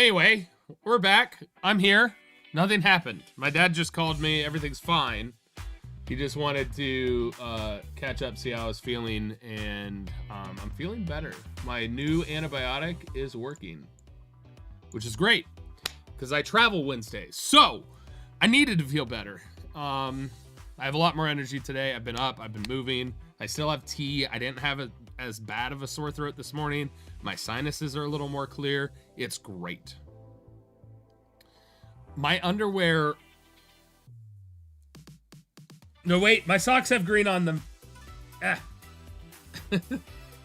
Anyway, we're back. I'm here. Nothing happened. My dad just called me. Everything's fine. He just wanted to catch up, see how I was feeling, and I'm feeling better. My new antibiotic is working, which is great because I travel Wednesdays. So I needed to feel better. I have a lot more energy today. I've been up. I've been moving. I still have tea. I didn't have as bad of a sore throat this morning. My sinuses are a little more clear. It's great. My underwear... No, wait. My socks have green on them.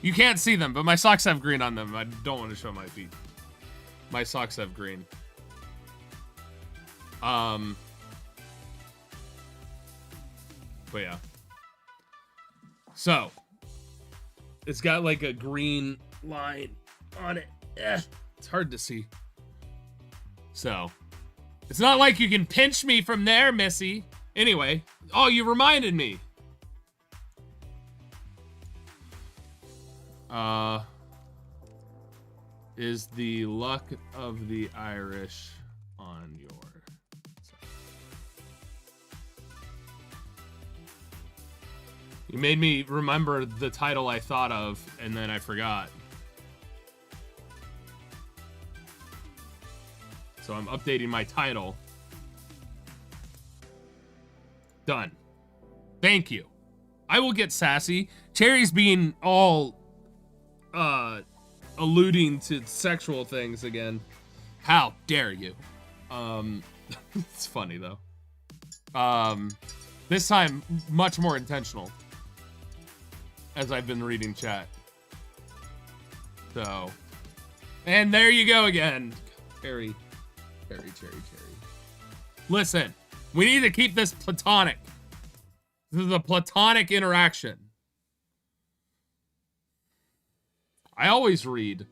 You can't see them, but my socks have green on them. I don't want to show my feet. My socks have green. But yeah. So, it's got like a green line on it. It's hard to see. So, it's not like you can pinch me from there, Missy. Anyway, oh, you reminded me. Is the luck of the Irish on your side? You made me remember the title I thought of, and then I forgot. So I'm updating my title. Done. Thank you. I will get sassy. Cherry's being all alluding to sexual things again. How dare you? It's funny though. This time much more intentional as I've been reading chat. So, and there you go again. Cherry. Listen, we need to keep this platonic. This is a platonic interaction. I always read,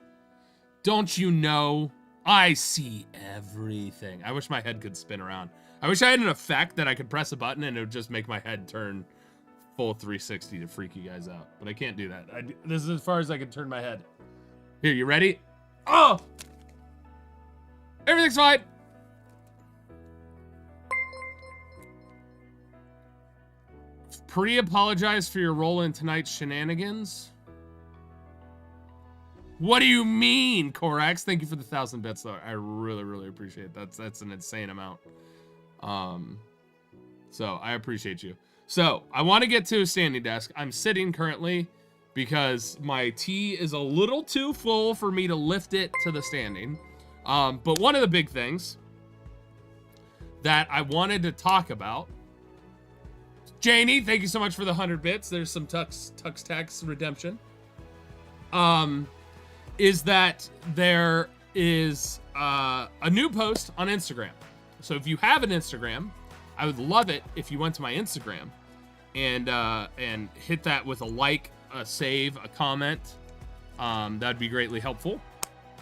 don't you know, I see everything. I wish my head could spin around. I wish I had an effect that I could press a button and it would just make my head turn full 360 to freak you guys out. But I can't do that. This is as far as I can turn my head. Here, you ready? Oh! Everything's fine. Pre-apologize for your role in tonight's shenanigans. What do you mean, Corax? Thank you for the 1,000 bits, though. I really appreciate it. That's an insane amount. So I appreciate you. So I want to get to a standing desk. I'm sitting currently because my tea is a little too full for me to lift it to the standing. But one of the big things that I wanted to talk about, Janie, thank you so much for the 100 bits. There's some Tux Tax redemption. Is that there is a new post on Instagram. So if you have an Instagram, I would love it if you went to my Instagram and hit that with a like, a save, a comment. That'd be greatly helpful.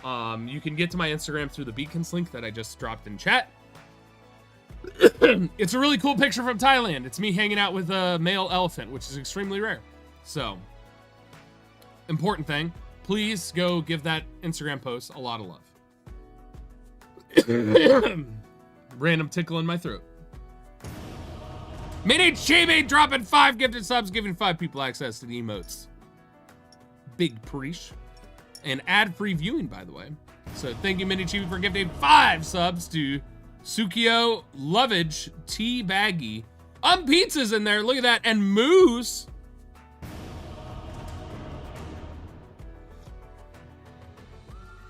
You can get to my Instagram through the Beacons link that I just dropped in chat. It's a really cool picture from Thailand. It's me hanging out with a male elephant, which is extremely rare. So, important thing. Please go give that Instagram post a lot of love. Random tickle in my throat. Mini Chibi dropping 5 gifted subs, giving 5 people access to the emotes. Big preach. And ad-free viewing, by the way. So thank you, Mini Chibi, for gifting 5 subs to Sukio, Lovage, T Baggy. Pizza's in there. Look at that. And Moose.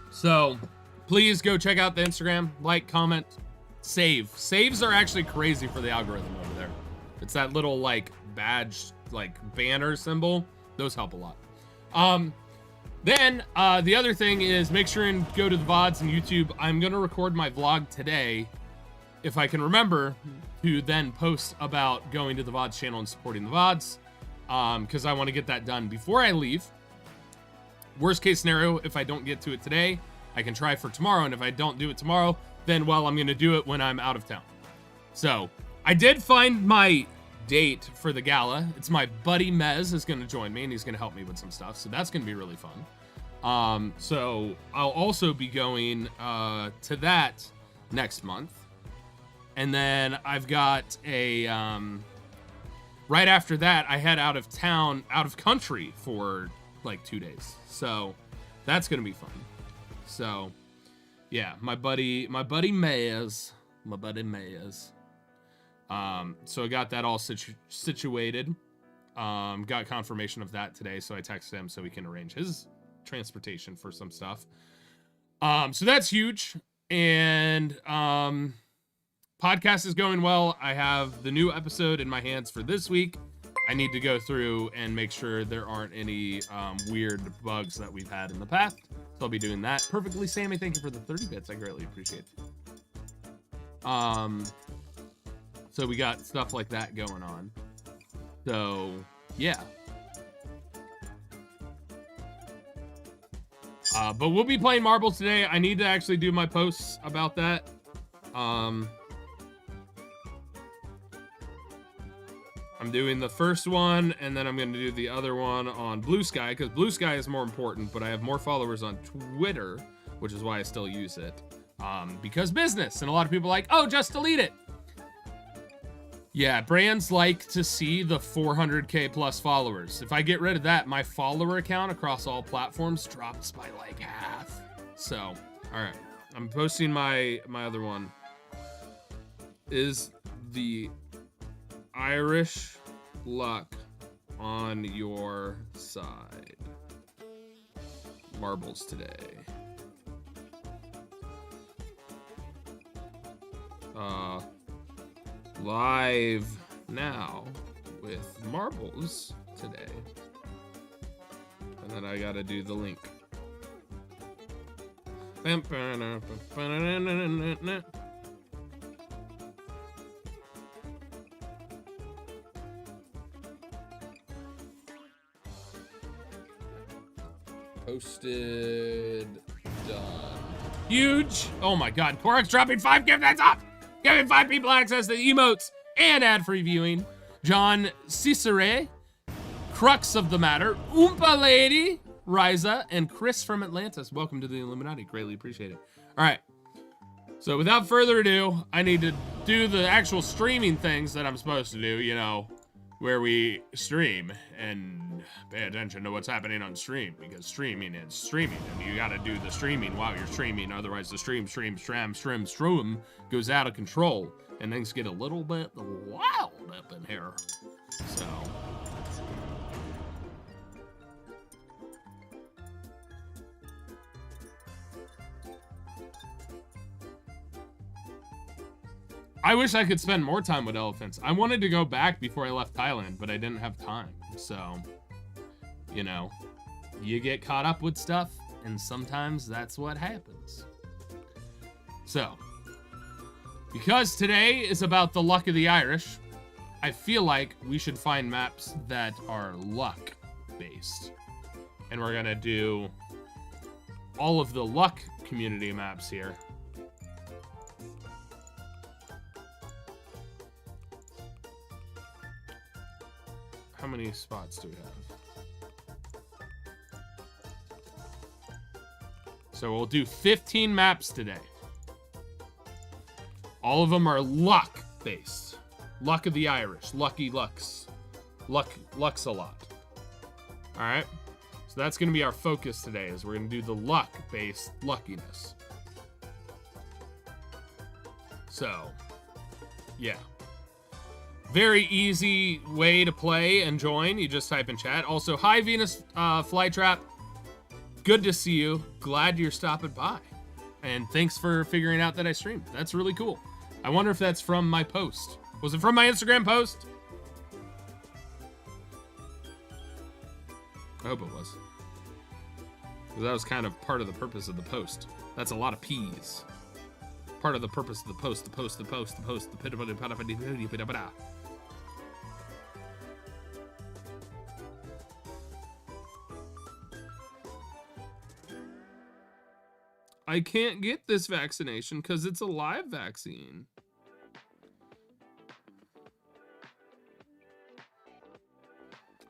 So please go check out the Instagram. Like, comment, save. Saves are actually crazy for the algorithm over there. It's that little like badge, like banner symbol. Those help a lot. Then the other thing is make sure and go to the VODs and YouTube. I'm going to record my vlog today, if I can remember, to then post about going to the VODs channel and supporting the VODs, because I want to get that done before I leave. Worst case scenario, if I don't get to it today, I can try for tomorrow, and if I don't do it tomorrow, then, well, I'm going to do it when I'm out of town. So, I did find my date for the gala. It's my buddy Mez is going to join me, and he's going to help me with some stuff, so that's going to be really fun. So I'll also be going to that next month. And then I've got a right after that I head out of country for like 2 days. So that's gonna be fun. So yeah, my buddy Mayes. So I got that all situated. Got confirmation of that today, so I texted him so we can arrange his transportation for some stuff. So that's huge. And podcast is going well. I have the new episode in my hands for this week. I need to go through and make sure there aren't any weird bugs that we've had in the past. So I'll be doing that. Perfectly Sammy, thank you for the 30 bits. I greatly appreciate it. So we got stuff like that going on. So yeah. But we'll be playing marbles today. I need to actually do my posts about that. I'm doing the first one, and then I'm going to do the other one on Blue Sky, because Blue Sky is more important, but I have more followers on Twitter, which is why I still use it. Because business, and a lot of people are like, oh, just delete it. Yeah, brands like to see the 400K plus followers. If I get rid of that, my follower account across all platforms drops by like half. So, all right, I'm posting my other one. Is the Irish luck on your side? Marbles today. Live now with marbles today. And then I gotta do the link. Posted. Done. Huge. Oh my god. Korok's dropping 5 gift that's up. Giving 5 people access to emotes and ad-free viewing. John Cicere, Crux of the Matter, Oompa Lady, Riza, and Chris from Atlantis. Welcome to the Illuminati. Greatly appreciate it. All right. So without further ado, I need to do the actual streaming things that I'm supposed to do, you know, where we stream and pay attention to what's happening on stream, because streaming is streaming, and you gotta do the streaming while you're streaming, otherwise the stream goes out of control, and things get a little bit wild up in here. So. I wish I could spend more time with elephants. I wanted to go back before I left Thailand, but I didn't have time. So, you know, you get caught up with stuff, and sometimes that's what happens. So, because today is about the luck of the Irish, I feel like we should find maps that are luck-based. And we're gonna do all of the luck community maps here. How many spots do we have? So we'll do 15 maps today. All of them are luck-based. Luck of the Irish. Lucky Lucks. Lucks a lot. Alright? So that's going to be our focus today, is we're going to do the luck-based luckiness. So, yeah. Very easy way to play and join. You just type in chat. Also, hi Venus Flytrap. Good to see you. Glad you're stopping by. And thanks for figuring out that I streamed. That's really cool. I wonder if that's from my post. Was it from my Instagram post? I hope it was. Because that was kind of part of the purpose of the post. That's a lot of P's. Part of the purpose of the post, the post. I can't get this vaccination because it's a live vaccine.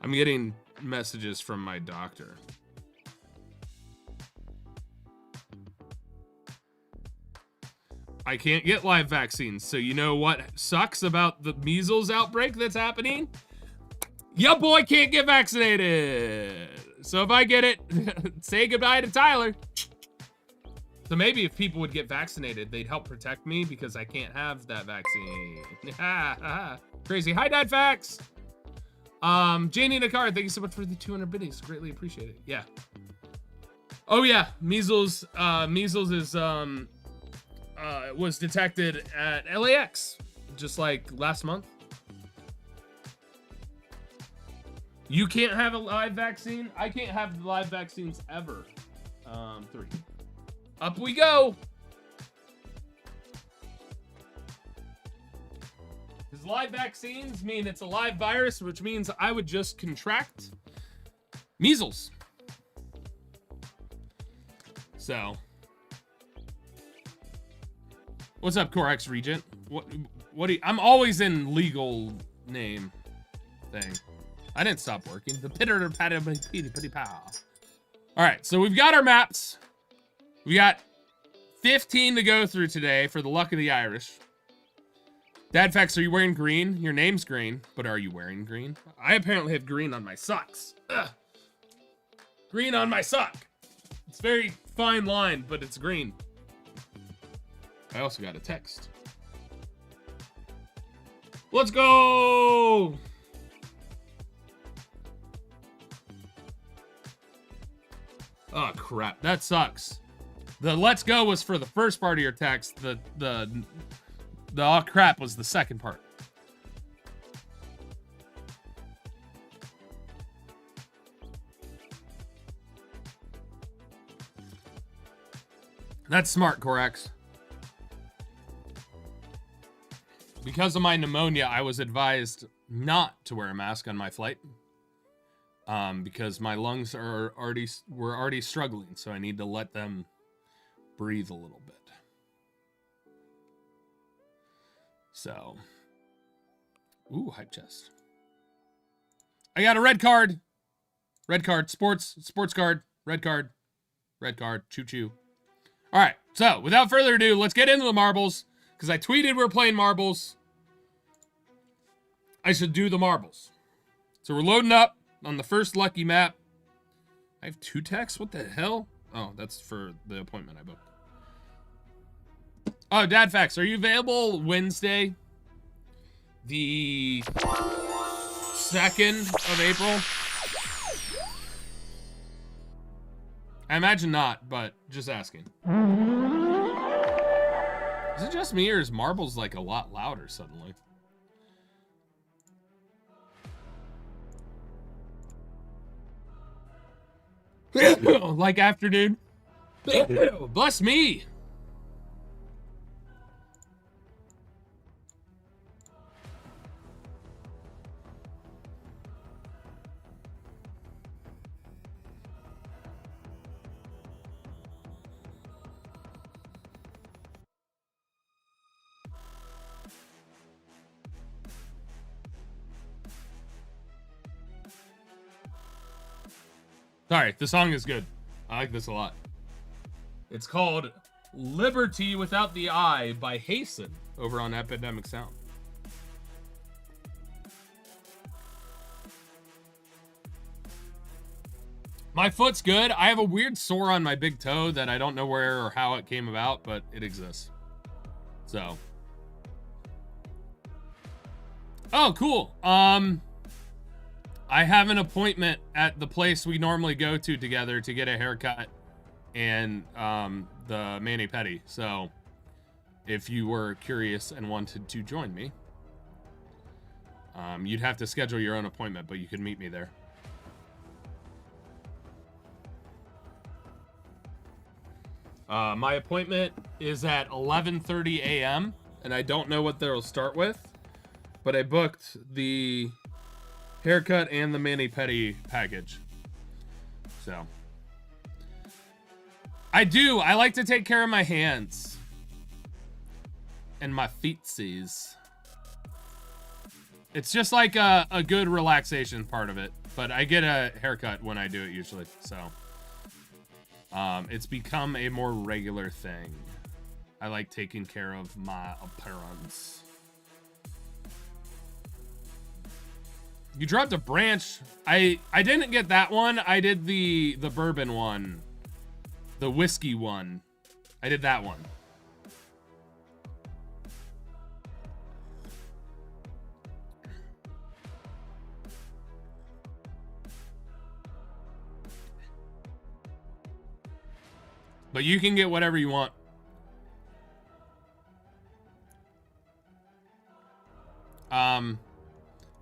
I'm getting messages from my doctor. I can't get live vaccines. So you know what sucks about the measles outbreak that's happening? Your boy can't get vaccinated. So if I get it, say goodbye to Tyler. So maybe if people would get vaccinated, they'd help protect me because I can't have that vaccine. Crazy. Hi, Dad Facts. Janie Nakar, thank you so much for the 200 biddies. Greatly appreciate it. Yeah. Oh yeah, measles. Measles is was detected at LAX just like last month. You can't have a live vaccine. I can't have live vaccines ever. 3. Up we go. Because live vaccines mean it's a live virus, which means I would just contract measles. So, what's up, Corex Regent? What do you, I'm always in legal name thing. I didn't stop working. The pitter patter pitty pow. All right, so we've got our maps. We got 15 to go through today for the luck of the Irish. Dad Facts, are you wearing green? Your name's green, but are you wearing green? I apparently have green on my socks. Ugh. Green on my sock. It's a very fine line, but it's green. I also got a text. Let's go! Oh, crap. That sucks. The let's go was for the first part of your text. The oh crap was the second part. That's smart, Corex. Because of my pneumonia, I was advised not to wear a mask on my flight. Because my lungs were already struggling, so I need to let them breathe a little bit. So, ooh, hype chest. I got a red card. Red card, sports card, red card, choo choo. All right, so without further ado, let's get into the marbles, because I tweeted we're playing marbles. I should do the marbles. So we're loading up on the first lucky map. I have 2 texts? What the hell? Oh, that's for the appointment I booked. Oh, Dad Facts, are you available Wednesday, the 2nd of April? I imagine not, but just asking. Is it just me, or is marbles like a lot louder suddenly? Like afternoon. Bless me. Sorry, the song is good. I like this a lot. It's called Liberty Without the I by Hasten over on Epidemic Sound. My foot's good. I have a weird sore on my big toe that I don't know where or how it came about, but it exists. So. Oh, cool. I have an appointment at the place we normally go to together to get a haircut and the mani-pedi. So if you were curious and wanted to join me, you'd have to schedule your own appointment, but you could meet me there. My appointment is at 11:30 a.m. and I don't know what they'll start with, but I booked the haircut and the mani-pedi package. So I like to take care of my hands and my feetsies. It's just like a good relaxation part of it, but I get a haircut when I do it usually. So it's become a more regular thing. I like taking care of my appearance. You dropped a branch. I didn't get that one. I did the bourbon one. The whiskey one. I did that one. But you can get whatever you want.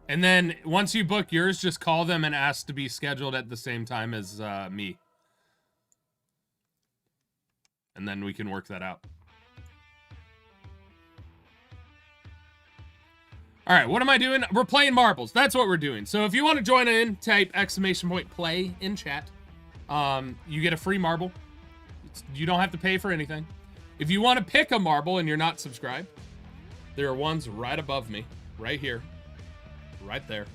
And then once you book yours, just call them and ask to be scheduled at the same time as me. And then we can work that out. All right, what am I doing? We're playing marbles. That's what we're doing. So if you want to join in, type !play in chat. You get a free marble. You don't have to pay for anything. If you want to pick a marble and you're not subscribed, there are ones right above me, right here, right there,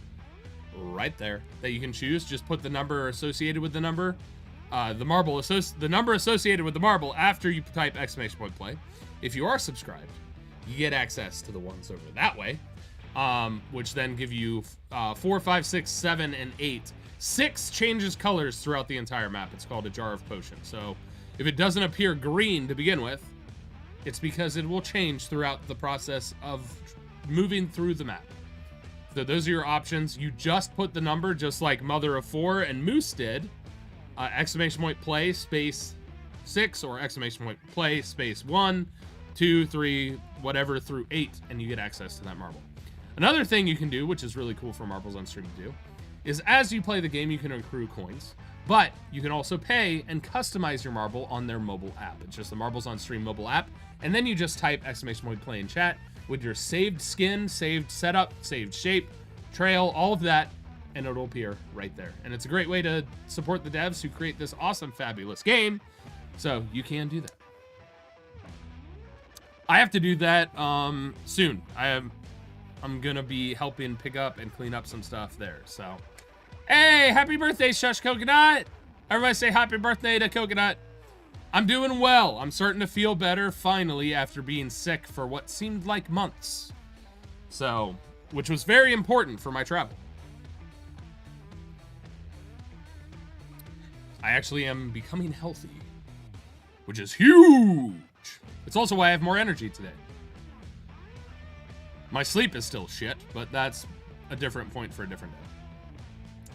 that you can choose. Just put the number associated with the number, the number associated with the marble after you type !play. If you are subscribed, you get access to the ones over that way, which then give you 4, 5, 6, 7, and 8. 6 changes colors throughout the entire map. It's called a jar of potion. So if it doesn't appear green to begin with, it's because it will change throughout the process of moving through the map. So those are your options. You just put the number, just like Mother of 4 and Moose did. !play space 6 or !play space 1, 2, 3, whatever through 8, and you get access to that marble. Another thing you can do, which is really cool for Marbles on Stream to do, is as you play the game, you can accrue coins. But you can also pay and customize your marble on their mobile app. It's just the Marbles on Stream mobile app. And then you just type !play in chat with your saved skin, saved setup, saved shape, trail, all of that, and it'll appear right there. And it's a great way to support the devs who create this awesome, fabulous game. So you can do that. I have to do that soon. I'm gonna be helping pick up and clean up some stuff there, so. Hey, happy birthday, Shush Coconut! Everybody say happy birthday to Coconut. I'm doing well. I'm starting to feel better, finally, after being sick for what seemed like months. So, which was very important for my travel. I actually am becoming healthy, which is huge. It's also why I have more energy today. My sleep is still shit, but that's a different point for a different day.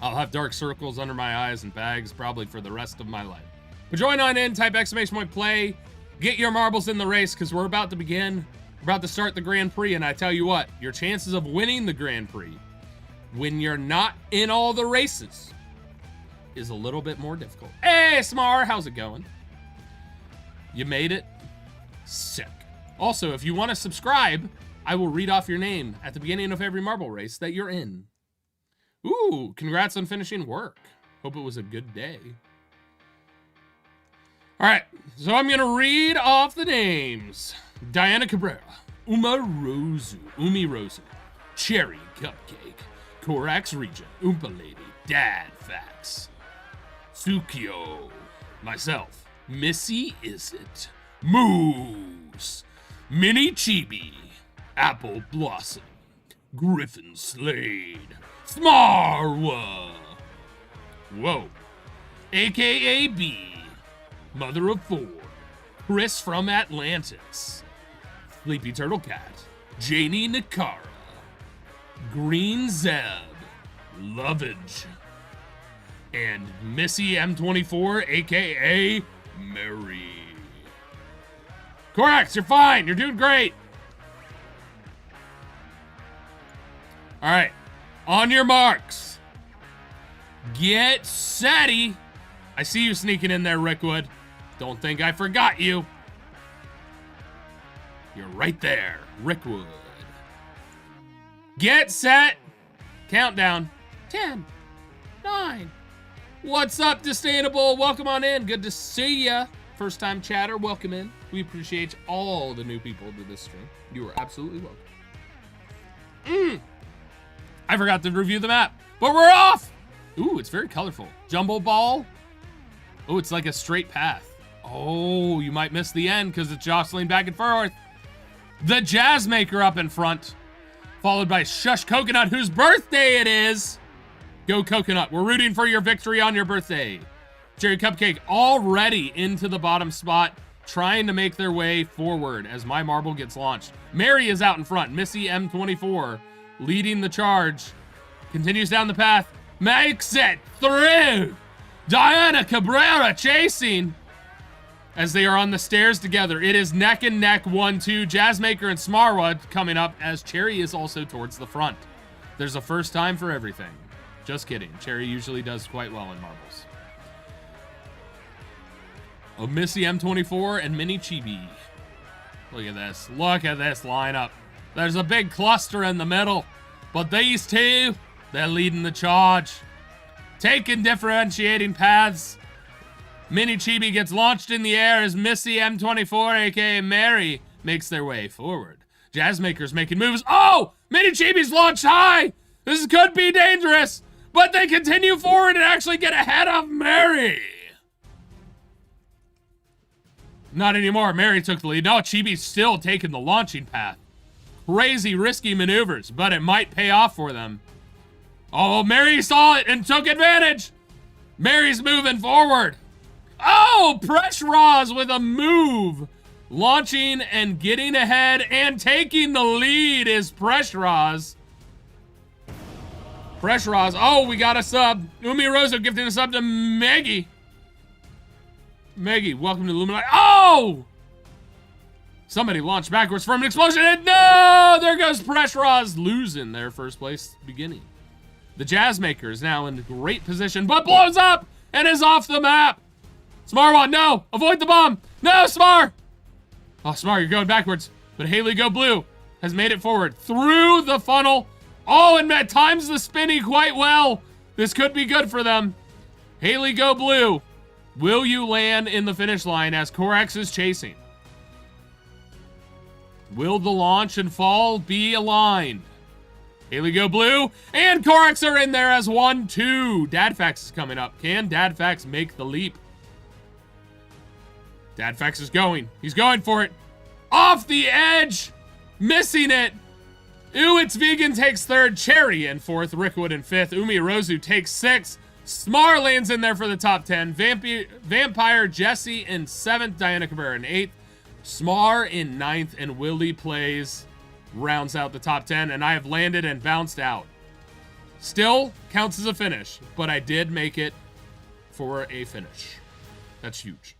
I'll have dark circles under my eyes and bags probably for the rest of my life. But join on in, type !play, get your marbles in the race, because we're about to begin. We're about to start the Grand Prix, and I tell you what, your chances of winning the Grand Prix when you're not in all the races is a little bit more difficult. Hey, Smar, how's it going? You made it? Sick. Also, if you want to subscribe, I will read off your name at the beginning of every marble race that you're in. Ooh, congrats on finishing work. Hope it was a good day. All right, so I'm gonna read off the names. Diana Cabrera, Umi Rosu, Cherry Cupcake, Korax Regent, Oompa Lady, Dad Facts, Tsukio, myself, Missy Isit, Moose, Mini Chibi, Apple Blossom, Griffin Slade, Smarwa, whoa, AKA B, Mother of 4, Chris from Atlantis, Sleepy Turtle Cat, Janie Nakara, Green Zeb, Lovage, and Missy M24, aka Mary. Korax, you're fine. You're doing great. All right. On your marks. Get setty. I see you sneaking in there, Rickwood. Don't think I forgot you. You're right there, Rickwood. Get set. Countdown. 10, 9. What's up, Disdainable? Welcome on in. Good to see ya. First time chatter, welcome in. We appreciate all the new people to this stream. You are absolutely welcome. I forgot to review the map, but we're off. Ooh, it's very colorful. Jumbo Ball. Oh, it's like a straight path. Oh, you might miss the end because it's jostling back and forth. The Jazz Maker up in front, followed by Shush Coconut, whose birthday it is. Go Coconut. We're rooting for your victory on your birthday. Cherry Cupcake already into the bottom spot, trying to make their way forward as My Marble gets launched. Mary is out in front. Missy M24 leading the charge. Continues down the path. Makes it through. Diana Cabrera chasing as they are on the stairs together. It is neck and neck, 1-2. Jazzmaker and Smarwa coming up as Cherry is also towards the front. There's a first time for everything. Just kidding. Cherry usually does quite well in marbles. Oh, Missy M24 and Mini Chibi. Look at this. Look at this lineup. There's a big cluster in the middle, but these two, they're leading the charge. Taking differentiating paths. Mini Chibi gets launched in the air as Missy M24, aka Mary, makes their way forward. Jazzmaker's making moves. Oh! Mini Chibi's launched high! This could be dangerous, but they continue forward and actually get ahead of Mary. Not anymore. Mary took the lead. No, Chibi's still taking the launching path. Crazy, risky maneuvers, but it might pay off for them. Oh, Mary saw it and took advantage. Mary's moving forward. Oh, Presh Roz with a move. Launching and getting ahead and taking the lead is Presh Roz. Presh Roz. Oh, we got a sub. Umi Rosa gifting a sub to Maggie. Maggie, welcome to Illuminati. Oh! Somebody launched backwards from an explosion and no! There goes Presh Roz losing their first place beginning. The Jazzmaker is now in great position, but blows up and is off the map. Smarwa, no! Avoid the bomb! No, Smar! Oh, Smar, you're going backwards. But Haley Go Blue has made it forward through the funnel. Oh, and Matt times the spinny quite well. This could be good for them. Haley Go Blue, will you land in the finish line as Corax is chasing? Will the launch and fall be aligned? Haley Go Blue and Corax are in there as 1-2. Dadfax is coming up. Can Dadfax make the leap? Dadfax is going. He's going for it. Off the edge. Missing it. Ooh, it's Vegan takes third. Cherry in fourth. Rickwood in fifth. Umi Rozu takes sixth. Smar lands in there for the top 10. Vampire Jesse in seventh. Diana Cabrera in eighth. Smar in ninth. And Willie Plays rounds out the top 10. And I have landed and bounced out. Still counts as a finish. But I did make it for a finish. That's huge.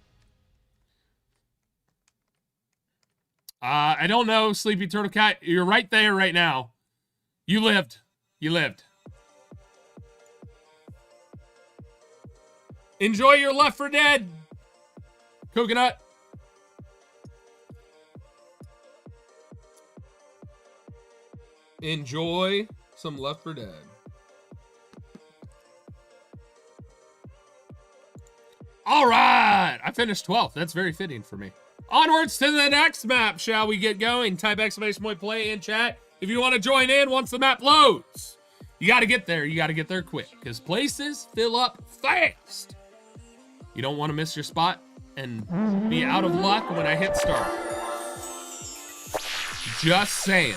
I don't know, Sleepy Turtle Cat. You're right there right now. You lived. You lived. Enjoy your Left 4 Dead. Coconut. Enjoy some Left 4 Dead. All right. I finished 12th. That's very fitting for me. Onwards to the next map, shall we get going? Type exclamation point play in chat if you want to join in once the map loads. You got to get there. You got to get there quick because places fill up fast. You don't want to miss your spot and be out of luck when I hit start. Just saying.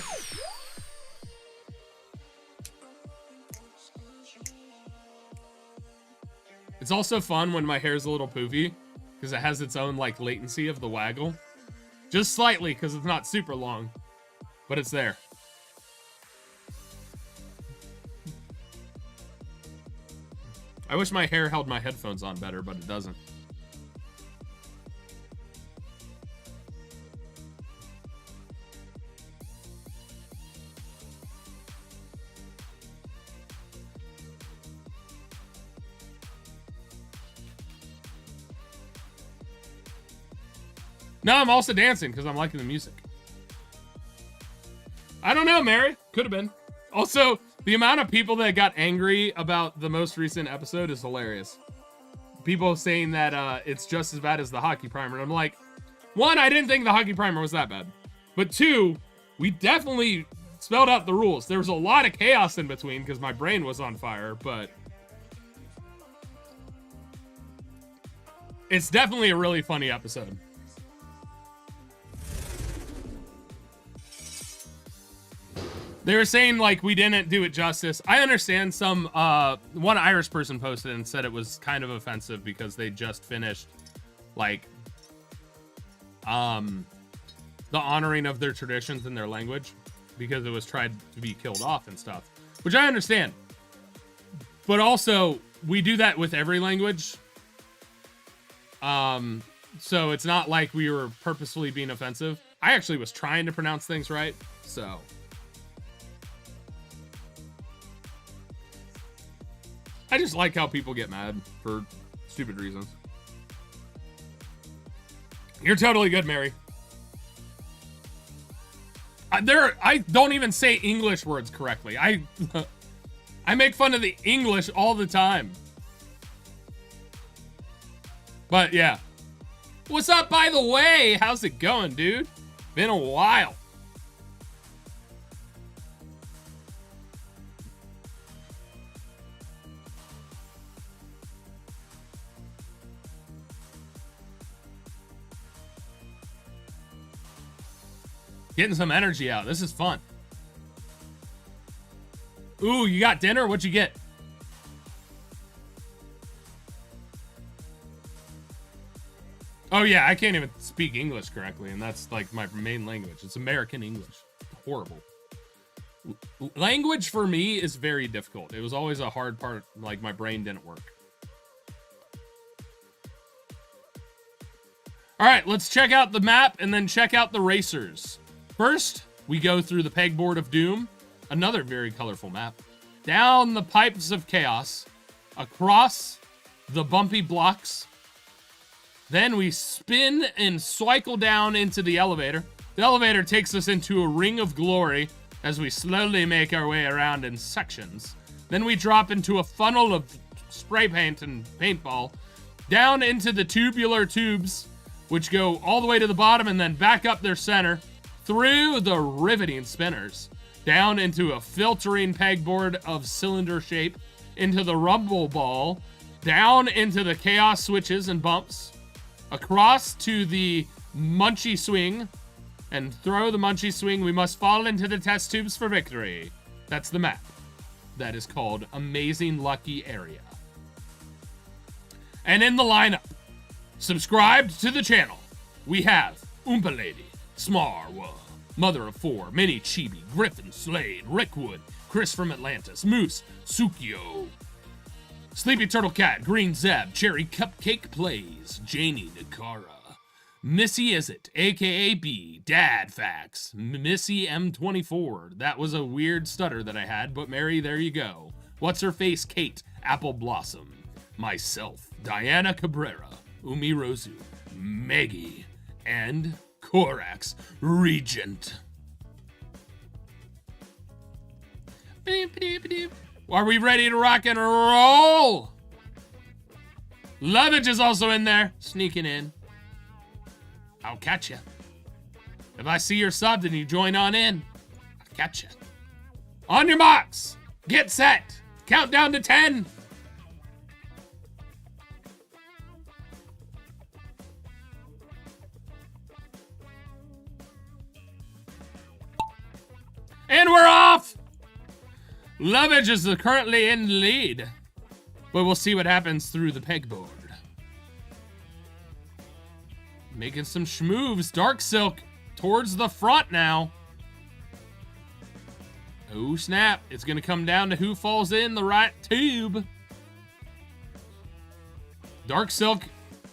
It's also fun when my hair's a little poofy, because it has its own like latency of the waggle. Just slightly, because it's not super long, but it's there. I wish my hair held my headphones on better, but it doesn't. No, I'm also dancing because I'm liking the music. I don't know, Mary. Could have been. Also, the amount of people that got angry about the most recent episode is hilarious. People saying that it's just as bad as the hockey primer. And I'm like, one, I didn't think the hockey primer was that bad. But two, we definitely spelled out the rules. There was a lot of chaos in between because my brain was on fire, but It's definitely a really funny episode. They were saying, like, we didn't do it justice. I understand some, one Irish person posted and said it was kind of offensive because they just finished, like, the honoring of their traditions and their language because it was tried to be killed off and stuff, which I understand. But also, we do that with every language. So it's not like we were purposefully being offensive. I actually was trying to pronounce things right, so... I just like how people get mad for stupid reasons. You're totally good, Mary. I don't even say English words correctly. I make fun of the English all the time. But yeah. What's up, by the way? How's it going, dude? Been a while. Getting some energy out. This is fun. Ooh, you got dinner? What'd you get? Oh yeah, I can't even speak English correctly, and that's like my main language. It's American English. Horrible. Language for me is very difficult. It was always a hard part, like my brain didn't work. All right, let's check out the map and then check out the racers. First, we go through the pegboard of doom, another very colorful map, down the pipes of chaos, across the bumpy blocks. Then we spin and cycle down into the elevator. The elevator takes us into a ring of glory as we slowly make our way around in sections. Then we drop into a funnel of spray paint and paintball, down into the tubular tubes, which go all the way to the bottom and then back up their center, through the riveting spinners, down into a filtering pegboard of cylinder shape, into the rumble ball, down into the chaos switches and bumps, across to the munchy swing, and through the munchy swing we must fall into the test tubes for victory. That's the map. That is called Amazing Lucky Area. And in the lineup, subscribed to the channel, we have Oompa Lady, Smarwa, Mother of Four, Mini Chibi, Griffin, Slade, Rickwood, Chris from Atlantis, Moose, Sukio, Sleepy Turtle Cat, Green Zeb, Cherry Cupcake Plays, Janie Nakara, Missy Is It, aka B, Dad Facts, Missy M24. That was a weird stutter that I had, but Mary, there you go. What's Her Face, Kate, Apple Blossom, myself, Diana Cabrera, Umi Rosu, Maggie, and Korax Regent. Are we ready to rock and roll? Lovage is also in there, sneaking in. I'll catch you. If I see your sub, then you join on in. I'll catch you. On your marks, get set, count down to 10. And we're off! Lovage is currently in the lead, but we'll see what happens through the pegboard. Making some schmoves. Dark Silk towards the front now. Oh snap, it's gonna come down to who falls in the right tube. Dark Silk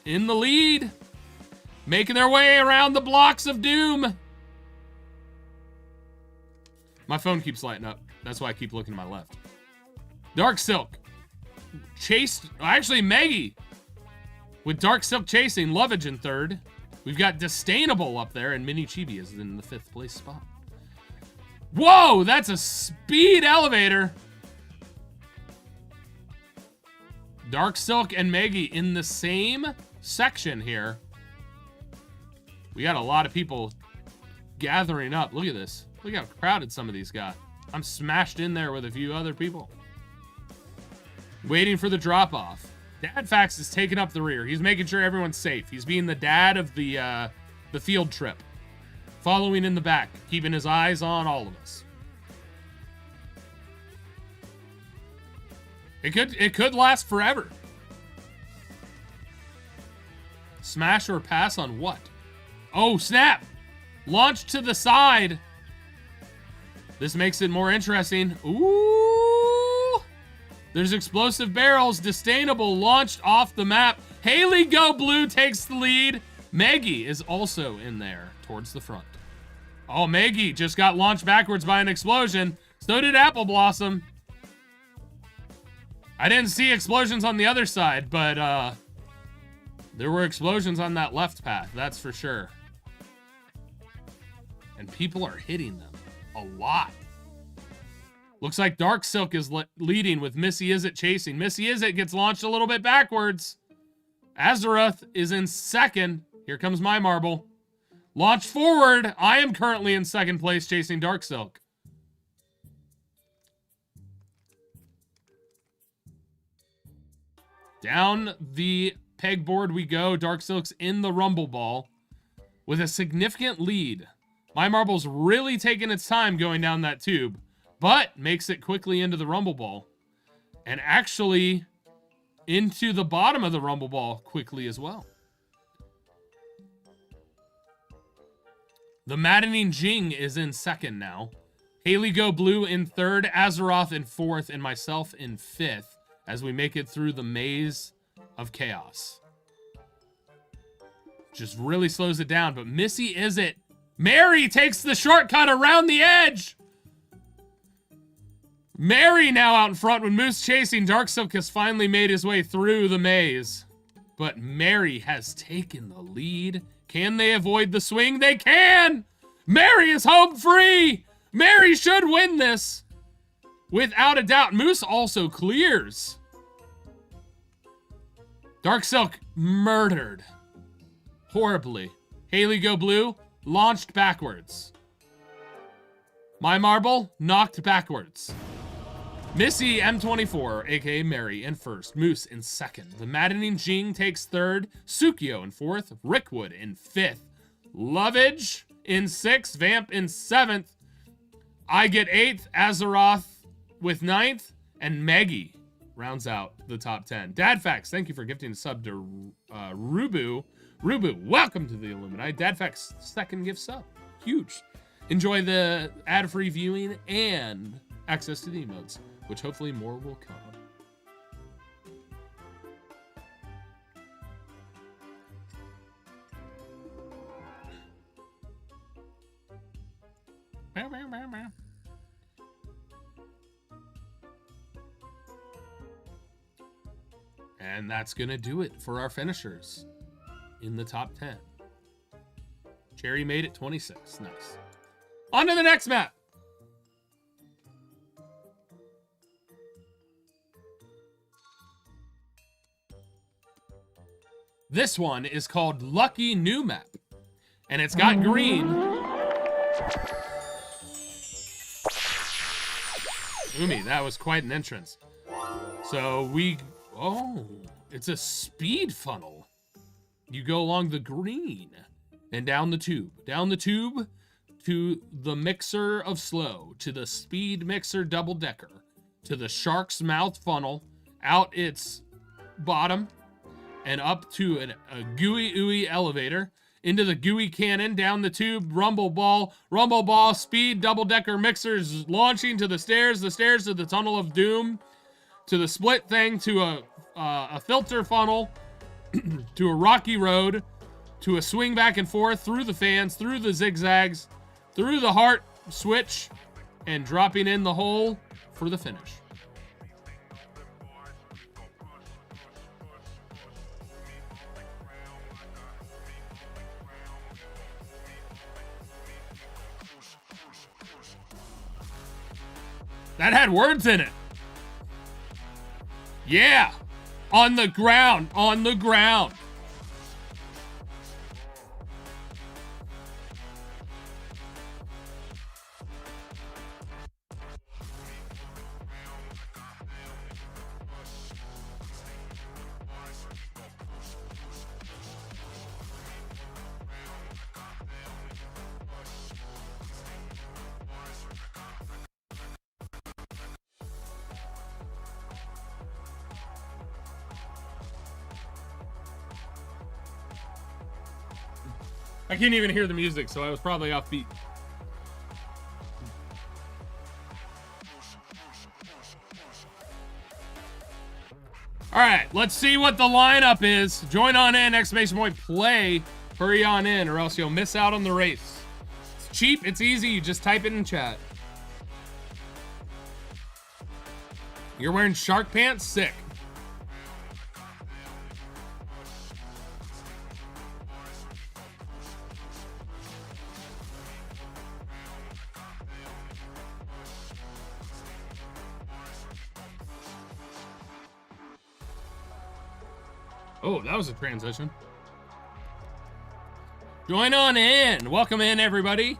in the lead, making their way around the blocks of doom. My phone keeps lighting up. That's why I keep looking to my left. Dark Silk chased, actually Maggie with Dark Silk chasing, Lovage in third. We've got Disdainable up there, and Mini Chibi is in the 5th place spot. Whoa, that's a speed elevator. Dark Silk and Maggie in the same section here. We got a lot of people gathering up. Look at this. Look how crowded some of these got. I'm smashed in there with a few other people. Waiting for the drop-off. Dad Fax is taking up the rear. He's making sure everyone's safe. He's being the dad of the field trip. Following in the back, keeping his eyes on all of us. It could last forever. Smash or pass on what? Oh, snap! Launch to the side. This makes it more interesting. Ooh! There's explosive barrels. Disdainable launched off the map. Haley Go Blue takes the lead. Maggie is also in there towards the front. Oh, Maggie just got launched backwards by an explosion. So did Apple Blossom. I didn't see explosions on the other side, but there were explosions on that left path, that's for sure. And people are hitting them a lot. Looks like Dark Silk is leading with Missy Izzet chasing. Missy Izzet gets launched a little bit backwards. Azeroth is in second. Here comes my marble. Launch forward. I am currently in second place chasing Dark Silk. Down the pegboard we go. Dark Silk's in the Rumble Ball with a significant lead. My marble's really taking its time going down that tube, but makes it quickly into the Rumble Ball. And actually into the bottom of the Rumble Ball quickly as well. The Maddening Jing is in second now. Haley Go Blue in third, Azeroth in fourth, and myself in fifth as we make it through the maze of chaos. Just really slows it down, but Missy Izzet. Mary takes the shortcut around the edge. Mary now out in front when Moose chasing. Dark Silk has finally made his way through the maze. But Mary has taken the lead. Can they avoid the swing? They can! Mary is home free! Mary should win this! Without a doubt. Moose also clears. Dark Silk murdered. Horribly. Haley Go Blue launched backwards. My marble knocked backwards. Missy M24, aka Mary, in first. Moose in second. The Maddening Jing takes third. Sukio in fourth. Rickwood in fifth. Lovage in sixth. Vamp in seventh. I get eighth. Azeroth with ninth. And Maggie rounds out the top 10. Dadfax, thank you for gifting a sub to Rubu. Rubu, welcome to the Illuminati. Dadfax, second gift sub. Huge. Enjoy the ad-free viewing and access to the emotes, which hopefully more will come. And that's gonna do it for our finishers in the top 10. Cherry made it 26. Nice. On to the next map. This one is called Lucky New Map. And it's got green. Umi, that was quite an entrance. So oh, it's a speed funnel. You go along the green and down the tube. Down the tube to the Mixer of Slow, to the Speed Mixer double decker, to the Shark's Mouth funnel, out its bottom, and up to a gooey ooey elevator, into the gooey cannon, down the tube, rumble ball, speed double decker mixers launching to the stairs to the tunnel of doom, to the split thing, to a filter funnel, to a rocky road, to a swing back and forth, through the fans, through the zigzags, through the heart switch, and dropping in the hole for the finish. That had words in it. Yeah. On the ground. On the ground. I can't even hear the music, so I was probably off beat. All right, let's see what the lineup is. Join on in, exclamation point, play. Hurry on in, or else you'll miss out on the race. It's cheap, it's easy, you just type it in chat. You're wearing shark pants? Sick. Oh, that was a transition. Join on in. Welcome in, everybody.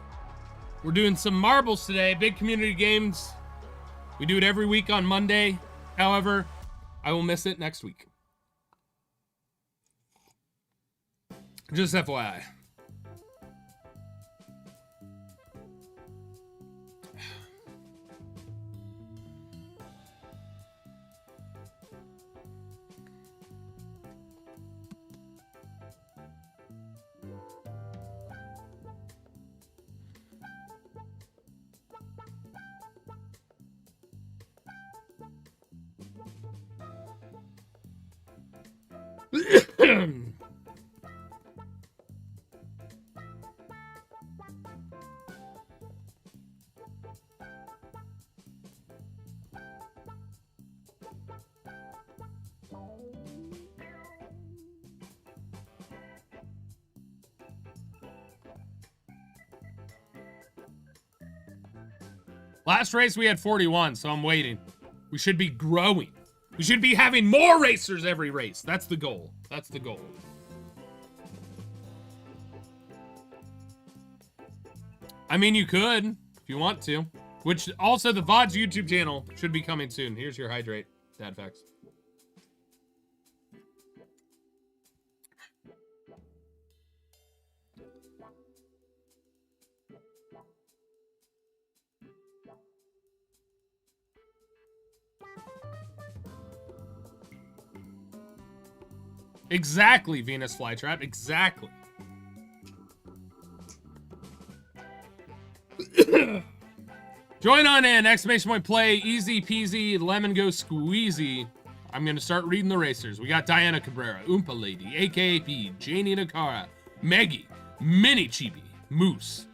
We're doing some marbles today. Big community games. We do it every week on Monday. However, I will miss it next week. Just FYI. Last race we had 41, so I'm waiting. We should be growing. We should be having more racers every race. That's the goal. That's the goal. I mean, you could if you want to. Which also the VOD's YouTube channel should be coming soon. Here's your hydrate, Dad Facts. Exactly, Venus Flytrap. Exactly. Join on in. Exclamation point play. Easy peasy. Lemon go squeezy. I'm going to start reading the racers. We got Diana Cabrera, Oompa Lady, AKP, Janie Nakara, Maggie, Mini Chibi, Moose,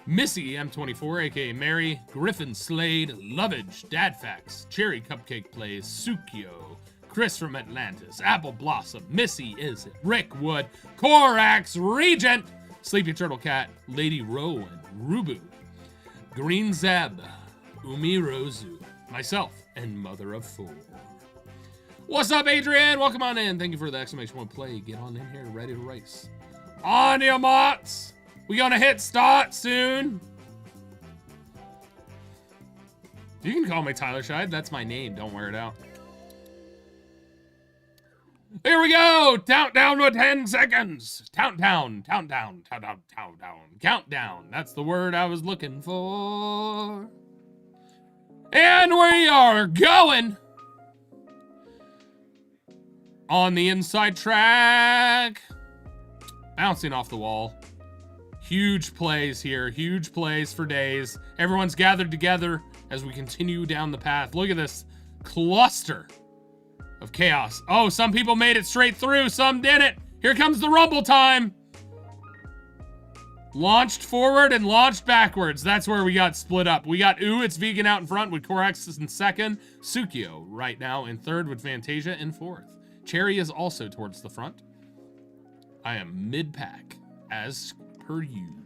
Missy M24, aka Mary, Griffin Slade, Lovage, Dadfax, Cherry Cupcake Plays, Sukio, Chris from Atlantis, Apple Blossom, Missy Is It, Rick Wood, Corax, Regent, Sleepy Turtle Cat, Lady Rowan, Rubu, Green Zeb, Umi Rozu, myself, and Mother of Four. What's up, Adrian? Welcome on in. Thank you for the exclamation point play. Get on in here, ready to race. On your marks. We gonna hit start soon. You can call me Tyler Scheid. That's my name. Don't wear it out. Here we go. Countdown with 10 seconds. Countdown. Countdown. Countdown. Countdown. Countdown. That's the word I was looking for. And we are going. On the inside track. Bouncing off the wall. Huge plays here. Huge plays for days. Everyone's gathered together as we continue down the path. Look at this cluster of chaos. Oh, some people made it straight through. Some didn't. Here comes the rumble time. Launched forward and launched backwards. That's where we got split up. We got It's Vegan out in front with Corax in second. Sukio right now in third with Fantasia in fourth. Cherry is also towards the front. I am mid-pack, as per usual.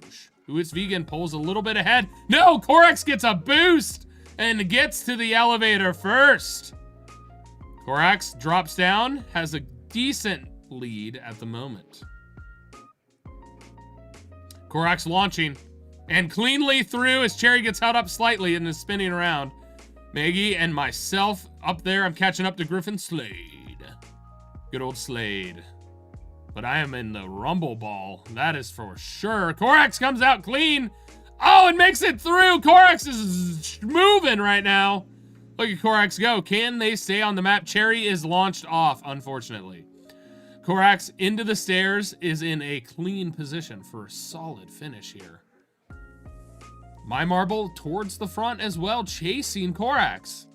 It's Vegan pulls a little bit ahead. No, Corax gets a boost and gets to the elevator first. Corax drops down, has a decent lead at the moment. Corax launching and cleanly through as Cherry gets held up slightly and is spinning around. Maggie and myself up there. I'm catching up to Griffin Slade. Good old Slade. But I am in the rumble ball. That is for sure. Corax comes out clean. Oh, and makes it through. Corax is moving right now. Look at Corax go. Can they stay on the map? Cherry is launched off, unfortunately. Korax into the stairs is in a clean position for a solid finish here. My Marble towards the front as well, chasing Korax.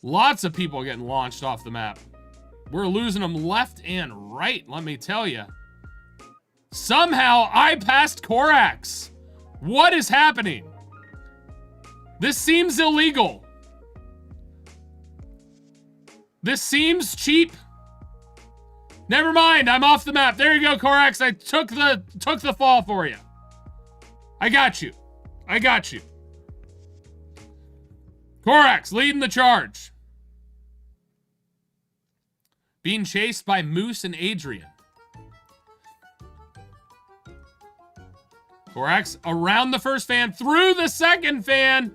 Lots of people getting launched off the map. We're losing them left and right, let me tell you. Somehow I passed Korax. What is happening? This seems illegal. This seems cheap. Never mind, I'm off the map. There you go, Korax. I took the fall for you. I got you. I got you. Korax leading the charge. Being chased by Moose and Adrian. Korax around the first fan, through the second fan.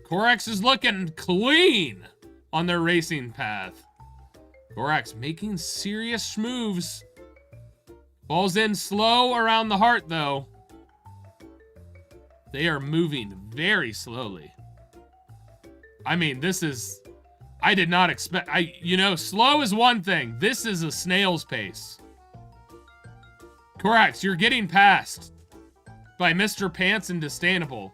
Korax is looking clean on their racing path. Korax making serious moves. Falls in slow around the heart, though. They are moving very slowly. I mean, this is... I did not expect... slow is one thing. This is a snail's pace. Korax, you're getting passed by Mr. Pants and Disdainable.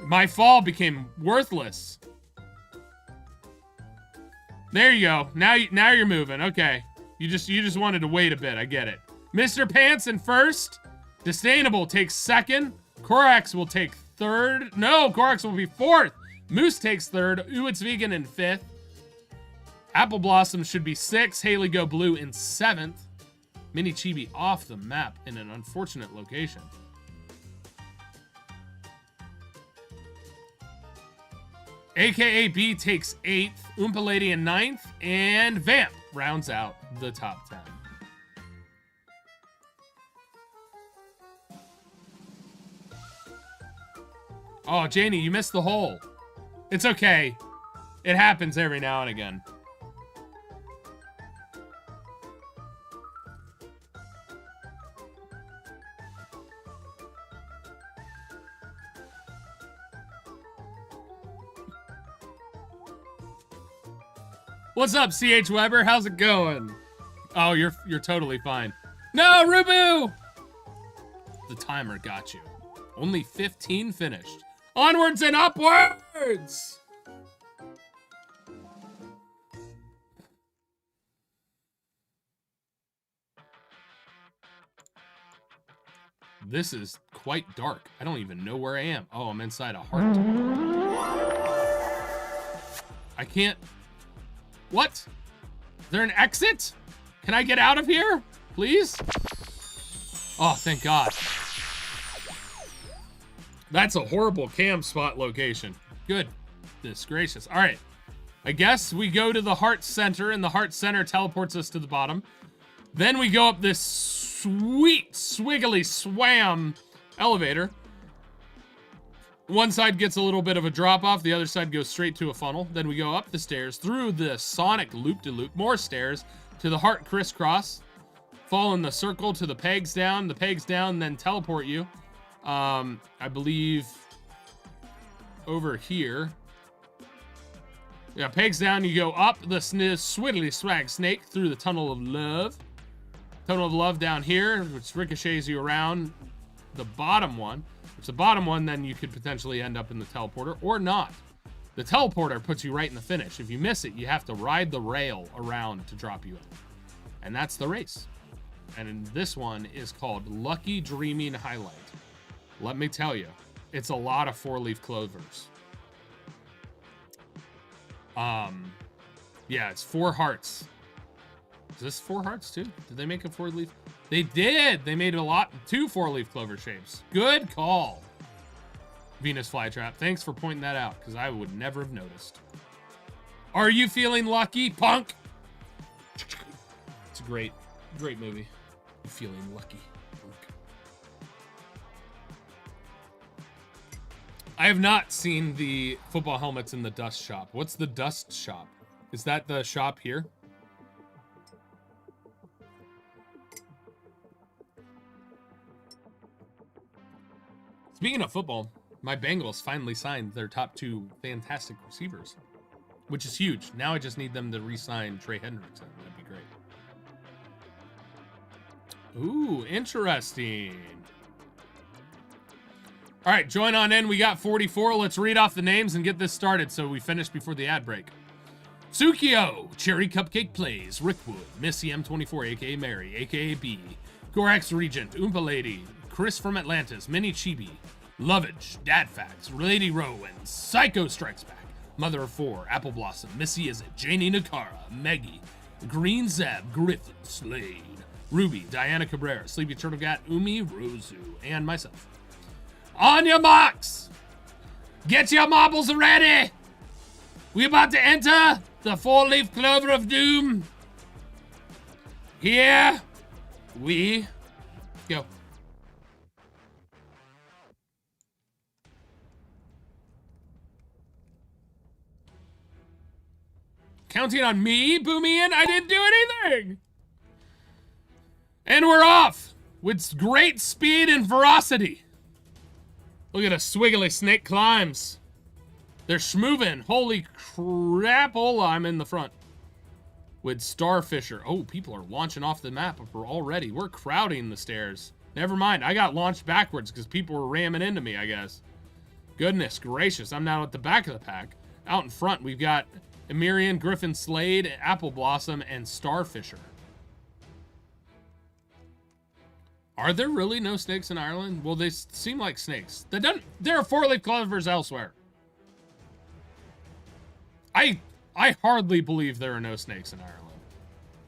My fall became worthless. There you go. Now you're moving. Okay. You just wanted to wait a bit. I get it. Mr. Pants in first. Disdainable takes second. Korax will take third. No, Korax will be fourth. Moose takes third. Ooh, it's vegan in fifth. Apple Blossom should be sixth. Haley Go Blue in seventh. Mini Chibi off the map in an unfortunate location. AKA B takes 8th, Oompa Lady in 9th, and Vamp rounds out the top 10. Oh, Janie, you missed the hole. It's okay. It happens every now and again. What's up, CH Weber? How's it going? Oh, you're totally fine. No, Rubu! The timer got you. Only 15 finished. Onwards and upwards! This is quite dark. I don't even know where I am. Oh, I'm inside a heart. I can't... What? Is there an exit? Can I get out of here? Please? Oh, thank God. That's a horrible cam spot location. Goodness gracious. All right. I guess we go to the heart center, and the heart center teleports us to the bottom. Then we go up this sweet, swiggly swam elevator. One side gets a little bit of a drop off. The other side goes straight to a funnel. Then we go up the stairs through the Sonic loop-de-loop, more stairs to the heart crisscross. Fall in the circle to the pegs down. The pegs down then teleport you. I believe over here. Yeah, pegs down. You go up the swiddly swag snake through the tunnel of love. Tunnel of love down here, which ricochets you around the bottom one. It's the bottom one, then you could potentially end up in the teleporter or not. The teleporter puts you right in the finish. If you miss it, you have to ride the rail around to drop you in. And that's the race. And this one is called Lucky Dreaming Highlight. Let me tell you, it's a lot of 4-leaf clovers. Yeah, it's 4 hearts. Is this 4 hearts too? Did they make a 4-leaf? They did! They made a lot, 2 4-leaf clover shapes. Good call, Venus Flytrap. Thanks for pointing that out, because I would never have noticed. Are you feeling lucky, punk? It's a great movie. I'm feeling lucky, punk. I have not seen the football helmets in the dust shop. What's the dust shop? Is that the shop here? Speaking of football, my Bengals finally signed their top 2 fantastic receivers, which is huge. Now I just need them to re-sign Trey Hendrickson. That'd be great. Ooh, interesting. All right, join on in. We got 44. Let's read off the names and get this started so we finish before the ad break. Tsukio, Cherry Cupcake Plays, Rickwood, Missy M24, aka Mary, aka B, Gorax Regent, Oompa Lady, Chris from Atlantis, Mini Chibi, Lovage, Dad Facts, Lady Row, and Psycho Strikes Back, Mother of Four, Apple Blossom, Missy Is It, Janie Nakara, Meggie, Green Zeb, Griffin, Slade, Ruby, Diana Cabrera, Sleepy Turtle Cat, Umi, Rosu, and myself. On your marks! Get your marbles ready! We about to enter the four-leaf clover of doom. Here we go. Counting on me, Boomian? I didn't do anything! And we're off with great speed and ferocity. Look at a swiggly snake climbs. They're schmoving. Holy crapola, I'm in the front. With Starfisher. Oh, people are launching off the map already. We're crowding the stairs. Never mind, I got launched backwards because people were ramming into me, I guess. Goodness gracious, I'm now at the back of the pack. Out in front, we've got Emirian, Griffin, Slade, Apple Blossom, and Starfisher. Are there really no snakes in Ireland? Well, they seem like snakes. There are four-leaf clovers elsewhere. I hardly believe there are no snakes in Ireland.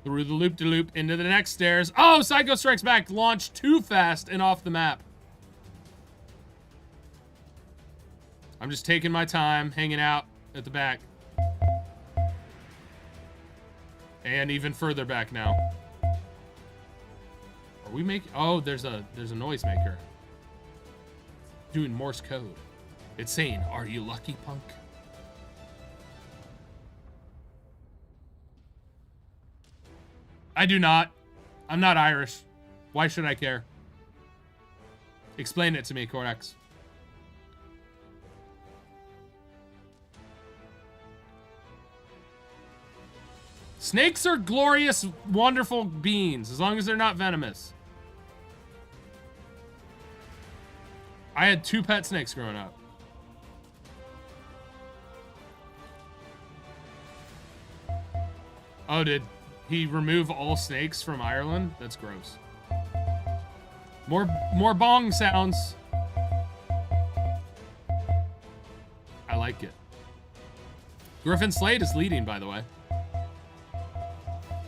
Through the loop-de-loop into the next stairs. Oh, Psycho Strikes Back launched too fast and off the map. I'm just taking my time, hanging out at the back. And even further back now. Are we making... Oh, there's a noisemaker. Doing Morse code. It's saying, "Are you lucky, punk?" I do not. I'm not Irish. Why should I care? Explain it to me, Corax. Snakes are glorious, wonderful beings, as long as they're not venomous. I had 2 pet snakes growing up. Oh, did he remove all snakes from Ireland? That's gross. More bong sounds. I like it. Griffin Slade is leading, by the way.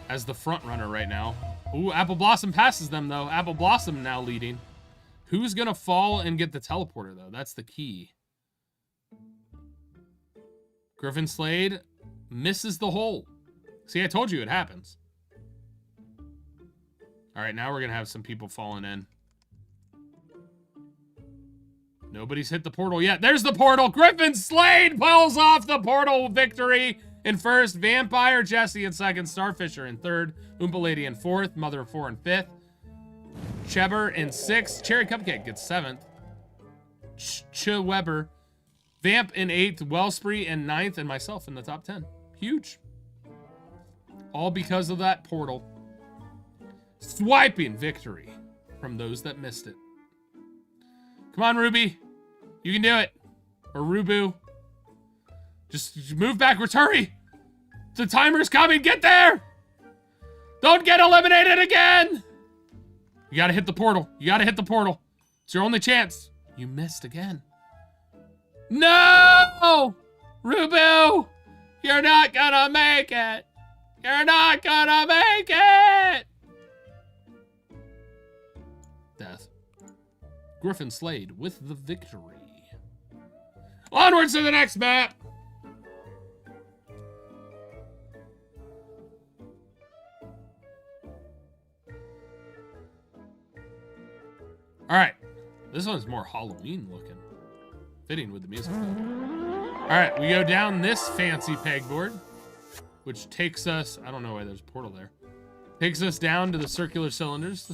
As the front runner right now. Ooh, Apple Blossom passes them, though. Apple Blossom now leading. Who's gonna fall and get the teleporter, though? That's the key. Griffin Slade misses the hole. See, I told you it happens. All right, now we're gonna have some people falling in. Nobody's hit the portal yet. There's the portal. Griffin Slade pulls off the portal victory in first. Vampire Jesse in second. Starfisher in third. Oompa Lady in fourth. Mother of Four in fifth. Cheber in sixth. Cherry Cupcake gets seventh. Weber. Vamp in eighth. Wellspree in ninth. And myself in the top 10. Huge. All because of that portal. Swiping victory from those that missed it. Come on, Ruby. You can do it. Or Rubu. Just move backwards. Hurry. The timer's coming. Get there. Don't get eliminated again. You gotta hit the portal. You gotta hit the portal. It's your only chance. You missed again. No! Rubu! You're not gonna make it. You're not gonna make it. Death. Griffin Slade with the victory. Onwards to the next map. All right, this one's more Halloween looking. Fitting with the music. All right, we go down this fancy pegboard, which takes us, I don't know why there's a portal there. Takes us down to the circular cylinders.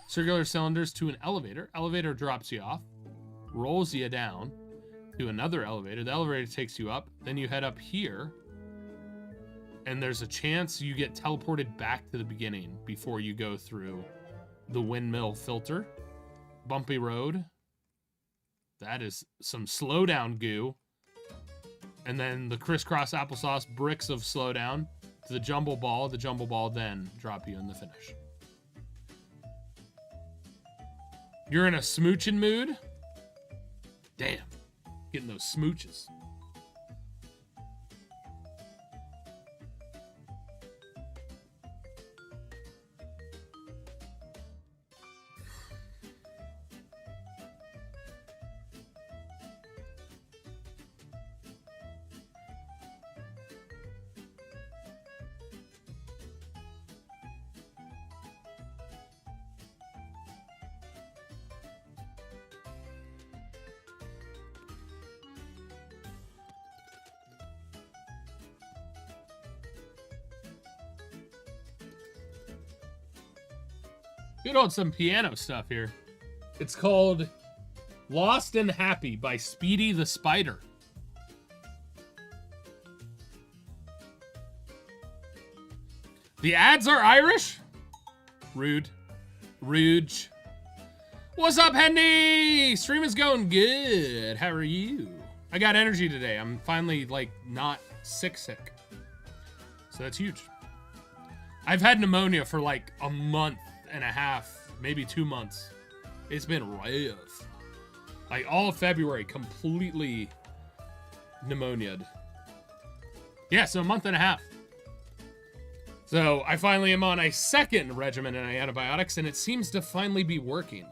Circular cylinders to an elevator. Elevator drops you off, rolls you down to another elevator. The elevator takes you up. Then you head up here and there's a chance you get teleported back to the beginning before you go through the windmill filter. Bumpy road. That is some slowdown goo. And then the crisscross applesauce bricks of slowdown to the jumble ball. The jumble ball then drop you in the finish. You're in a smooching mood? Damn. Getting those smooches. Good old some piano stuff here. It's called Lost and Happy by Speedy the Spider. The ads are Irish? Rude. Rude. What's up, Hendy? Stream is going good. How are you? I got energy today. I'm finally, like, not sick. So that's huge. I've had pneumonia for, like, a month and a half, maybe 2 months. It's been rough. Like all of February, completely pneumonia'd. Yeah, so a month and a half. So I finally am on a second regimen of antibiotics, and it seems to finally be working.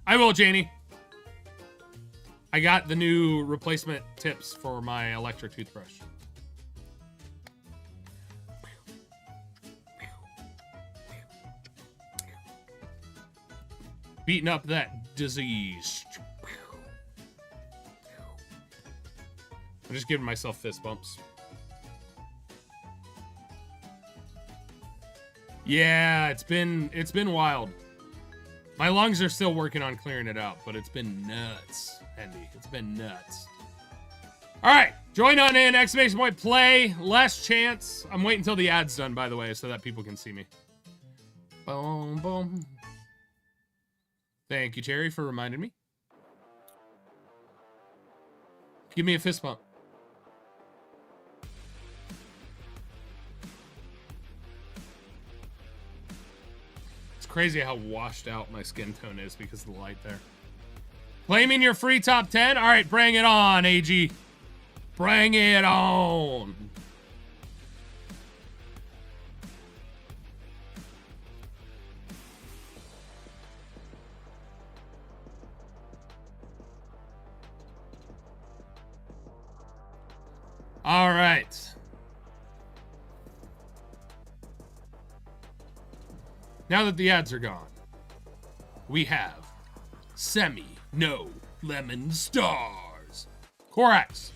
I will, Janie. I got the new replacement tips for my electric toothbrush. Beating up that disease. I'm just giving myself fist bumps. Yeah, it's been wild. My lungs are still working on clearing it out, but it's been nuts, Andy. It's been nuts. All right, join on in, exclamation point, play, last chance. I'm waiting until the ad's done, by the way, so that people can see me. Boom, boom. Thank you, Terry, for reminding me. Give me a fist bump. It's crazy how washed out my skin tone is because of the light there. Claiming your free top 10? All right, bring it on, AG. Bring it on. All right. Now that the ads are gone, we have Semi No Lemon Stars. Corax.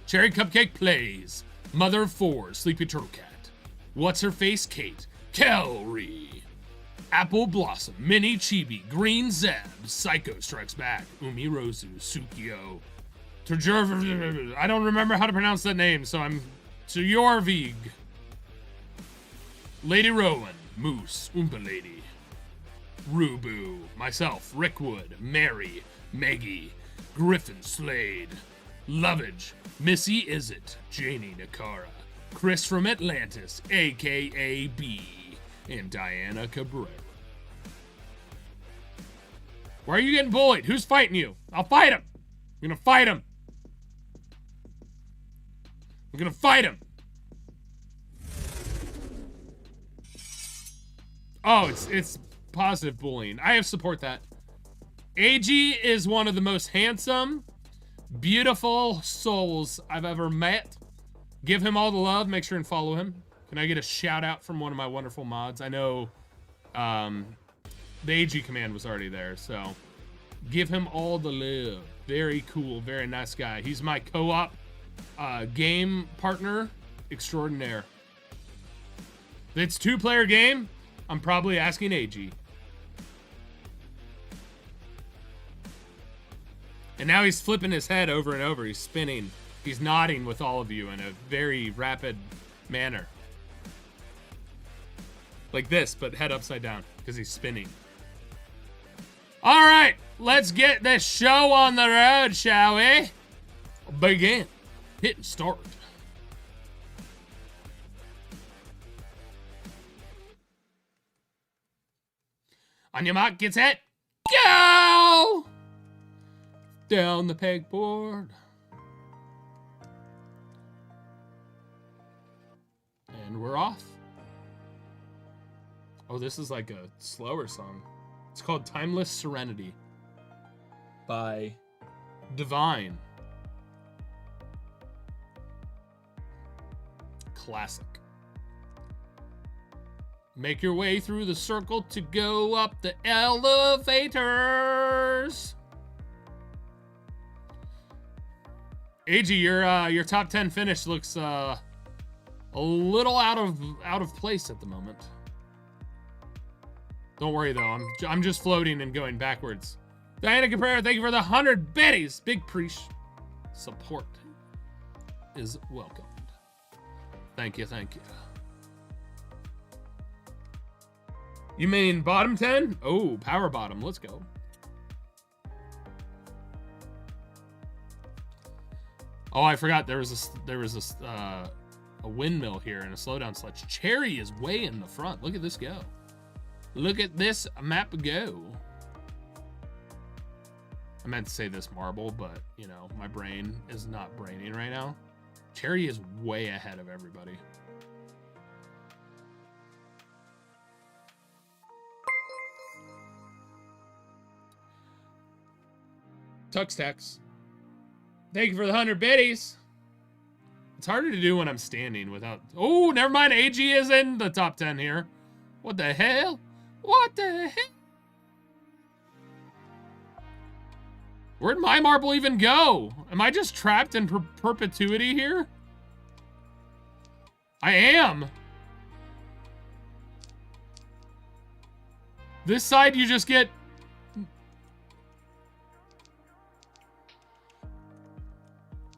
Cherry Cupcake Plays. Mother of Four, Sleepy Turtle Cat. What's Her Face Kate. Kelry. Apple Blossom, Mini Chibi, Green Zeb, Psycho Strikes Back, Umirozu, Sukio. I don't remember how to pronounce that name, so I'm Tujorvig. Lady Rowan, Moose, Oompa Lady. Rubu, myself, Rickwood, Mary, Maggie, Griffin Slade, Lovage, Missy Izzet, Janie Nakara, Chris from Atlantis, aka B, and Diana Cabrera. Why are you getting bullied? Who's fighting you? I'll fight him. I'm gonna fight him. I'm gonna fight him. Oh, it's positive bullying. I support that. AG is one of the most handsome, beautiful souls I've ever met. Give him all the love. Make sure and follow him. Can I get a shout out from one of my wonderful mods? I know the AG command was already there, so give him all the love. Very cool, very nice guy. He's my co-op game partner extraordinaire. If it's 2-player game, I'm probably asking AG. And now he's flipping his head over and over. He's spinning He's nodding with all of you in a very rapid manner. Like this, but head upside down, because he's spinning. All right, let's get this show on the road, shall we? Begin. Hit and start. On your mark, get set, go! Down the pegboard. And we're off. Oh, this is like a slower song. It's called Timeless Serenity by Divine. Classic. Make your way through the circle to go up the elevators. AG, your top 10 finish looks a little out of place at the moment. Don't worry though, I'm just floating and going backwards. Diana Cabrera, thank you for the 100 biddies. Big preach. Support is welcomed. Thank you, thank you. You mean bottom 10? Oh, power bottom. Let's go. Oh, I forgot there was a windmill here and a slowdown sledge. Cherry is way in the front. Look at this go. Look at this map go. I meant to say this marble, but you know, my brain is not braining right now. Cherry is way ahead of everybody. Tux Tex. Thank you for the 100 biddies. It's harder to do when I'm standing without... Oh, never mind. AG is in the top 10 here. What the hell? What the hell? Where'd my marble even go? Am I just trapped in perpetuity here? I am. This side, you just get...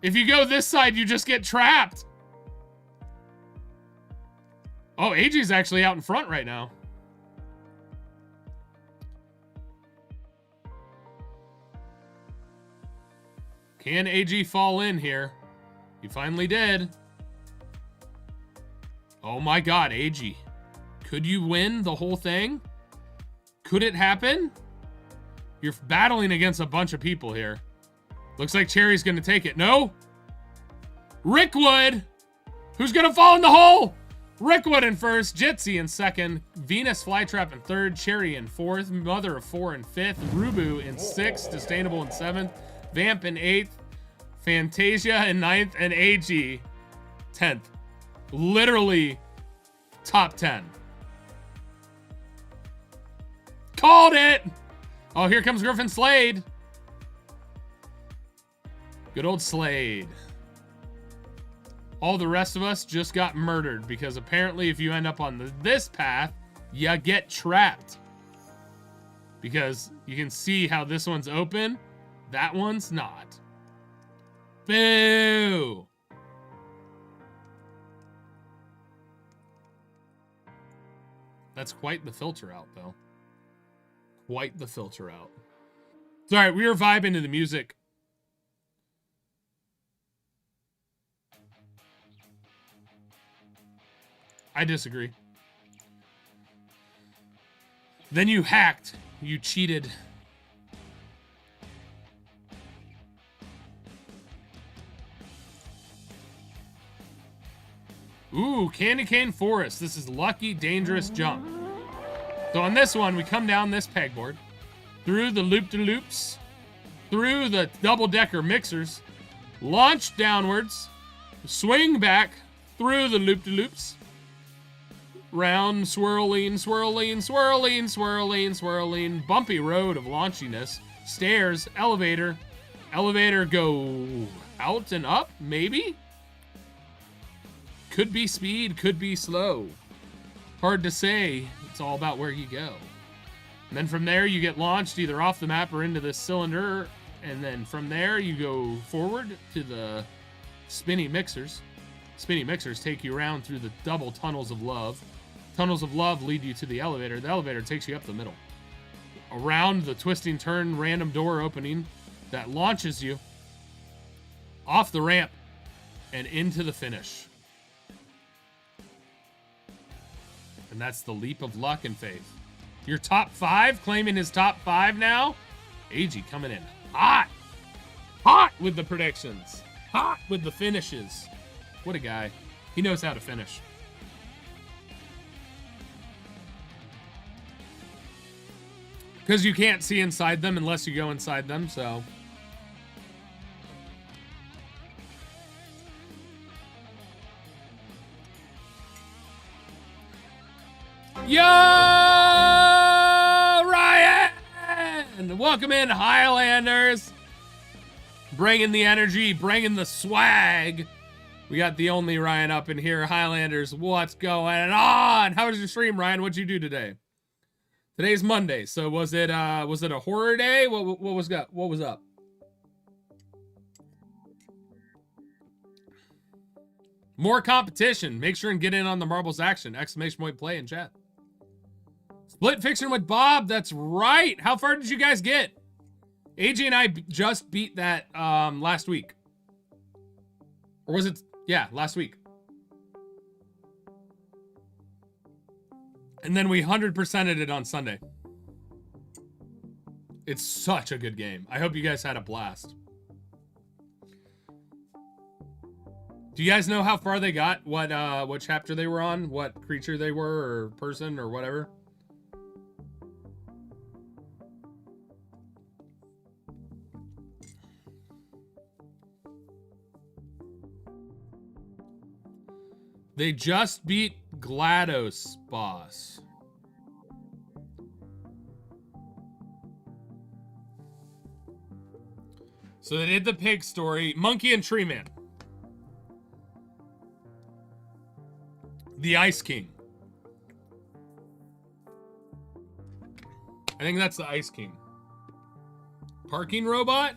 If you go this side, you just get trapped. Oh, AG's actually out in front right now. Can AG fall in here? He finally did. Oh my god, AG. Could you win the whole thing? Could it happen? You're battling against a bunch of people here. Looks like Cherry's gonna take it. No? Rickwood! Who's gonna fall in the hole? Rickwood in first, Jitsi in second, Venus Flytrap in third, Cherry in fourth, Mother of Four in fifth, Rubu in sixth, Sustainable in seventh, Vamp in eighth, Fantasia in ninth, and AG 10th. Literally top 10. Called it! Oh, here comes Griffin Slade. Good old Slade. All the rest of us just got murdered because apparently if you end up on this path, you get trapped. Because you can see how this one's open, that one's not. Boo! That's quite the filter out, though. Quite the filter out. It's all right, we were vibing to the music. I disagree. Then you hacked. You cheated. Ooh, Candy Cane Forest. This is lucky, dangerous jump. So on this one, we come down this pegboard, through the loop-de-loops, through the double-decker mixers, launch downwards, swing back through the loop-de-loops, round, swirling, swirling, swirling, swirling, swirling, bumpy road of launchiness, stairs, elevator, elevator go out and up, maybe? Could be speed, could be slow. Hard to say. It's all about where you go. And then from there, you get launched either off the map or into this cylinder. And then from there, you go forward to the spinny mixers. Spinny mixers take you around through the double tunnels of love. Tunnels of love lead you to the elevator. The elevator takes you up the middle, around the twisting turn random door opening that launches you off the ramp and into the finish. And that's the leap of luck and faith. Your top 5, claiming his top 5 now. AG coming in hot. Hot with the predictions. Hot with the finishes. What a guy. He knows how to finish. Because you can't see inside them unless you go inside them, so. Yo, Ryan! Welcome in, Highlanders. Bringing the energy, bringing the swag. We got the only Ryan up in here. Highlanders, what's going on? How was your stream, Ryan? What'd you do today? Today's Monday, so was it a horror day? What was up? More competition. Make sure and get in on the marbles action. Exclamation point play in chat. Split fiction with Bob. That's right. How far did you guys get? AJ and I just beat that last week. Or was it? Yeah, last week. And then we 100%ed it on Sunday. It's such a good game. I hope you guys had a blast. Do you guys know how far they got? What chapter they were on? What creature they were, or person, or whatever? They just beat GLaDOS boss. So they did the pig story. Monkey and Tree Man. The Ice King. I think that's the Ice King. Parking robot?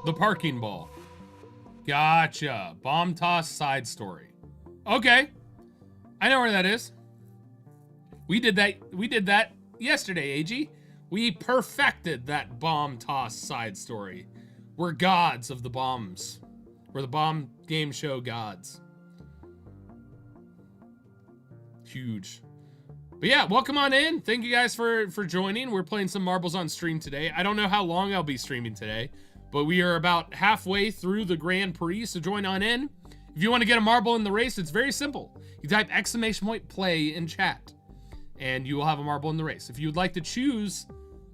The parking ball. Gotcha. Bomb toss side story. Okay. I know where that is. We did that yesterday, AG. We perfected that bomb toss side story. We're gods of the bombs. We're the bomb game show gods. Huge. But yeah, welcome on in. Thank you guys for joining. We're playing some marbles on stream today. I don't know how long I'll be streaming today, but we are about halfway through the Grand Prix, so join on in. If you want to get a marble in the race, it's very simple. You type exclamation point play in chat, and you will have a marble in the race. If you would like to choose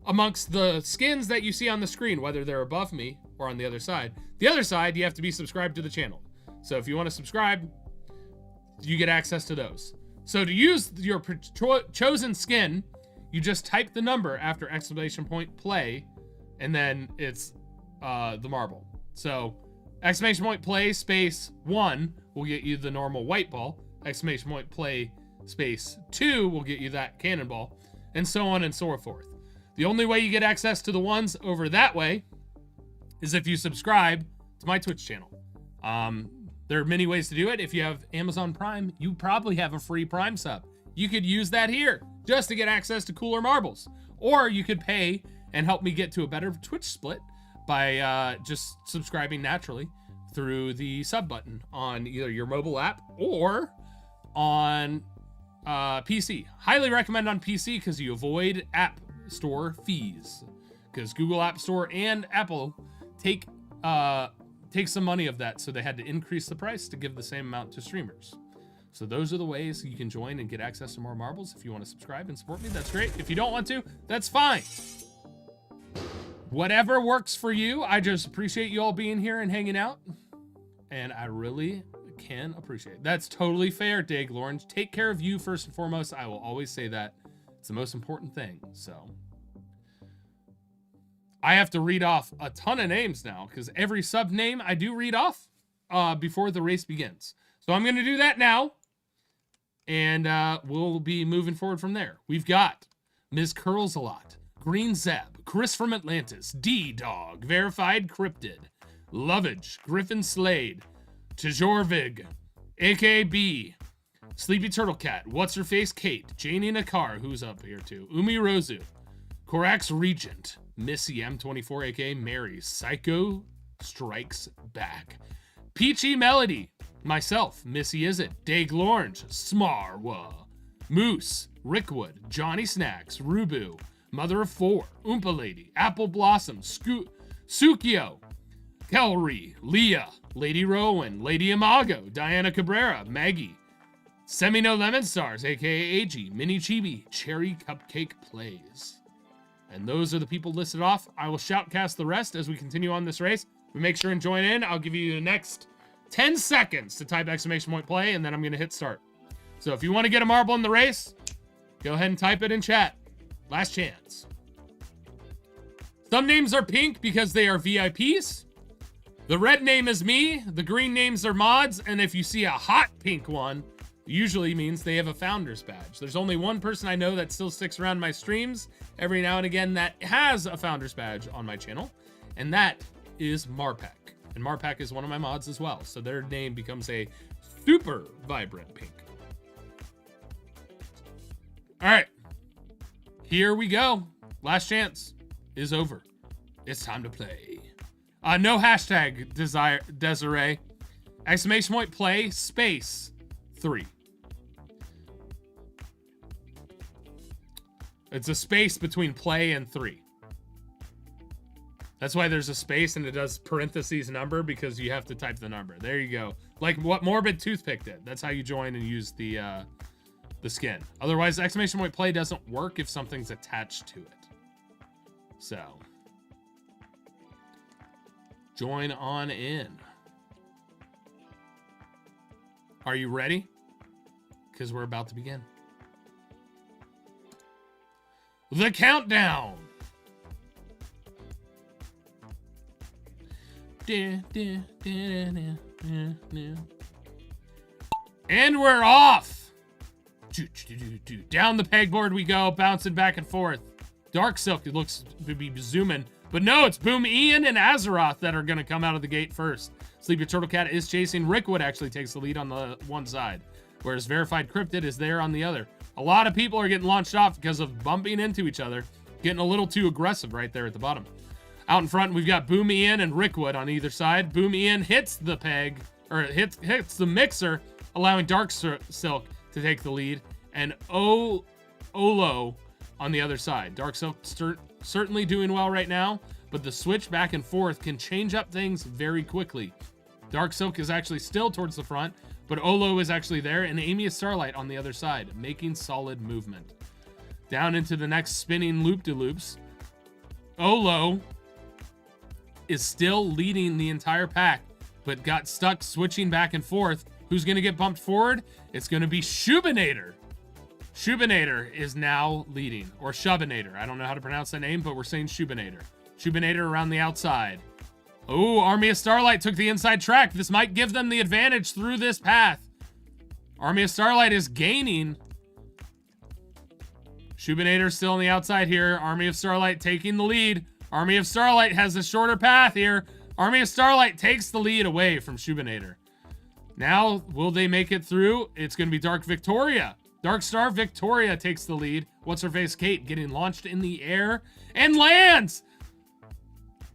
amongst the skins that you see on the screen, whether they're above me or on the other side, you have to be subscribed to the channel. So if you want to subscribe, you get access to those. So to use your chosen skin, you just type the number after exclamation point play, and then it's the marble. So exclamation point play space 1 will get you the normal white ball. Exclamation point play space 2 will get you that cannonball, and so on and so forth. The only way you get access to the ones over that way is if you subscribe to my Twitch channel. There are many ways to do it. If you have Amazon Prime, you probably have a free Prime sub. You could use that here just to get access to cooler marbles. Or you could pay and help me get to a better Twitch split by just subscribing naturally through the sub button on either your mobile app or on PC. Highly recommend on PC because you avoid app store fees, because Google App Store and Apple take some money of that, so they had to increase the price to give the same amount to streamers. So those are the ways you can join and get access to more marbles. If you want to subscribe and support me, that's great. If you don't want to, that's fine. Whatever works for you. I just appreciate you all being here and hanging out, and I really can appreciate it. That's totally fair, Dig Lauren. Take care of you first and foremost. I will always say that. It's the most important thing. So I have to read off a ton of names now, because every sub name I do read off before the race begins. So I'm going to do that now. and we'll be moving forward from there. We've got Ms. Curls-A-Lot, Green Zeb, Chris from Atlantis, D-Dog, Verified Cryptid, Lovage, Griffin Slade, Tjorvig, aka B, Sleepy Turtle Cat, What's Her Face Kate, Janie Nakar, who's up here too, Umi Rozu, Korax Regent, Missy M24, aka Mary, Psycho Strikes Back, Peachy Melody, myself, Missy Izzet, Daglornge, Smarwa, Moose, Rickwood, Johnny Snacks, Rubu, Mother of Four, Oompa Lady, Apple Blossom, Sukio, Kelry, Leah, Lady Rowan, Lady Imago, Diana Cabrera, Maggie, Semino Lemon Stars, aka AG, Mini Chibi, Cherry Cupcake Plays. And those are the people listed off. I will shoutcast the rest as we continue on this race. We make sure and join in. I'll give you the next 10 seconds to type !play, and then I'm going to hit start. So if you want to get a marble in the race, go ahead and type it in chat. Last chance. Some names are pink because they are VIPs. The red name is me. The green names are mods. And if you see a hot pink one, usually means they have a founder's badge. There's only one person I know that still sticks around my streams every now and again that has a founder's badge on my channel, and that is Marpak. And Marpak is one of my mods as well, so their name becomes a super vibrant pink. All right, here we go. Last chance is over. It's time to play. No hashtag Desiree. Exclamation point play space 3. It's a space between play and 3. That's why there's a space and it does parentheses number, because you have to type the number. There you go. Like what Morbid Toothpick did. That's how you join and use the skin. Otherwise, exclamation point play doesn't work if something's attached to it. So, join on in. Are you ready? Because we're about to begin. The countdown. And we're off. Down the pegboard we go, bouncing back and forth. Dark Silk, it looks to be zooming. But no, it's Boom Ian and Azeroth that are going to come out of the gate first. Sleepy Turtle Cat is chasing. Rickwood actually takes the lead on the one side, whereas Verified Cryptid is there on the other. A lot of people are getting launched off because of bumping into each other, getting a little too aggressive right there at the bottom. Out in front, we've got Boom Ian and Rickwood on either side. Boom Ian hits the peg, or hits the mixer, allowing Dark Silk to take the lead, and Olo on the other side. Dark Silk certainly doing well right now, but the switch back and forth can change up things very quickly. Dark Silk is actually still towards the front, but Olo is actually there, and Amy is Starlight on the other side, making solid movement. Down into the next spinning loop-de-loops. Olo is still leading the entire pack, but got stuck switching back and forth. Who's going to get bumped forward? It's going to be Shubinator. Shubinator is now leading, or Shubinator. I don't know how to pronounce that name, but we're saying Shubinator. Shubinator around the outside. Oh, Army of Starlight took the inside track. This might give them the advantage through this path. Army of Starlight is gaining. Shubinator still on the outside here. Army of Starlight taking the lead. Army of Starlight has a shorter path here. Army of Starlight takes the lead away from Shubinator. Now, will they make it through? It's going to be Dark Victoria. Dark Star Victoria takes the lead. What's her face? Kate getting launched in the air and lands.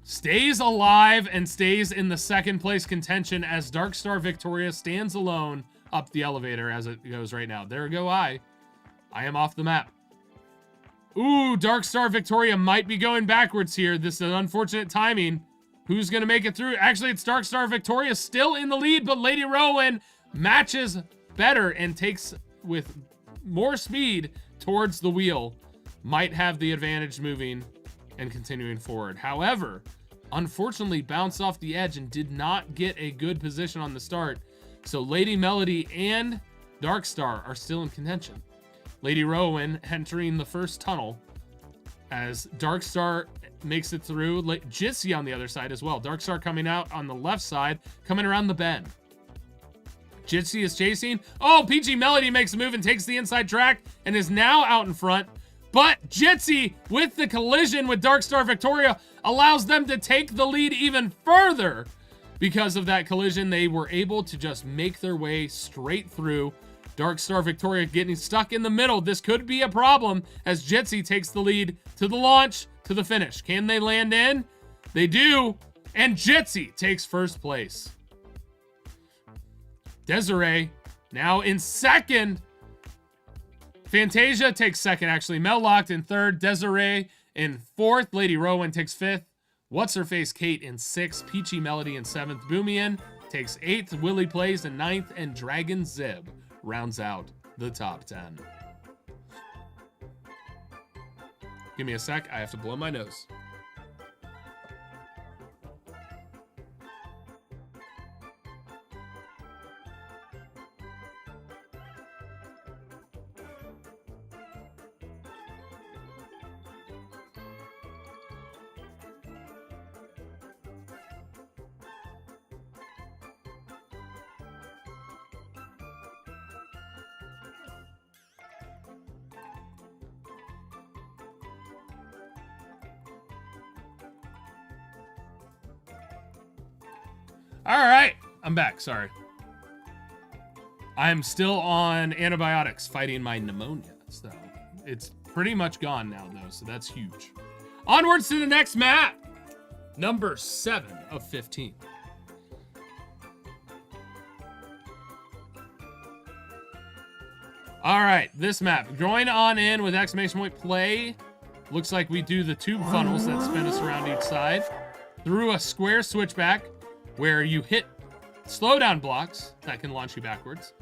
Stays alive and stays in the second place contention as Dark Star Victoria stands alone up the elevator as it goes right now. There go I. I am off the map. Ooh, Dark Star Victoria might be going backwards here. This is an unfortunate timing. Who's going to make it through? Actually, it's Dark Star Victoria still in the lead, but Lady Rowan matches better and takes with more speed towards the wheel. Might have the advantage moving and continuing forward. However, unfortunately bounced off the edge and did not get a good position on the start. So Lady Melody and Dark Star are still in contention. Lady Rowan entering the first tunnel as Dark Star makes it through. Jissy on the other side as well. Dark Star coming out on the left side, coming around the bend. Jitsi is chasing. Oh, PG Melody makes a move and takes the inside track and is now out in front. But Jitsi, with the collision with Darkstar Victoria, allows them to take the lead even further. Because of that collision, they were able to just make their way straight through. Darkstar Victoria getting stuck in the middle. This could be a problem as Jitsi takes the lead to the launch, to the finish. Can they land in? They do. And Jitsi takes first place. Desiree now in second. Fantasia takes second, actually. Mellocked in third. Desiree in fourth. Lady Rowan takes fifth. What's-Her-Face Kate in sixth. Peachy Melody in seventh. Boomian takes eighth. Willie Plays in ninth. And Dragon Zib rounds out the top 10. Give me a sec. I have to blow my nose. All right, I'm back. Sorry. I'm still on antibiotics fighting my pneumonia. So it's pretty much gone now, though. So that's huge. Onwards to the next map. Number 7 of 15. All right, this map. Join on in with exclamation point play. Looks like we do the tube funnels that spin us around each side. Through a square switchback, where you hit slowdown blocks that can launch you backwards.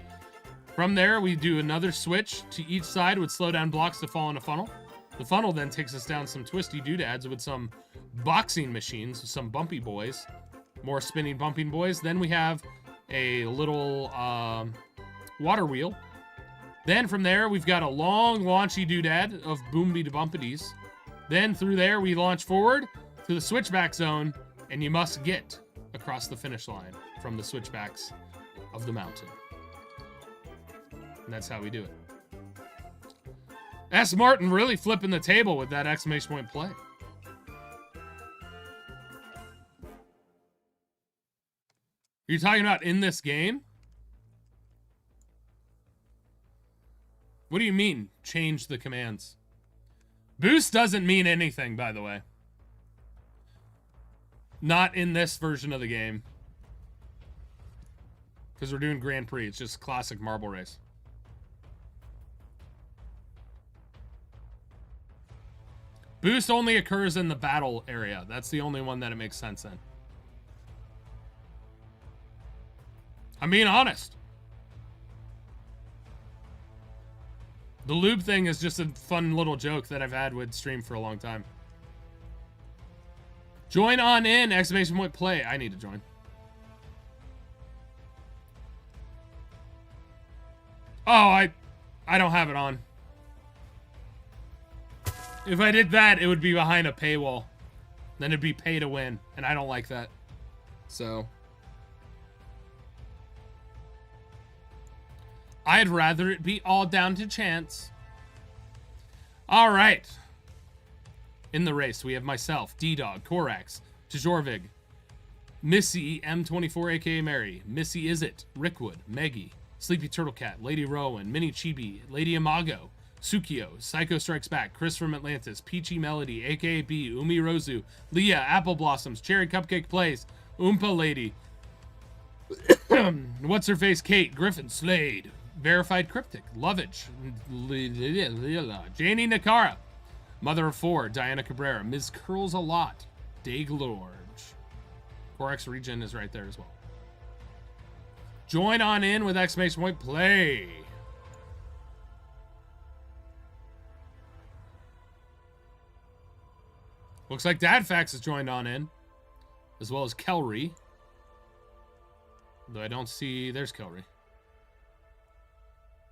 From there, we do another switch to each side with slowdown blocks to fall in a funnel. The funnel then takes us down some twisty doodads with some boxing machines, some bumpy boys, more spinning bumping boys. Then we have a little water wheel. Then from there, we've got a long launchy doodad of boomby bumpities. Then through there, we launch forward to the switchback zone, and you must get across the finish line from the switchbacks of the mountain. And that's how we do it. S. Martin really flipping the table with that exclamation point play. You're talking about in this game? What do you mean, change the commands? Boost doesn't mean anything, by the way. Not in this version of the game. Because we're doing Grand Prix. It's just classic marble race. Boost only occurs in the battle area. That's the only one that it makes sense in. I'm being honest. The lube thing is just a fun little joke that I've had with stream for a long time. Join on in, exclamation point play. I need to join. Oh, I don't have it on. If I did that, it would be behind a paywall. Then it'd be pay to win, and I don't like that. So I'd rather it be all down to chance. All right. In the race, we have myself, D-Dog, Korax, Tjorvig, Missy, M24, aka Mary, Missy Is-It, Rickwood, Meggie, Sleepy Turtle Cat, Lady Rowan, Mini Chibi, Lady Imago, Tsukio, Psycho Strikes Back, Chris from Atlantis, Peachy Melody, aka B, Umi Rozu, Leah, Apple Blossoms, Cherry Cupcake Plays, Oompa Lady, What's-Her-Face Kate, Griffin, Slade, Verified Cryptic, Lovage, Janie Nakara, Mother of Four, Diana Cabrera, Ms. Curls a Lot, Daglorge. Corex Regen is right there as well. Join on in with exclamation point play. Looks like Dadfax has joined on in, as well as Kelry. Though I don't see, there's Kelry.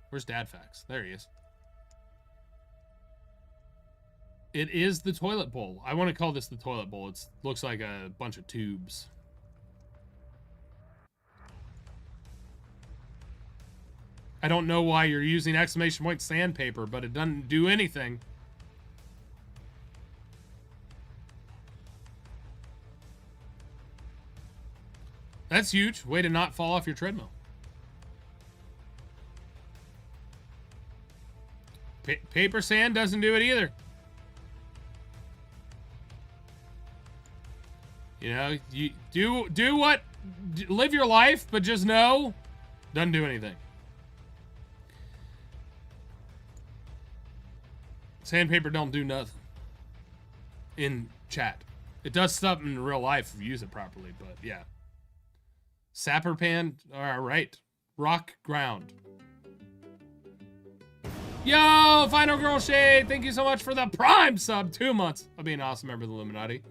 Where's Dadfax? There he is. It is the toilet bowl. I want to call this the toilet bowl. It looks like a bunch of tubes. I don't know why you're using exclamation point sandpaper, but it doesn't do anything. That's huge. Way to not fall off your treadmill. Paper sand doesn't do it either. You know, you do what, live your life, but just know, doesn't do anything. Sandpaper don't do nothing in chat. It does stuff in real life if you use it properly, but yeah. Sapper pan, all right. Rock ground. Yo, Final Girl Shade, thank you so much for the Prime sub. 2 months of being an awesome member of the Illuminati.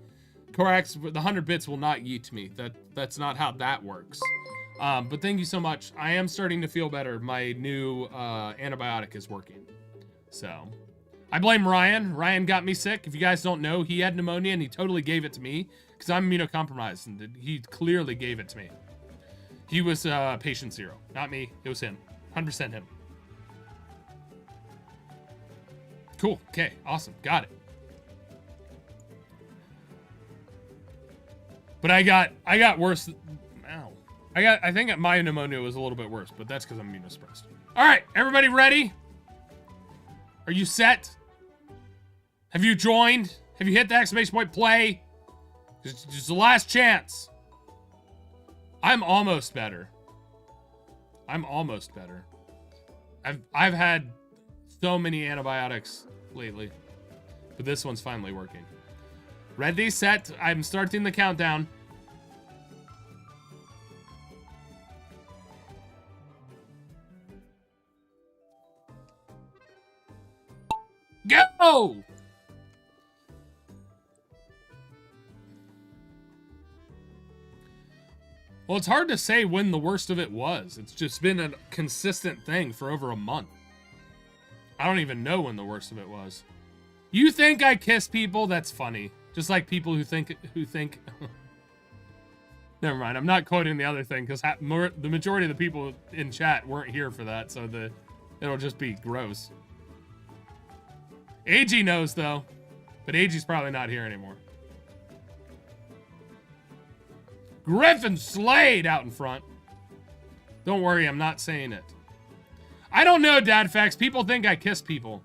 Correct, the 100 bits will not yeet me. That's not how that works. But thank you so much. I am starting to feel better. My new antibiotic is working. So, I blame Ryan. Ryan got me sick. If you guys don't know, he had pneumonia and he totally gave it to me because I'm immunocompromised and he clearly gave it to me. He was patient zero, not me. It was him. 100% him. Cool. Okay. Awesome. Got it. But I got worse. Ow. I think my pneumonia was a little bit worse, but that's because I'm immunosuppressed. All right, everybody ready? Are you set? Have you joined? Have you hit the exclamation point play? It's the last chance. I'm almost better. I'm almost better. I've had so many antibiotics lately, but this one's finally working. Ready, set. I'm starting the countdown. Go! Well, it's hard to say when the worst of it was. It's just been a consistent thing for over a month. I don't even know when the worst of it was. You think I kiss people? That's funny. Just like people who think Never mind. I'm not quoting the other thing because the majority of the people in chat weren't here for that, so it'll just be gross. AG knows though, but AG's probably not here anymore. Griffin Slade out in front. Don't worry, I'm not saying it. I don't know, Dadfax. People think I kiss people.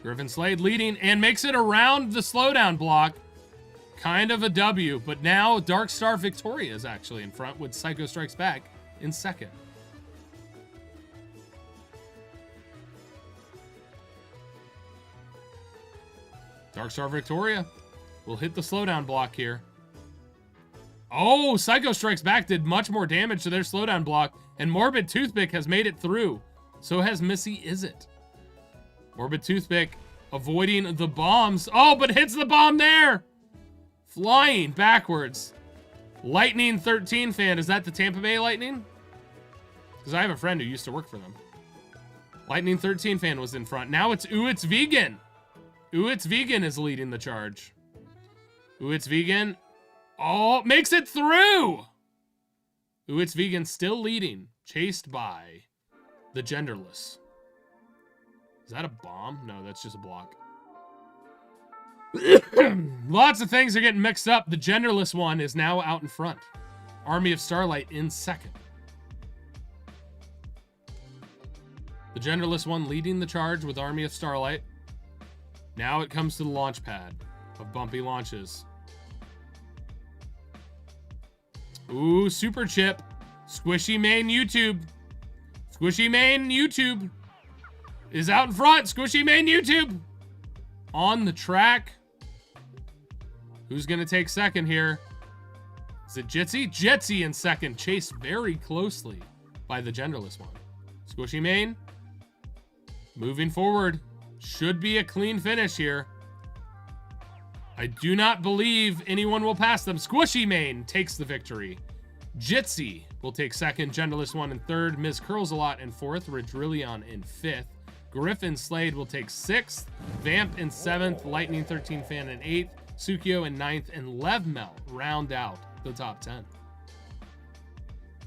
Griffin Slade leading and makes it around the slowdown block. Kind of a W, but now Dark Star Victoria is actually in front with Psycho Strikes Back in second. Dark Star Victoria will hit the slowdown block here. Oh, Psycho Strikes Back did much more damage to their slowdown block, and Morbid Toothpick has made it through. So has Missy Izzet. Morbid Toothpick avoiding the bombs. Oh, but hits the bomb there! Flying backwards. Lightning 13 fan. Is that the Tampa Bay Lightning? Because I have a friend who used to work for them. Lightning 13 fan was in front. Now it's Ooh, It's Vegan. Ooh, It's Vegan is leading the charge. Ooh, It's Vegan. Oh, makes it through! Ooh, It's Vegan still leading. Chased by the Genderless. Is that a bomb? No, that's just a block. Lots of things are getting mixed up. The Genderless one is now out in front. Army of Starlight in second. The Genderless one leading the charge with Army of Starlight. Now it comes to the launch pad of bumpy launches. Ooh, Super Chip. Squishy Main YouTube. Squishy Main YouTube is out in front. Squishy Main YouTube on the track. Who's going to take second here? Is it Jitsi? Jitsi in second, chased very closely by the Genderless one. Squishy Main moving forward. Should be a clean finish here. I do not believe anyone will pass them. Squishy Main takes the victory. Jitsi will take second. Genderless one in third. Ms. Curls-A-Lot in fourth. Ridrillion in fifth. Griffin Slade will take sixth. Vamp in seventh. Lightning 13 fan in eighth. Tsukio in 9th, and Levmel round out the top 10.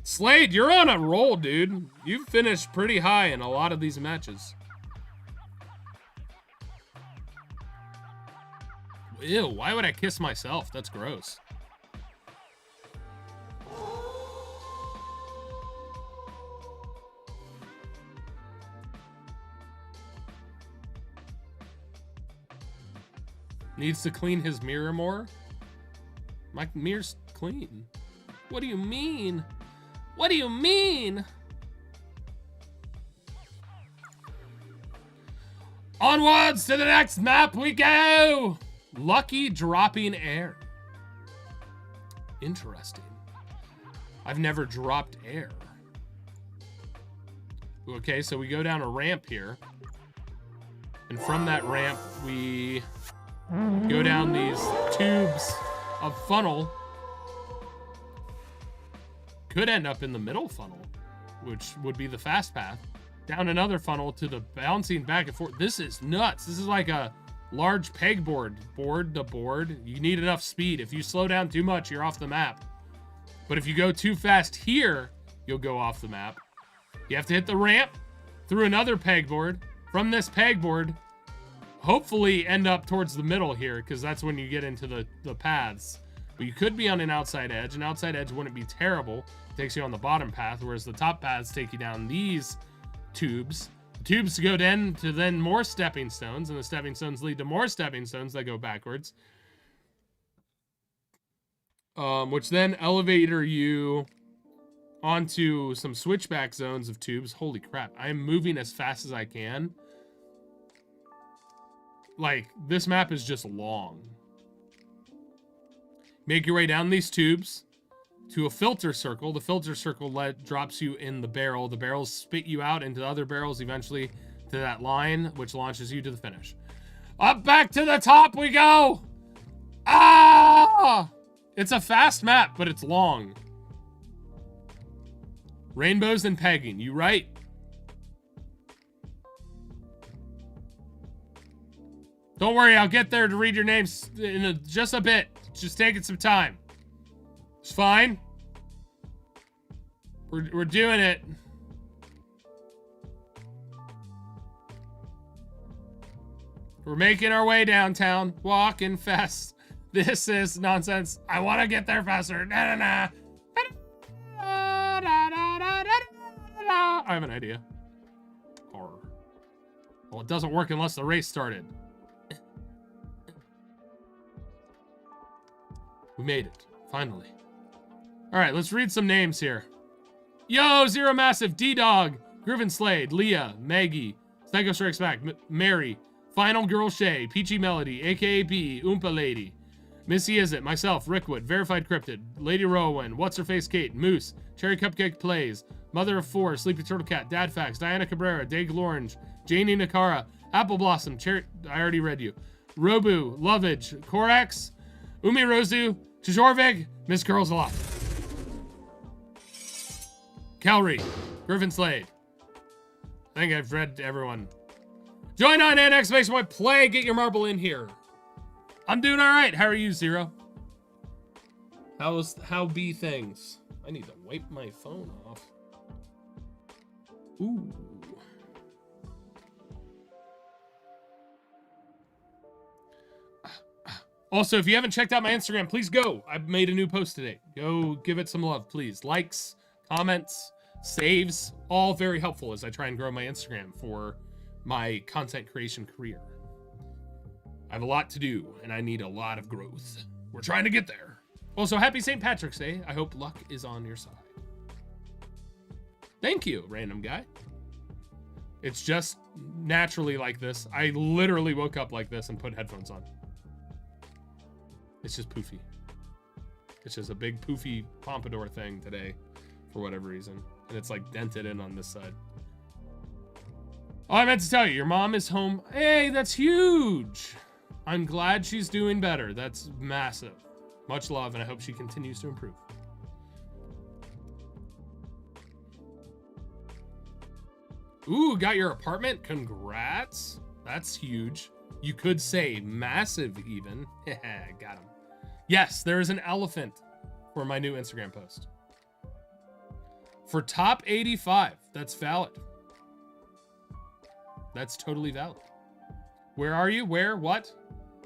Slade, you're on a roll, dude. You've finished pretty high in a lot of these matches. Ew, why would I kiss myself? That's gross. Needs to clean his mirror more? My mirror's clean. What do you mean? What do you mean? Onwards to the next map we go! Lucky dropping air. Interesting. I've never dropped air. Okay, so we go down a ramp here. And from that ramp, we go down these tubes of funnel. Could end up in the middle funnel, which would be the fast path. Down another funnel to the bouncing back and forth. This is nuts. This is like a large pegboard. Board to board. You need enough speed. If you slow down too much, you're off the map. But if you go too fast here, you'll go off the map. You have to hit the ramp through another pegboard. From this pegboard, hopefully end up towards the middle here, because that's when you get into the paths. But you could be on an outside edge. An outside edge wouldn't be terrible. It takes you on the bottom path, whereas the top paths take you down these tubes. The tubes go to more stepping stones, and the stepping stones lead to more stepping stones that go backwards. Which then elevator you onto some switchback zones of tubes. Holy crap, I am moving as fast as I can. Like, this map is just long. Make your way down these tubes to a filter circle. The filter circle drops you in the barrel. The barrels spit you out into other barrels, eventually to that line, which launches you to the finish. Up back to the top we go! Ah! It's a fast map, but it's long. Rainbows and pegging, you right? Don't worry, I'll get there to read your names in just a bit. Just taking some time. It's fine. We're doing it. We're making our way downtown. Walking fast. This is nonsense. I want to get there faster. Na, na, na. I have an idea. Horror. Well, it doesn't work unless the race started. We made it. Finally. Alright, let's read some names here. Yo, Zero Massive, D-Dog, Griffin Slade, Leah, Maggie, Psycho Strikes Back, Mary, Final Girl Shay, Peachy Melody, aka B, Oompa Lady, Missy Is-It, myself, Rickwood, Verified Cryptid, Lady Rowan, What's Her Face Kate, Moose, Cherry Cupcake Plays, Mother of Four, Sleepy Turtle Cat, Dad Facts, Diana Cabrera, Dag Lorange, Janie Nakara, Apple Blossom, I already read you, Robu, Lovage, Korax, Umi Rozu, Chijorvig, Miss Girls a Lot. Kelry, Griffin Slade. I think I've read everyone. Join on and exclamation point play. Get your marble in here. I'm doing all right. How are you, Zero? How be things? I need to wipe my phone off. Ooh. Also, if you haven't checked out my Instagram, please go. I've made a new post today. Go give it some love, please. Likes, comments, saves, all very helpful as I try and grow my Instagram for my content creation career. I have a lot to do, and I need a lot of growth. We're trying to get there. Also, happy St. Patrick's Day. I hope luck is on your side. Thank you, random guy. It's just naturally like this. I literally woke up like this and put headphones on. It's just poofy. It's just a big poofy pompadour thing today for whatever reason. And it's like dented in on this side. Oh, I meant to tell you, your mom is home. Hey, that's huge. I'm glad she's doing better. That's massive. Much love, and I hope she continues to improve. Ooh, got your apartment? Congrats. That's huge. You could say massive even. Got him. Yes, there is an elephant for my new Instagram post. For top 85, that's valid. That's totally valid. Where are you? Where? What?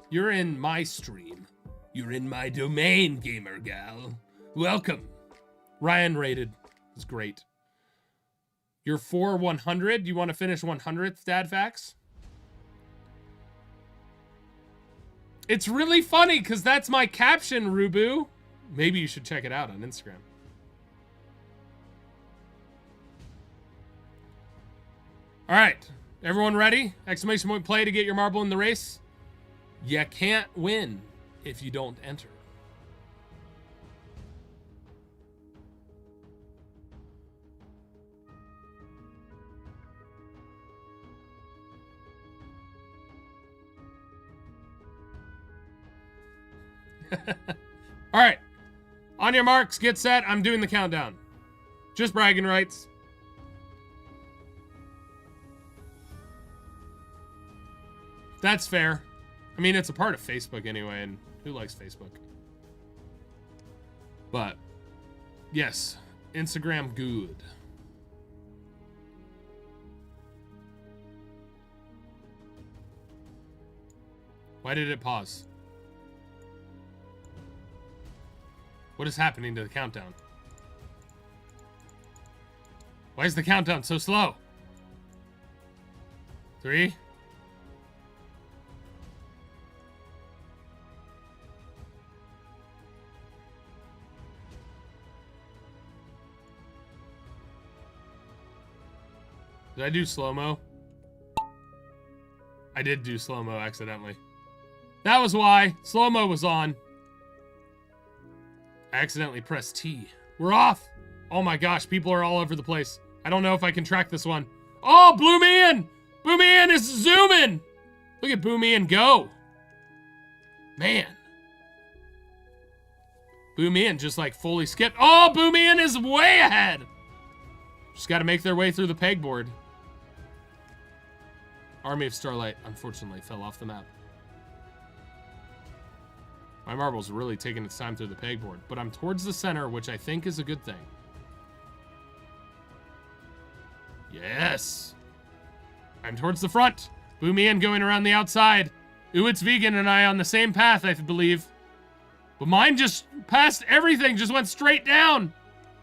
You're in my stream. You're in my domain, gamer gal. Welcome. Ryan rated. It's great. You're 100. You want to finish 100th, Dad Facts? It's really funny because that's my caption, Rubu. Maybe you should check it out on Instagram. All right. Everyone ready? Exclamation point play to get your marble in the race. You can't win if you don't enter. All right. On your marks, get set. I'm doing the countdown. Just bragging rights. That's fair. I mean, it's a part of Facebook anyway, and who likes Facebook? But, yes, Instagram good. Why did it pause? What is happening to the countdown? Why is the countdown so slow? 3. Did I do slow-mo? I did do slow-mo accidentally. That was why. Slow-mo was on. I accidentally pressed T. We're off! Oh my gosh, people are all over the place. I don't know if I can track this one. Oh, Boomian! Boomian is zooming! Look at Boomian go. Man. Boomian just like fully skipped. Oh, Boomian is way ahead! Just gotta make their way through the pegboard. Army of Starlight, unfortunately, fell off the map. My marble's really taking its time through the pegboard, but I'm towards the center, which I think is a good thing. Yes! I'm towards the front. Boomian going around the outside. Ooh, it's Vegan and I on the same path, I believe. But mine just passed everything, just went straight down.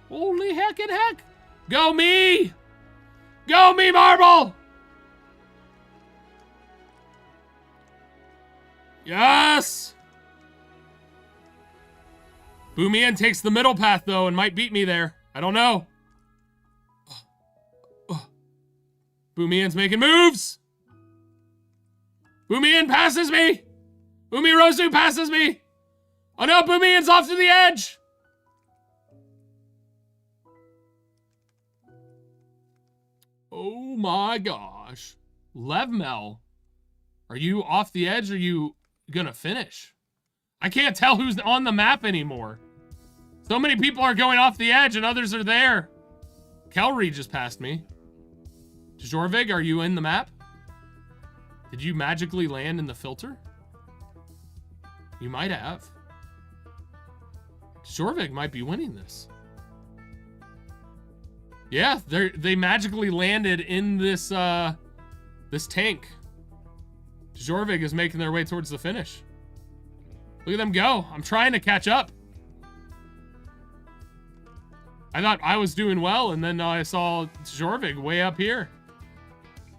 Holy heck and heck. Go me! Go me, marble! Yes! Boomian takes the middle path, though, and might beat me there. I don't know. Boomian's making moves! Boomian passes me! Umirozu passes me! Oh no, Boomian's off to the edge! Oh my gosh. Levmel, are you off the edge or are you gonna finish? I can't tell who's on the map anymore. So many people are going off the edge and others are there. Kelry just passed me. Jorvig, are you in the map? Did you magically land in the filter? You might have. Jorvig might be winning this. Yeah, they magically landed in this this tank. Jorvig is making their way towards the finish. Look at them go. I'm trying to catch up. I thought I was doing well, and then I saw Jorvig way up here.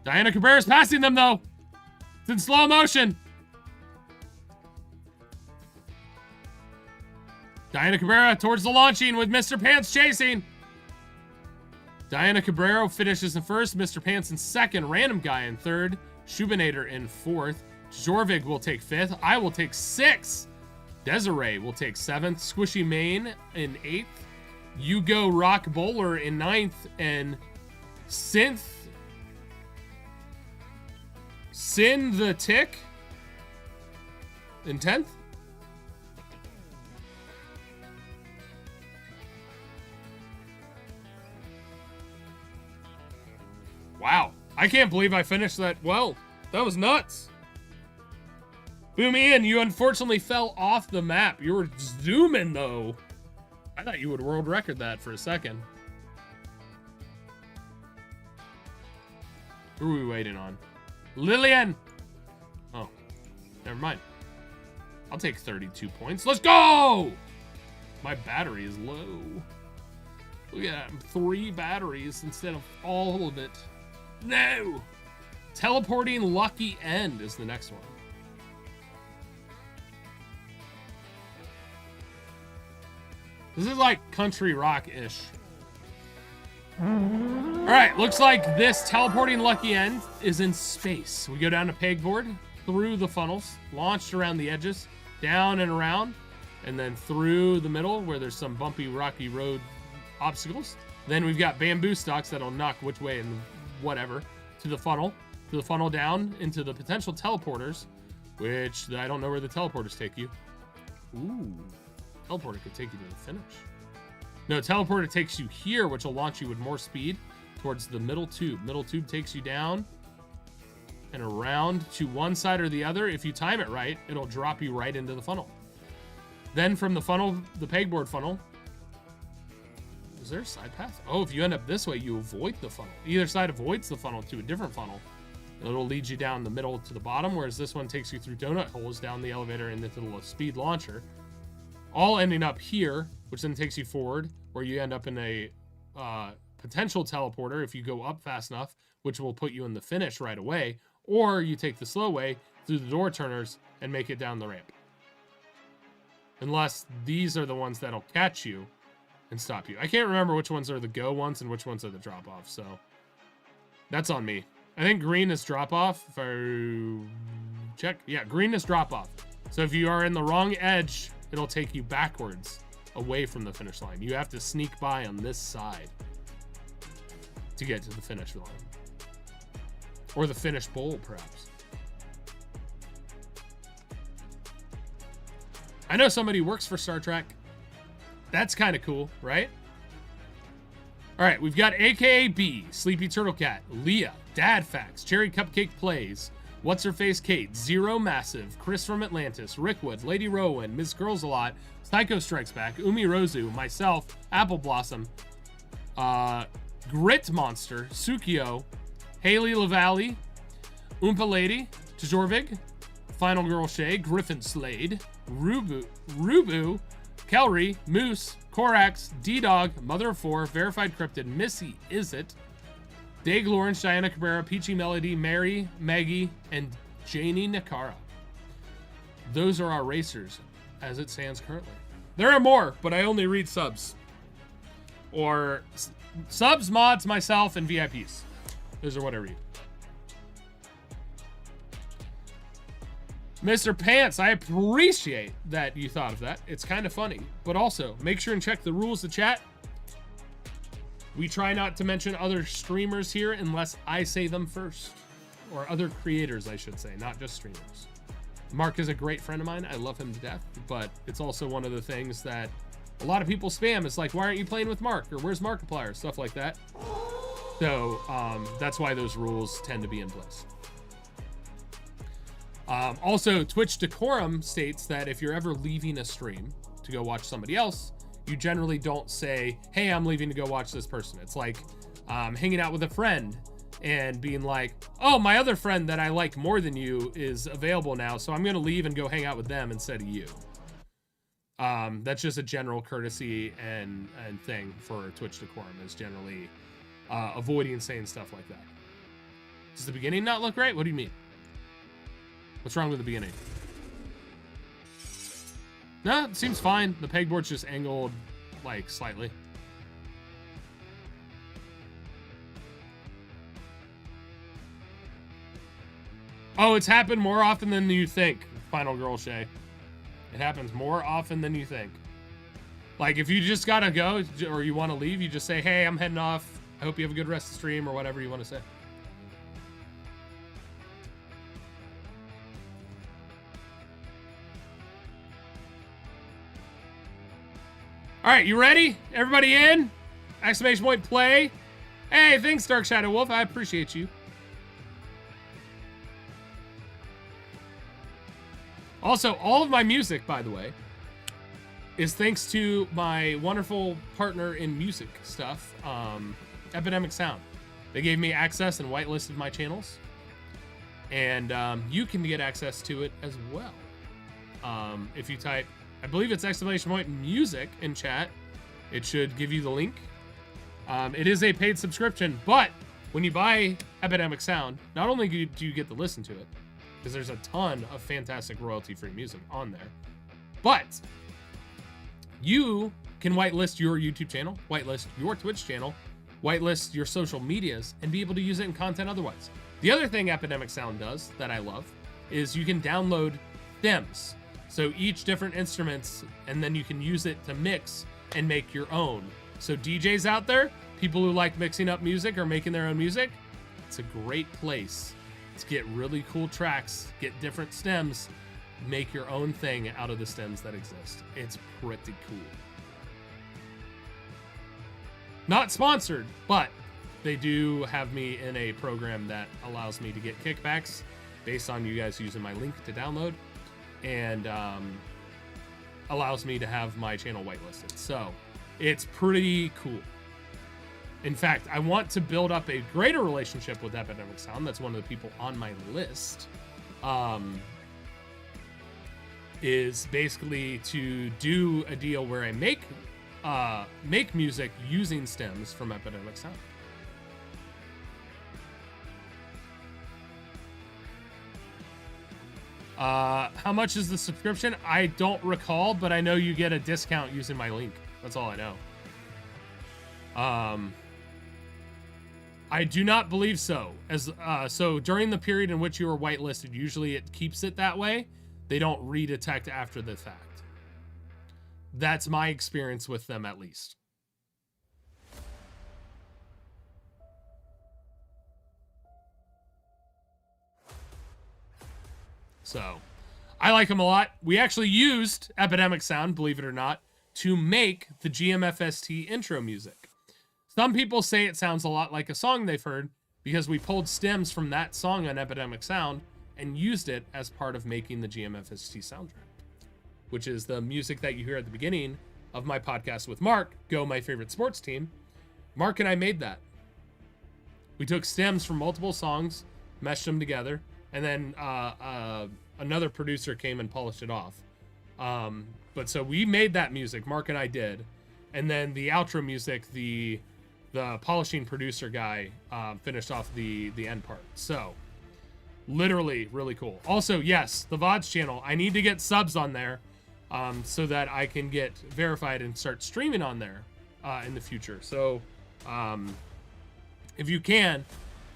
Diana Cabrera's passing them, though. It's in slow motion. Diana Cabrera towards the launching with Mr. Pants chasing. Diana Cabrera finishes in first. Mr. Pants in second. Random Guy in third. Schubinator in fourth. Jorvig will take fifth. I will take sixth. Desiree will take seventh. Squishy Main in eighth. Hugo Rock Bowler in ninth. And Sin the Tick in 10th. Wow. I can't believe I finished that well. That was nuts. Boom Ian, you unfortunately fell off the map. You were zooming, though. I thought you would world record that for a second. Who are we waiting on? Lillian! Oh, never mind. I'll take 32 points. Let's go! My battery is low. Look at that. 3 batteries instead of all of it. No! Teleporting Lucky End is the next one. This is like country rock-ish. Alright, looks like this teleporting Lucky End is in space. We go down to pegboard, through the funnels, launched around the edges, down and around, and then through the middle where there's some bumpy, rocky road obstacles. Then we've got bamboo stalks that'll knock which way and whatever to the funnel down into the potential teleporters, which I don't know where the teleporters take you. Ooh, teleporter could take you to the finish. No, teleporter takes you here, which will launch you with more speed towards the middle tube. Middle tube takes you down and around to one side or the other. If you time it right, it'll drop you right into the funnel. Then from the funnel, the pegboard funnel, is there a side path? Oh, if you end up this way, you avoid the funnel. Either side avoids the funnel to a different funnel. And it'll lead you down the middle to the bottom, whereas this one takes you through donut holes down the elevator and into the speed launcher. All ending up here, which then takes you forward, where you end up in a potential teleporter if you go up fast enough, which will put you in the finish right away, or you take the slow way through the door turners and make it down the ramp. Unless these are the ones that'll catch you and stop you. I can't remember which ones are the go ones and which ones are the drop off, so that's on me. I think green is drop off. If I check, yeah, green is drop off. So if you are in the wrong edge, it'll take you backwards away from the finish line. You have to sneak by on this side to get to the finish line. Or the finish bowl, perhaps. I know somebody who works for Star Trek. That's kind of cool, right? All right, we've got AKA B, Sleepy Turtle Cat, Leah, Dad Facts, Cherry Cupcake Plays, What's Her Face Kate, Zero Massive, Chris from Atlantis, Rickwood, Lady Rowan, Ms. Girls A Lot, Psycho Strikes Back, Umi Rozu, myself, Apple Blossom, Grit Monster, Sukio, Haley LaValle, Oompa Lady, Tjorvig, Final Girl Shay, Griffin Slade, Rubu, Kelry, Moose, Korax, D-Dog, Mother of Four, Verified Cryptid, Missy Isit, Dag Lawrence, Diana Cabrera, Peachy Melody, Mary, Maggie, and Janie Nakara. Those are our racers as it stands currently. There are more, but I only read subs. Or subs, mods, myself, and VIPs. Those are what I read. Mr. Pants, I appreciate that you thought of that. It's kind of funny. But also, make sure and check the rules of chat. We try not to mention other streamers here unless I say them first. Or other creators, I should say, not just streamers. Mark is a great friend of mine. I love him to death. But it's also one of the things that a lot of people spam. It's like, why aren't you playing with Mark? Or where's Markiplier? Stuff like that. So that's why those rules tend to be in place. Also, Twitch Decorum states that if you're ever leaving a stream to go watch somebody else, you generally don't say, hey, I'm leaving to go watch this person. It's like hanging out with a friend and being like, oh, my other friend that I like more than you is available now, so I'm going to leave and go hang out with them instead of you. That's just a general courtesy and thing for Twitch Decorum, is generally avoiding saying stuff like that. Does the beginning not look right? What do you mean? What's wrong with the beginning? No, it seems fine. The pegboard's just angled, like, slightly. Oh, it's happened more often than you think, Final Girl Shay. It happens more often than you think. Like, if you just gotta go, or you want to leave, you just say, hey, I'm heading off. I hope you have a good rest of the stream, or whatever you want to say. All right, you ready? Everybody in? Exclamation point play. Hey, thanks, Dark Shadow Wolf. I appreciate you. Also, all of my music, by the way, is thanks to my wonderful partner in music stuff, Epidemic Sound. They gave me access and whitelisted my channels. And you can get access to it as well. If you type, I believe it's !music in chat, it should give you the link. It is a paid subscription, but when you buy Epidemic Sound, not only do you get to listen to it, because there's a ton of fantastic royalty-free music on there, but you can whitelist your YouTube channel, whitelist your Twitch channel, whitelist your social medias, and be able to use it in content otherwise. The other thing Epidemic Sound does that I love is you can download stems. So each different instruments, and then you can use it to mix and make your own. So DJs out there, people who like mixing up music or making their own music, it's a great place to get really cool tracks, get different stems, make your own thing out of the stems that exist. It's pretty cool. Not sponsored, but they do have me in a program that allows me to get kickbacks based on you guys using my link to download, and allows me to have my channel whitelisted. So it's pretty cool. In fact, I want to build up a greater relationship with Epidemic Sound. That's one of the people on my list. Is basically to do a deal where I make music using stems from Epidemic Sound. How much is the subscription? I don't recall, but I know you get a discount using my link. That's all I know. I do not believe so. So during the period in which you were whitelisted, usually it keeps it that way. They don't redetect after the fact. That's my experience with them, at least. So, I like them a lot. We actually used Epidemic Sound, believe it or not, to make the GMFST intro music. Some people say it sounds a lot like a song they've heard because we pulled stems from that song on Epidemic Sound and used it as part of making the GMFST soundtrack, which is the music that you hear at the beginning of my podcast with Mark, Go My Favorite Sports Team. Mark and I made that. We took stems from multiple songs, meshed them together, and then another producer came and polished it off. But so we made that music, Mark and I did, and then the outro music, the polishing producer guy finished off the end part. So literally really cool. Also, yes, the VODs channel, I need to get subs on there so that I can get verified and start streaming on there in the future. So if you can,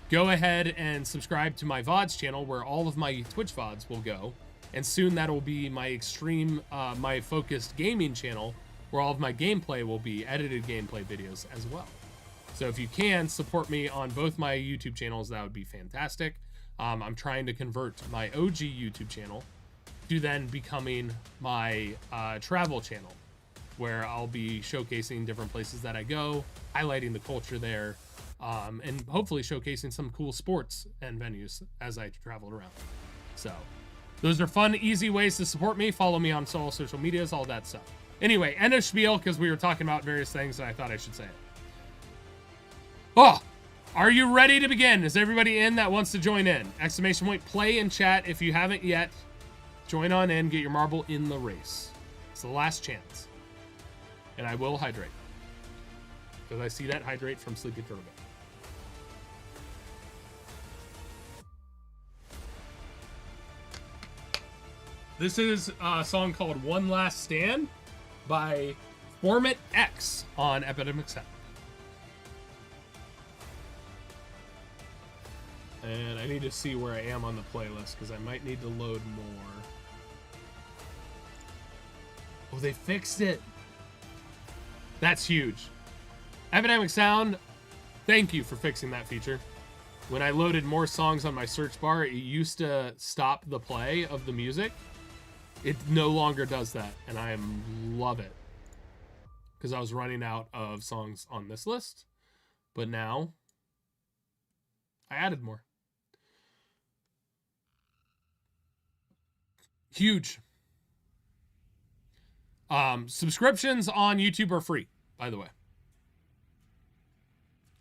go ahead and subscribe to my VODs channel where all of my Twitch VODs will go. And soon that will be my extreme, my focused gaming channel where all of my gameplay will be edited gameplay videos as well. So if you can support me on both my YouTube channels, that would be fantastic. I'm trying to convert my OG YouTube channel to then becoming my travel channel, where I'll be showcasing different places that I go, highlighting the culture there, and hopefully showcasing some cool sports and venues as I travel around. So those are fun, easy ways to support me. Follow me on all social medias, all that stuff. Anyway, end of spiel, because we were talking about various things and I thought I should say it. Oh, are you ready to begin? Is everybody in that wants to join in? Exclamation point play in chat if you haven't yet. Join on in, get your marble in the race. It's the last chance. And I will hydrate. Because I see that hydrate from Sleepy Turtle. This is a song called One Last Stand by Formit X on Epidemic Sound. And I need to see where I am on the playlist because I might need to load more. Oh, they fixed it. That's huge. Epidemic Sound, thank you for fixing that feature. When I loaded more songs on my search bar, it used to stop the play of the music. It no longer does that, and I love it. Because I was running out of songs on this list, but now I added more. Huge. Subscriptions on YouTube are free, by the way.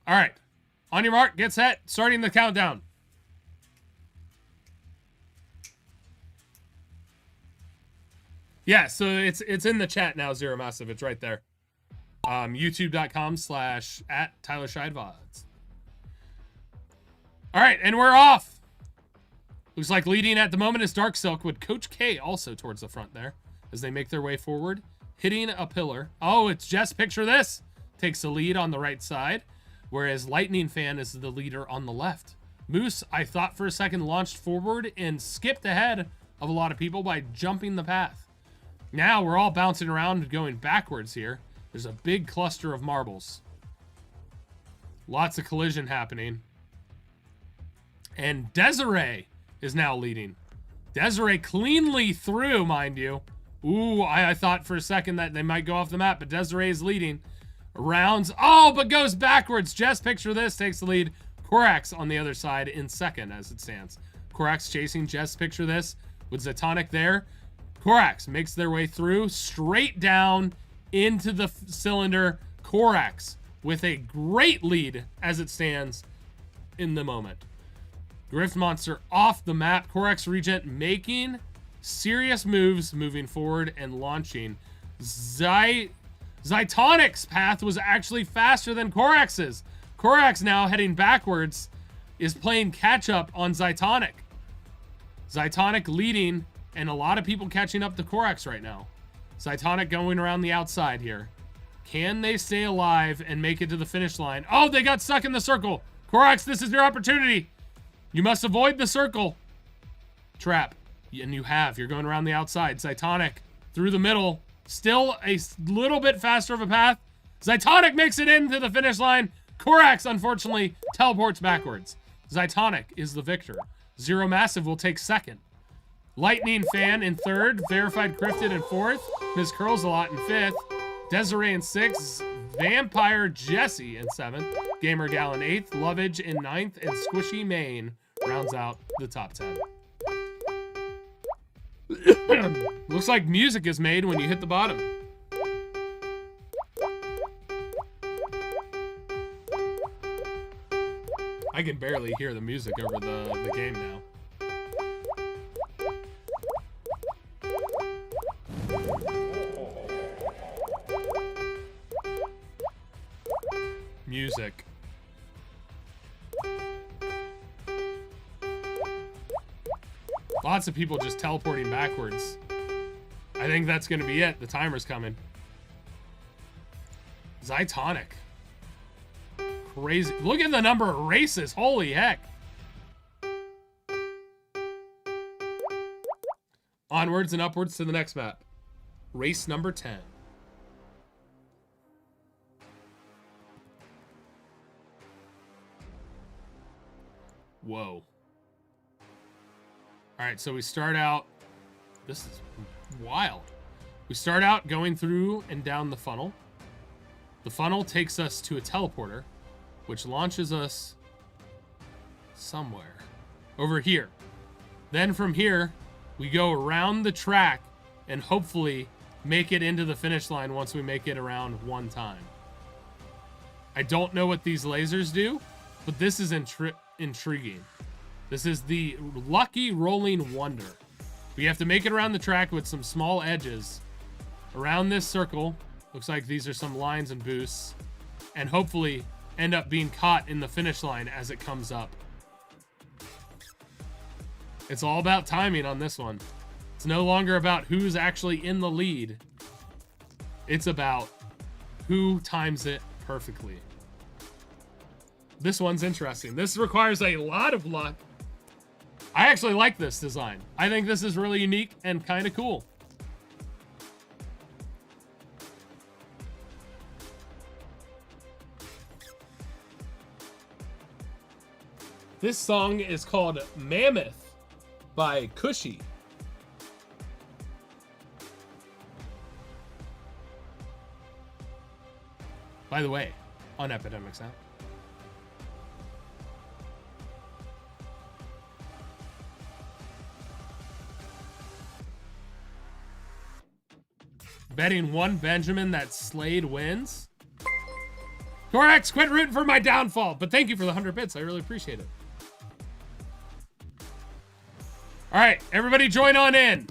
All right. On your mark, get set. Starting the countdown. Yeah, so it's in the chat now, Zero Massive. It's right there. YouTube.com/@TylerScheidVods. All right, and we're off. Looks like leading at the moment is Dark Silk, with Coach K also towards the front there as they make their way forward, hitting a pillar. Oh, it's Jess. Picture this. Takes the lead on the right side, whereas Lightning Fan is the leader on the left. Moose, I thought for a second, launched forward and skipped ahead of a lot of people by jumping the path. Now we're all bouncing around going backwards here. There's a big cluster of marbles. Lots of collision happening. And Desiree is now leading. Desiree cleanly through, mind you. Ooh, I thought for a second that they might go off the map, but Desiree is leading. Rounds. Oh, but goes backwards. Jess, picture this, takes the lead. Korax on the other side in second as it stands. Korax chasing Jess, picture this, with Zetonic there. Korax makes their way through, straight down into the cylinder. Korax with a great lead as it stands in the moment. Grift Monster off the map. Korax Regent making serious moves, moving forward and launching. Zytonic's path was actually faster than Korax's. Korax now heading backwards is playing catch up on Zytonic. Zytonic leading, and a lot of people catching up to Korax right now. Zytonic going around the outside here. Can they stay alive and make it to the finish line? Oh, they got stuck in the circle. Korax, this is your opportunity. You must avoid the circle trap. And you have. You're going around the outside. Zytonic through the middle. Still a little bit faster of a path. Zytonic makes it into the finish line. Korax, unfortunately, teleports backwards. Zytonic is the victor. Zero Massive will take second. Lightning Fan in third. Verified Cryptid in fourth. Ms. Curls-A-Lot in fifth. Desiree in sixth. Vampire Jesse in seventh. Gamer Gal in eighth. Lovage in ninth. And Squishy Main rounds out the top 10. Looks like music is made when you hit the bottom. I can barely hear the music over the game now. Music. Lots of people just teleporting backwards. I think that's going to be it. The timer's coming. Zytonic. Crazy. Look at the number of races. Holy heck. Onwards and upwards to the next map. Race number 10. Whoa. All right, so we start out. This is wild. We start out going through and down the funnel. The funnel takes us to a teleporter, which launches us somewhere over here. Then from here, we go around the track and hopefully make it into the finish line once we make it around one time. I don't know what these lasers do, but this is intriguing. This is the Lucky Rolling Wonder. We have to make it around the track with some small edges around this circle. Looks like these are some lines and boosts, and hopefully end up being caught in the finish line as it comes up. It's all about timing on this one. It's no longer about who's actually in the lead. It's about who times it perfectly. This one's interesting. This requires a lot of luck. I actually like this design. I think this is really unique and kind of cool. This song is called Mammoth by Cushy. By the way, on Epidemic Sound. Betting one Benjamin that Slade wins. Corax, quit rooting for my downfall. But thank you for the 100 bits. I really appreciate it. All right, everybody join on in.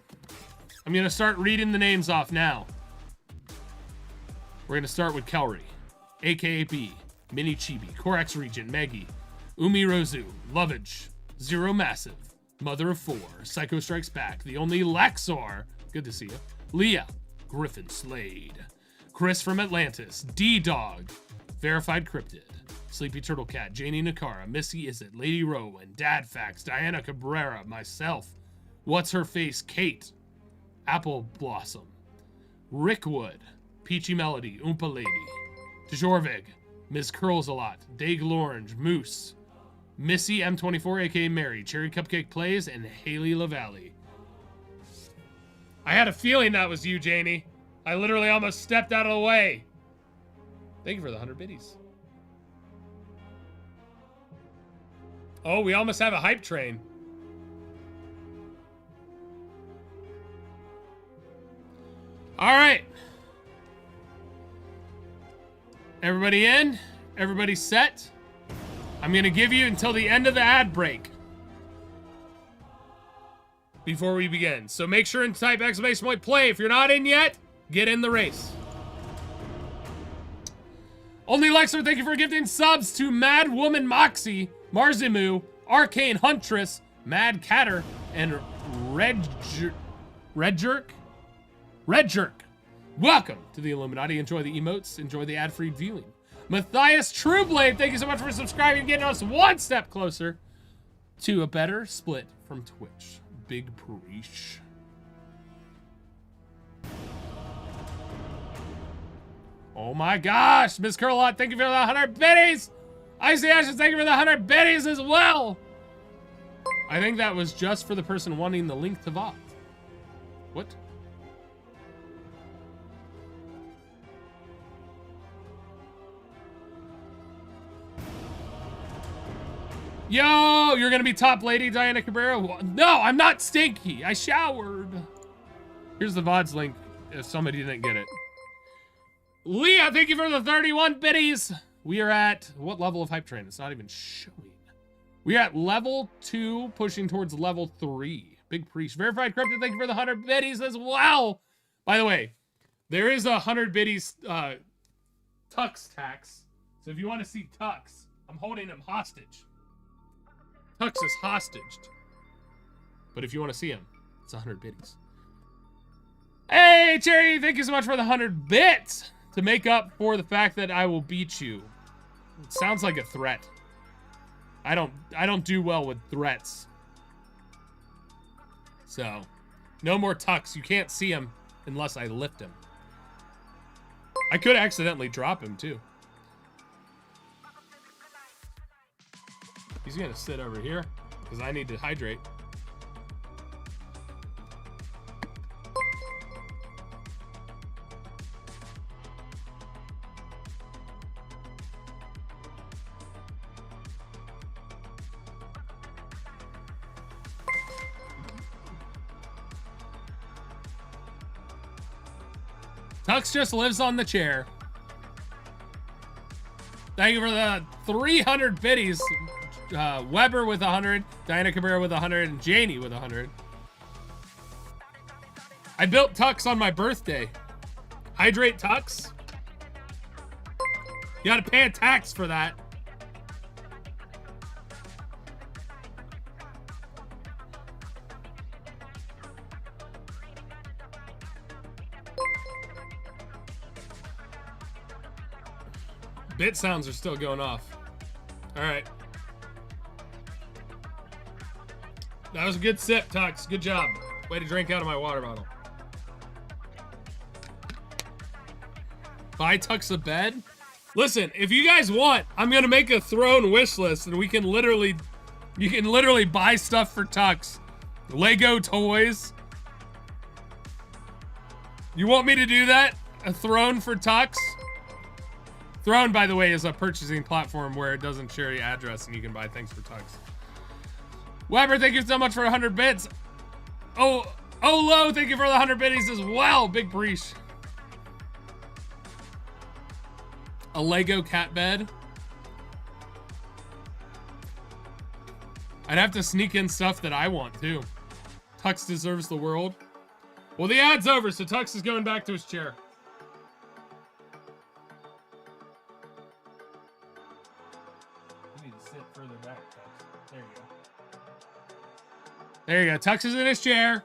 I'm going to start reading the names off now. We're going to start with Kelry, a.k.a. B, Mini Chibi, Corax Regent, Meggy, Umi Rozu, Lovage, Zero Massive, Mother of Four, Psycho Strikes Back, The Only Laxor, good to see you, Leah, Griffin Slade, Chris from Atlantis, D-Dog, Verified Cryptid, Sleepy Turtle Cat, Janie Nakara, Missy Izzet, Lady Rowan, Dad Facts, Diana Cabrera, myself, What's Her Face, Kate, Apple Blossom, Rickwood, Peachy Melody, Oompa Lady, Djorvig, Ms. Curls a Lot, Dag Lorange, Moose, Missy M24, aka Mary, Cherry Cupcake Plays, and Haley LaValle. I had a feeling that was you, Janie. I literally almost stepped out of the way. Thank you for the 100 biddies. Oh, we almost have a hype train. All right. Everybody in? Everybody set? I'm going to give you until the end of the ad break before we begin. So make sure and type exclamation point play. If you're not in yet, get in the race. Only Lexer, thank you for gifting subs to Mad Woman Moxie, Marzimu, Arcane Huntress, Mad Catter, and Red Jerk. Welcome to the Illuminati. Enjoy the emotes. Enjoy the ad-free viewing. Matthias Trueblade, thank you so much for subscribing and getting us one step closer to a better split from Twitch. Big preach. Oh my gosh, Miss Curlot, thank you for the 100 biddies. Icy Ashes, thank you for the 100 biddies as well. I think that was just for the person wanting the link to VOD. What? Yo, you're gonna be top lady, Diana Cabrera? No, I'm not stinky. I showered. Here's the VODs link if somebody didn't get it. Leah, thank you for the 31 biddies. We are at what level of hype train? It's not even showing. We are at level 2, pushing towards level 3. Big priest. Verified Cryptid, thank you for the 100 biddies as well. By the way, there is a 100 biddies Tux tax. So if you want to see Tux, I'm holding him hostage. Tux is hostaged. But if you want to see him, it's 100 biddies. Hey, Cherry, thank you so much for the 100 bits to make up for the fact that I will beat you. It sounds like a threat. I don't do well with threats. So, no more Tux. You can't see him unless I lift him. I could accidentally drop him too. He's gonna sit over here because I need to hydrate. Tux just lives on the chair. Thank you for the 300 biddies. Weber with 100, Diana Cabrera with 100, and Janie with 100. I built Tux on my birthday. Hydrate Tux. You gotta pay a tax for that. Bit sounds are still going off. All right. That was a good sip, Tux. Good job. Way to drink out of my water bottle. Buy Tux a bed? Listen, if you guys want, I'm gonna make a throne wish list and you can literally buy stuff for Tux. Lego toys. You want me to do that? A throne for Tux? Throne, by the way, is a purchasing platform where it doesn't share your address and you can buy things for Tux. Weber, thank you so much for 100 bits. Oh, Lo, thank you for the 100 biddies as well. Big breach. A Lego cat bed. I'd have to sneak in stuff that I want too. Tux deserves the world. Well, the ad's over, so Tux is going back to his chair. You need to sit further back, Tux. There you go. There you go. Tux is in his chair.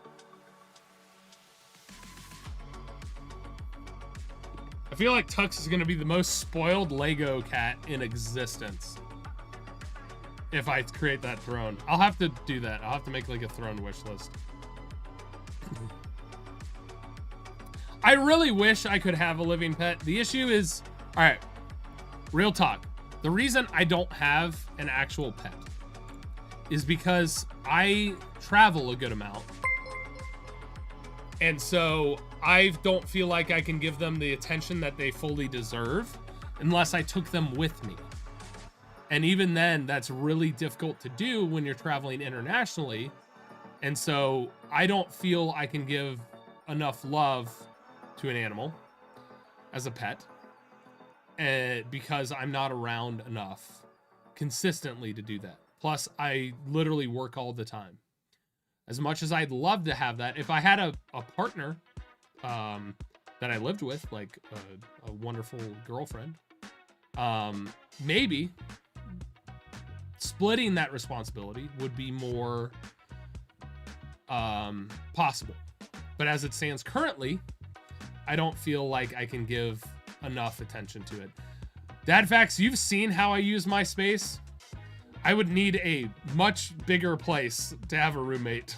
I feel like Tux is going to be the most spoiled Lego cat in existence. If I create that throne. I'll have to do that. I'll have to make like a throne wish list. I really wish I could have a living pet. The issue is, all right, real talk. The reason I don't have an actual pet is because I travel a good amount. And so I don't feel like I can give them the attention that they fully deserve unless I took them with me. And even then, that's really difficult to do when you're traveling internationally. And so I don't feel I can give enough love to an animal as a pet because I'm not around enough consistently to do that. Plus, I literally work all the time. As much as I'd love to have that, if I had a partner that I lived with, like a wonderful girlfriend, maybe splitting that responsibility would be more possible. But as it stands currently, I don't feel like I can give enough attention to it. Dadfax, you've seen how I use my space. I would need a much bigger place to have a roommate.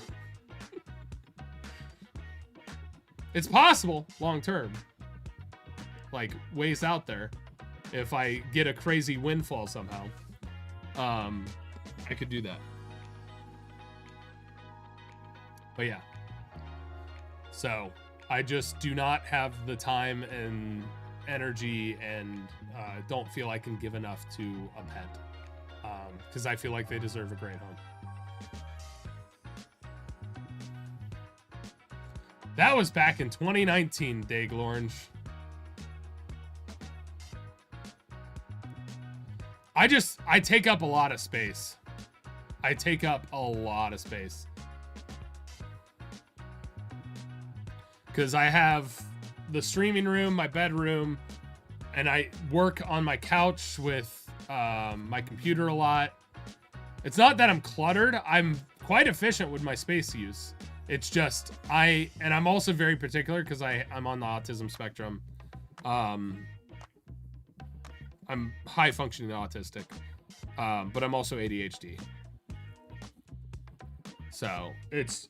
It's possible long term. Like ways out there. If I get a crazy windfall somehow. I could do that. But yeah. So I just do not have the time and energy and don't feel I can give enough to a pet. Because I feel like they deserve a great home. That was back in 2019, Daglorange. I take up a lot of space. I take up a lot of space. Because I have the streaming room, my bedroom, and I work on my couch with my computer a lot. It's not that I'm cluttered. I'm quite efficient with my space use. It's just I'm also very particular because I'm on the autism spectrum. I'm high functioning autistic, but I'm also ADHD. So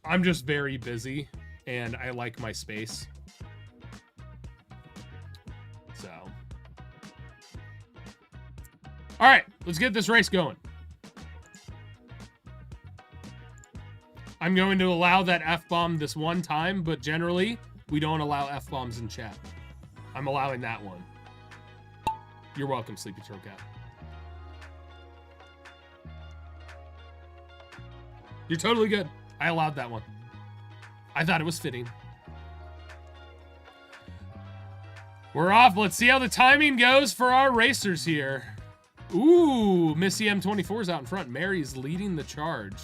I'm just very busy and I like my space. So, all right, let's get this race going. I'm going to allow that F-bomb this one time, but generally, we don't allow F-bombs in chat. I'm allowing that one. You're welcome, Sleepy Turtle Cat. You're totally good. I allowed that one. I thought it was fitting. We're off. Let's see how the timing goes for our racers here. Ooh, Missy M24 is out in front. Mary's leading the charge.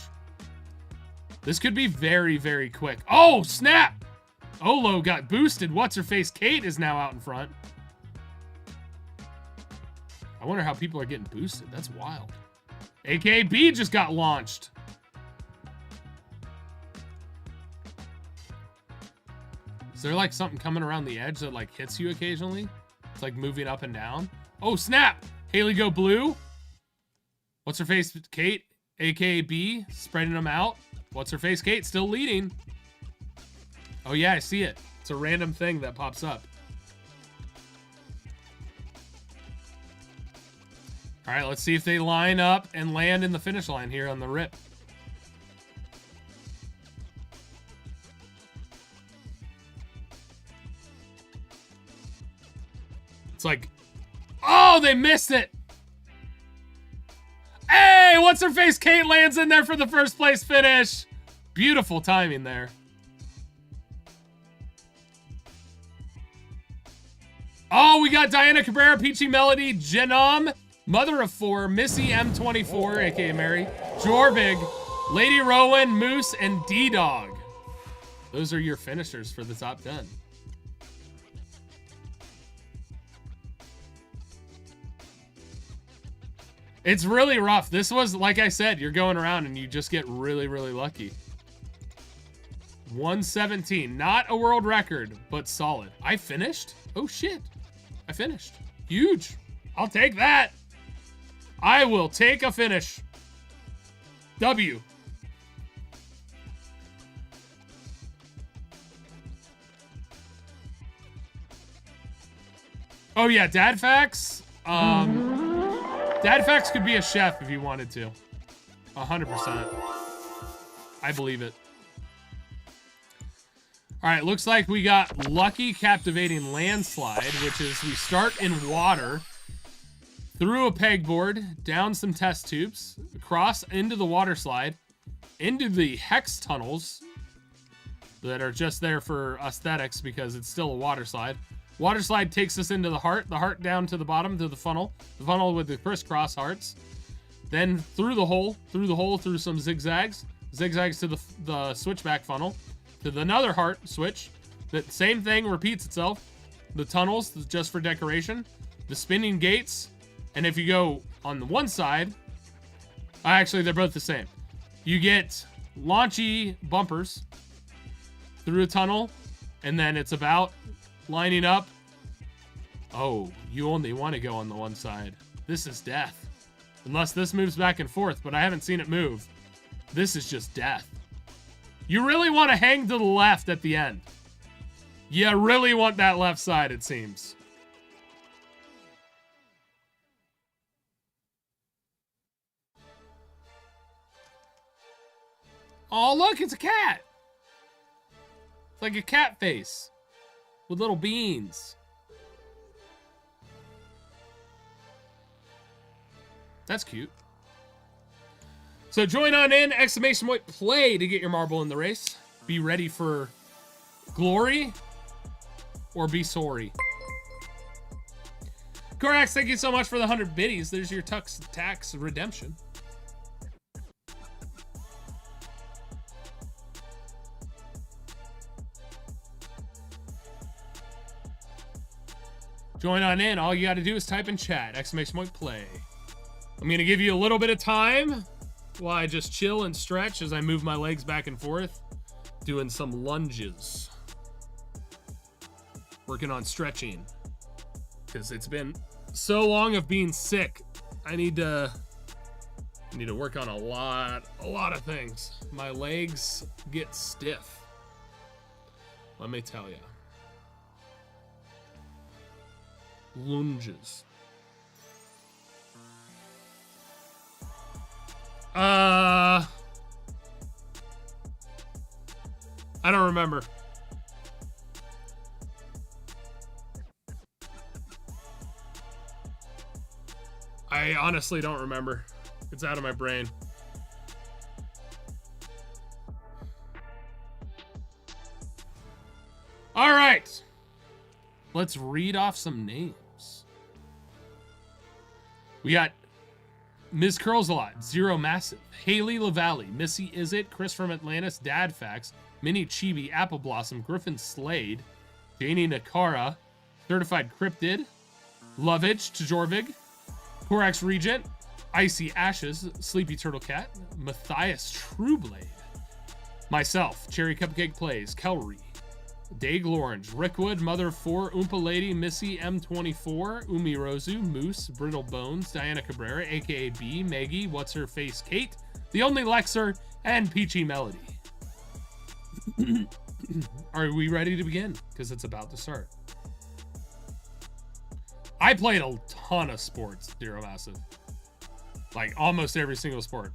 This could be very, very quick. Oh, snap! Olo got boosted. What's-her-face Kate is now out in front. I wonder how people are getting boosted. That's wild. AKB just got launched. Is there like something coming around the edge that like hits you occasionally? It's like moving up and down. Oh, snap! Haley go blue. What's-her-face Kate? AKB spreading them out. What's-her-face Kate still leading. Oh yeah, I see it. It's a random thing that pops up. All right, let's see if they line up and land in the finish line here on the rip. It's like, oh, they missed it. Hey, what's-her-face Kate lands in there for the first place finish. Beautiful timing there. Oh, we got Diana Cabrera, Peachy Melody, Genom, Mother of Four, Missy M24, aka Mary, Jorvig, Lady Rowan, Moose, and D-Dog. Those are your finishers for the top 10. It's really rough. This was, like I said, you're going around and you just get really, really lucky. 117. Not a world record, but solid. I finished? Oh, shit. I finished. Huge. I'll take that. I will take a finish. W. Oh, yeah. Dad Facts. Dad Facts could be a chef if you wanted to. 100%. I believe it. All right, looks like we got Lucky Captivating Landslide, which is we start in water, through a pegboard, down some test tubes, across into the water slide, into the hex tunnels that are just there for aesthetics because it's still a water slide. Water slide takes us into the heart down to the bottom to the funnel with the crisscross hearts. Then through the hole, through some zigzags to the switchback funnel, to another heart switch. That same thing repeats itself. The tunnels, just for decoration. The spinning gates. And if you go on the one side, actually they're both the same. You get launchy bumpers through a tunnel, and then it's about lining up. Oh, you only want to go on the one side. This is death. Unless this moves back and forth, but I haven't seen it move. This is just death. You really want to hang to the left at the end. You really want that left side, it seems. Oh, look, it's a cat. It's like a cat face with little beans. That's cute. So join on in, exclamation point play to get your marble in the race. Be ready for glory or be sorry. Corax, thank you so much for the 100 biddies. There's your tax redemption. Join on in. All you got to do is type in chat, exclamation point play. I'm going to give you a little bit of time while I just chill and stretch as I move my legs back and forth, doing some lunges. Working on stretching because it's been so long of being sick. I need to work on a lot of things. My legs get stiff. Let me tell you. Lunges. I don't remember. I honestly don't remember. It's out of my brain. All right. Let's read off some names. We got Ms. Curls a Lot, Zero Massive, Haley LaValle, Missy Is-It, Chris from Atlantis, Dad Facts, Mini Chibi, Apple Blossom, Griffin Slade, Janie Nakara, Certified Cryptid, Lovage to Jorvig, Corax Regent, Icy Ashes, Sleepy Turtle Cat, Matthias Trueblade, myself, Cherry Cupcake Plays, Kelry, Day Glorange, Rickwood, Mother of Four, Oompa Lady, Missy M24, Umi Rozu, Moose, Brittle Bones, Diana Cabrera, aka B, Maggie, What's Her Face, Kate, The Only Lexer, and Peachy Melody. Are we ready to begin? Because it's about to start. I played a ton of sports, Zero Massive. Like almost every single sport.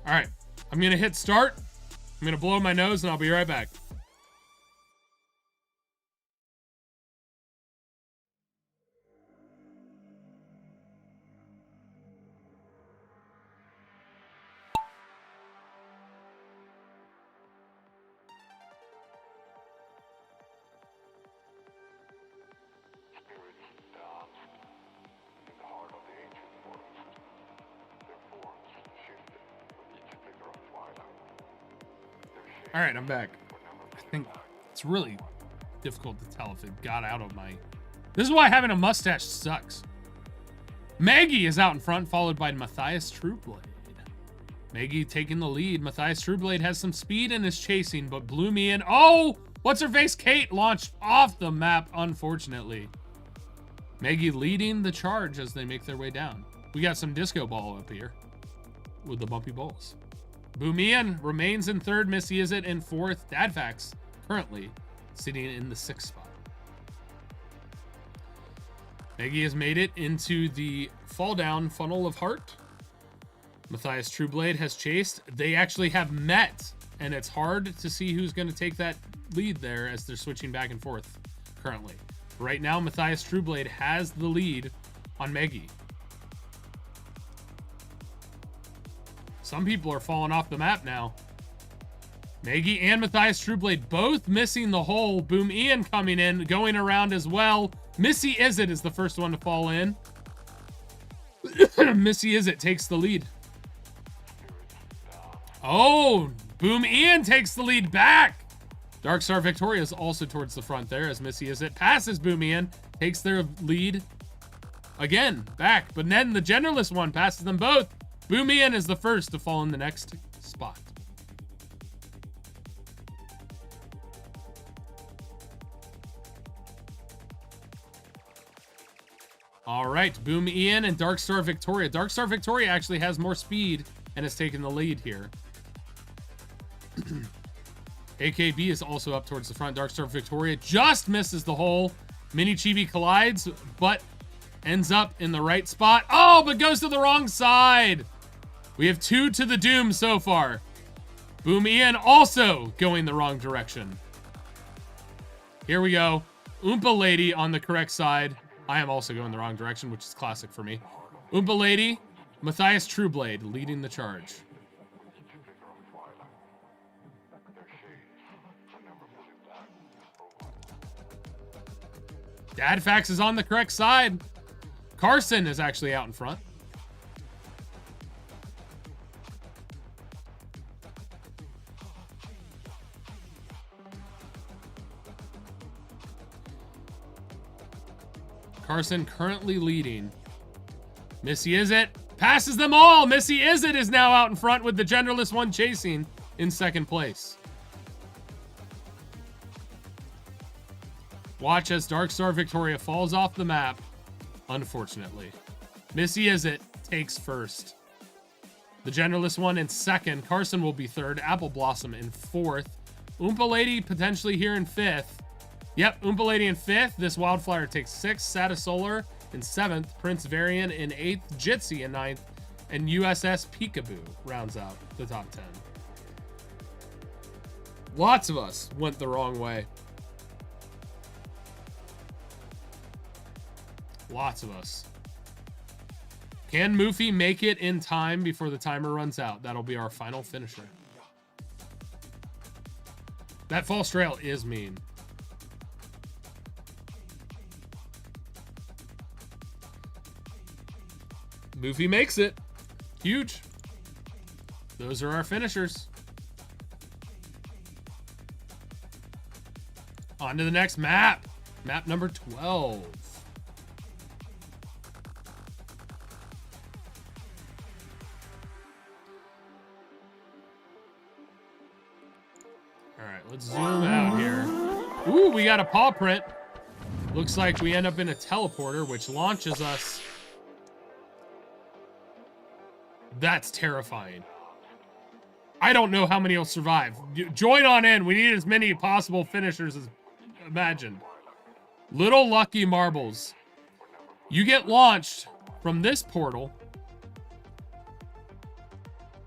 All right, I'm gonna hit start. I'm gonna blow my nose and I'll be right back. All right, I'm back. I think it's really difficult to tell if it got out of my... This is why having a mustache sucks. Maggie is out in front, followed by Matthias Trueblade. Maggie taking the lead. Matthias Trueblade has some speed and is chasing, but blew me in. Oh! What's her face? Kate launched off the map, unfortunately. Maggie leading the charge as they make their way down. We got some disco ball up here with the bumpy balls. Boomian remains in third. Missy Izzet in fourth. Dadfax currently sitting in the sixth spot. Maggie has made it into the fall down funnel of heart. Matthias Trueblade has chased. They actually have met, and it's hard to see who's going to take that lead there as they're switching back and forth currently. Right now, Matthias Trueblade has the lead on Maggie. Some people are falling off the map now. Maggie and Matthias Trueblade both missing the hole. Boom Ian coming in, going around as well. Missy Izzet is the first one to fall in. Missy Izzet takes the lead. Oh, Boom Ian takes the lead back. Darkstar Victoria is also towards the front there as Missy Izzet passes Boom Ian, takes their lead again back. But then the Generalist one passes them both. Boom Ian is the first to fall in the next spot. All right, Boom Ian and Darkstar Victoria. Darkstar Victoria actually has more speed and has taken the lead here. AKB is also up towards the front. Darkstar Victoria just misses the hole. Mini Chibi collides, but ends up in the right spot. Oh, but goes to the wrong side. We have 2 to the doom so far. Boom Ian also going the wrong direction. Here we go. Oompa Lady on the correct side. I am also going the wrong direction, which is classic for me. Oompa Lady, Matthias Trueblade leading the charge. Dadfax is on the correct side. Carson is actually out in front. Carson currently leading. Missy Izzet passes them all. Missy Izzet is now out in front with the Generalist one chasing in second place. Watch as Darkstar Victoria falls off the map, unfortunately. Missy Izzet takes first. The Generalist one in second. Carson will be third. Apple Blossom in fourth. Oompa Lady potentially here in fifth. Yep, Oompa Lady in fifth. This Wildflower takes sixth. Sata Solar in seventh. Prince Varian in eighth. Jitsi in ninth. And USS Peekaboo rounds out the top 10. Lots of us went the wrong way. Lots of us. Can Moofy make it in time before the timer runs out? That'll be our final finisher. That false trail is mean. Moofy makes it. Huge. Those are our finishers. On to the next map. Map number 12. All right, let's zoom out here. Ooh, we got a paw print. Looks like we end up in a teleporter, which launches us. That's terrifying. I don't know how many will survive. Join on in. We need as many possible finishers as imagined. Little Lucky Marbles. You get launched from this portal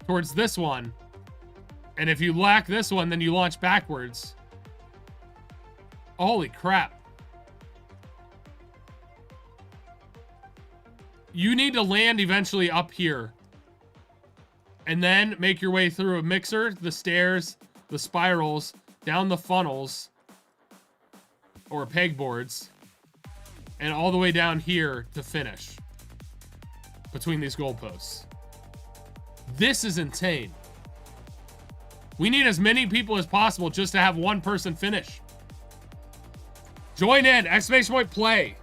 towards this one. And if you lack this one, then you launch backwards. Holy crap. You need to land eventually up here. And then make your way through a mixer, the stairs, the spirals, down the funnels, or pegboards, and all the way down here to finish between these goalposts. This is insane. We need as many people as possible just to have one person finish. Join in, exclamation point play.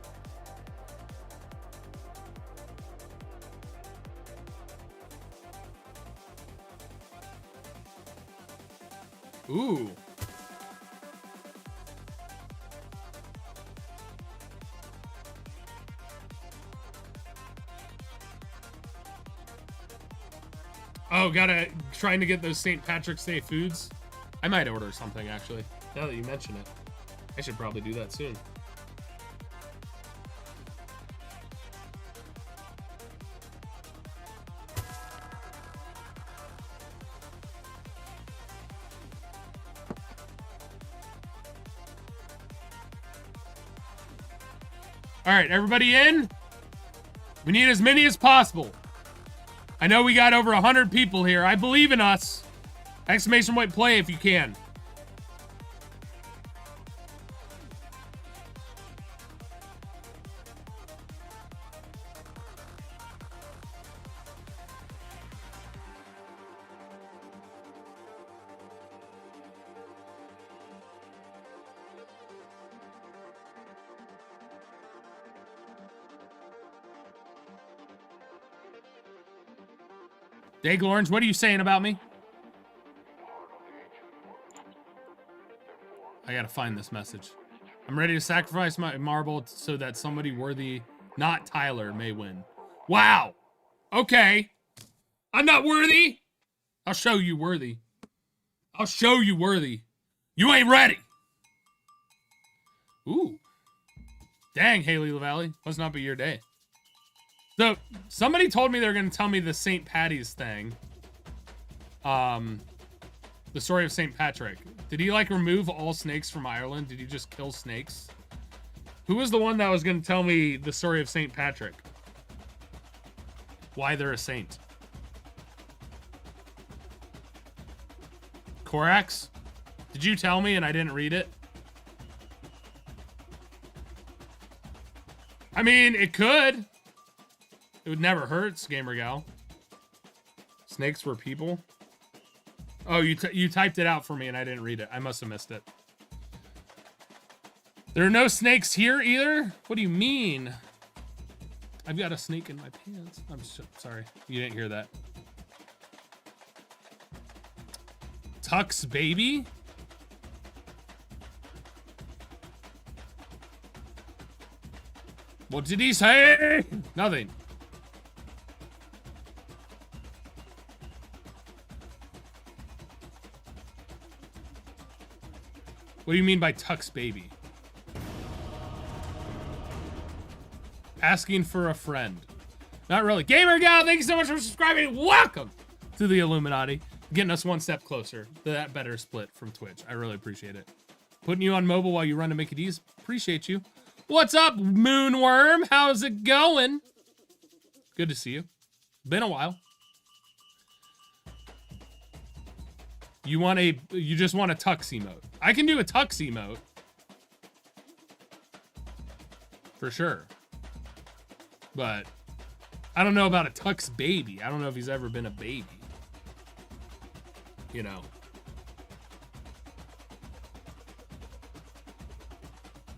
Ooh. Oh, trying to get those St. Patrick's Day foods. I might order something, actually. Now that you mention it. I should probably do that soon. All right, everybody in? We need as many as possible. I know we got over 100 people here. I believe in us. Exclamation point play if you can. Dag Lawrence, what are you saying about me? I gotta find this message. I'm ready to sacrifice my marble so that somebody worthy, not Tyler, may win. Wow. Okay. I'm not worthy. I'll show you worthy. I'll show you worthy. You ain't ready. Ooh. Dang, Haley LaValle. Must not be your day. So, somebody told me they're going to tell me the St. Patty's thing. The story of St. Patrick. Did he, like, remove all snakes from Ireland? Did he just kill snakes? Who was the one that was going to tell me the story of St. Patrick? Why they're a saint? Corax? Did you tell me and I didn't read it? I mean, it could. It would never hurt, Gamer Gal. Snakes were people? Oh, you typed it out for me and I didn't read it. I must have missed it. There are no snakes here either? What do you mean? I've got a snake in my pants. I'm sorry. You didn't hear that. Tux baby? What did he say? Nothing. What do you mean by Tux baby? Asking for a friend. Not really. Gamer Gal, thank you so much for subscribing. Welcome to the Illuminati. Getting us one step closer to that better split from Twitch. I really appreciate it. Putting you on mobile while you run to Mickey D's. Appreciate you. What's up, Moonworm? How's it going? Good to see you. Been a while. You just want a tux emote. I can do a tux emote. For sure. But I don't know about a tux baby. I don't know if he's ever been a baby. You know.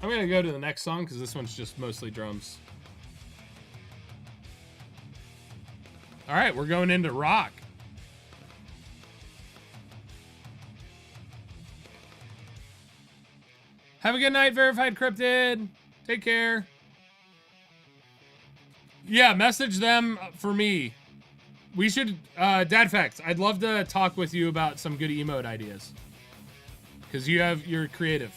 I'm gonna go to the next song because this one's just mostly drums. All right, we're going into rock. Have a good night, Verified Cryptid. Take care. Yeah, message them for me. We should, Dad Facts, I'd love to talk with you about some good emote ideas. Because you're creative.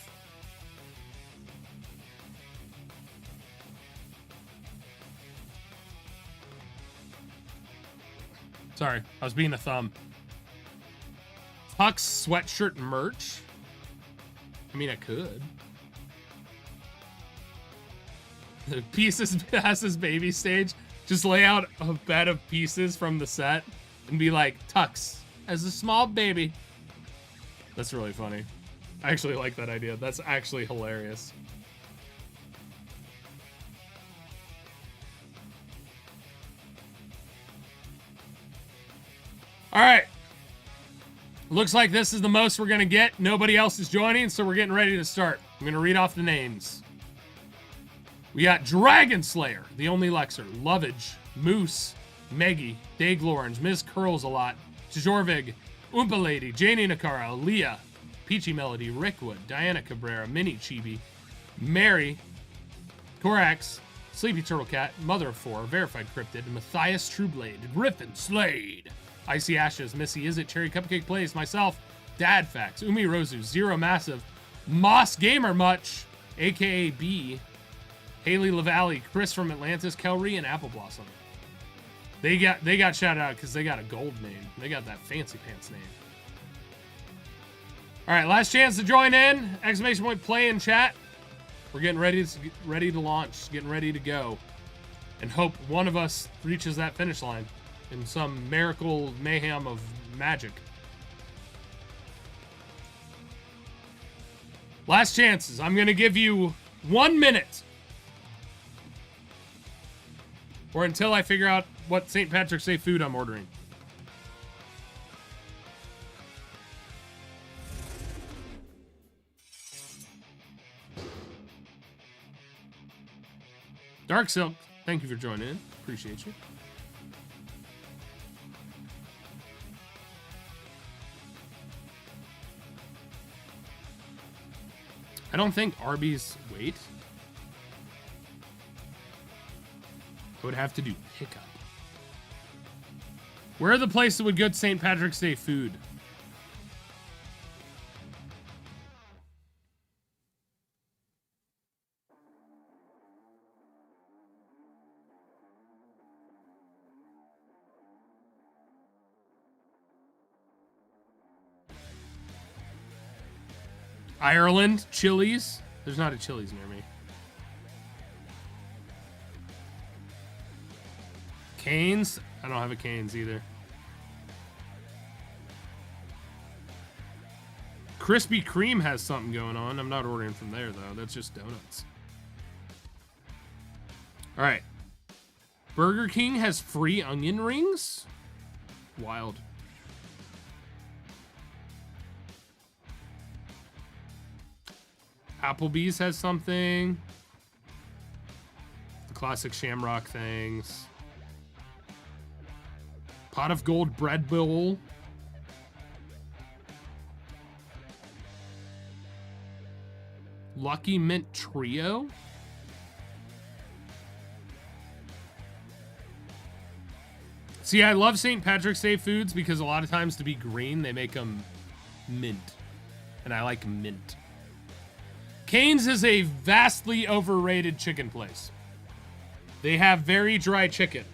Sorry, I was being a thumb. Tux sweatshirt merch? I mean, I could. The Pieces Passes baby stage. Just lay out a bed of pieces from the set and be like, Tux as a small baby. That's really funny. I actually like that idea. That's actually hilarious. All right. Looks like this is the most we're going to get. Nobody else is joining, so we're getting ready to start. I'm going to read off the names. We got Dragon Slayer, The Only Lexer, Lovage, Moose, Meggy, Daglorns, Ms. Curls a lot, Jorvig, Oompa Lady, Janie Nakara, Leah, Peachy Melody, Rickwood, Diana Cabrera, Mini Chibi, Mary, Corax, Sleepy Turtle Cat, Mother of Four, Verified Cryptid, Matthias Trueblade, Griffin Slade, Icy Ashes, Missy Is It, Cherry Cupcake Plays, myself, Dad Facts, Umi Rozu, Zero Massive, Moss Gamer Much, aka B, Haley LaValle, Chris from Atlantis, Kelry, and Apple Blossom. They got shouted out because they got a gold name. They got that fancy pants name. All right, last chance to join in. Exclamation point play in chat. We're getting ready to launch, getting ready to go, and hope one of us reaches that finish line in some miracle mayhem of magic. Last chances. I'm gonna give you 1 minute, or until I figure out what St. Patrick's Day food I'm ordering. Dark Silk, thank you for joining in. Appreciate you. I don't think Arby's wait. I would have to do pickup. Where are the places with good St. Patrick's Day food? Ireland, Chili's. There's not a Chili's near me. Cane's? I don't have a Cane's either. Krispy Kreme has something going on. I'm not ordering from there, though. That's just donuts. All right. Burger King has free onion rings? Wild. Applebee's has something. The classic Shamrock things. Pot of Gold bread bowl. Lucky Mint Trio. See, I love St. Patrick's Day foods because a lot of times to be green, they make them mint. And I like mint. Cane's is a vastly overrated chicken place. They have very dry chicken.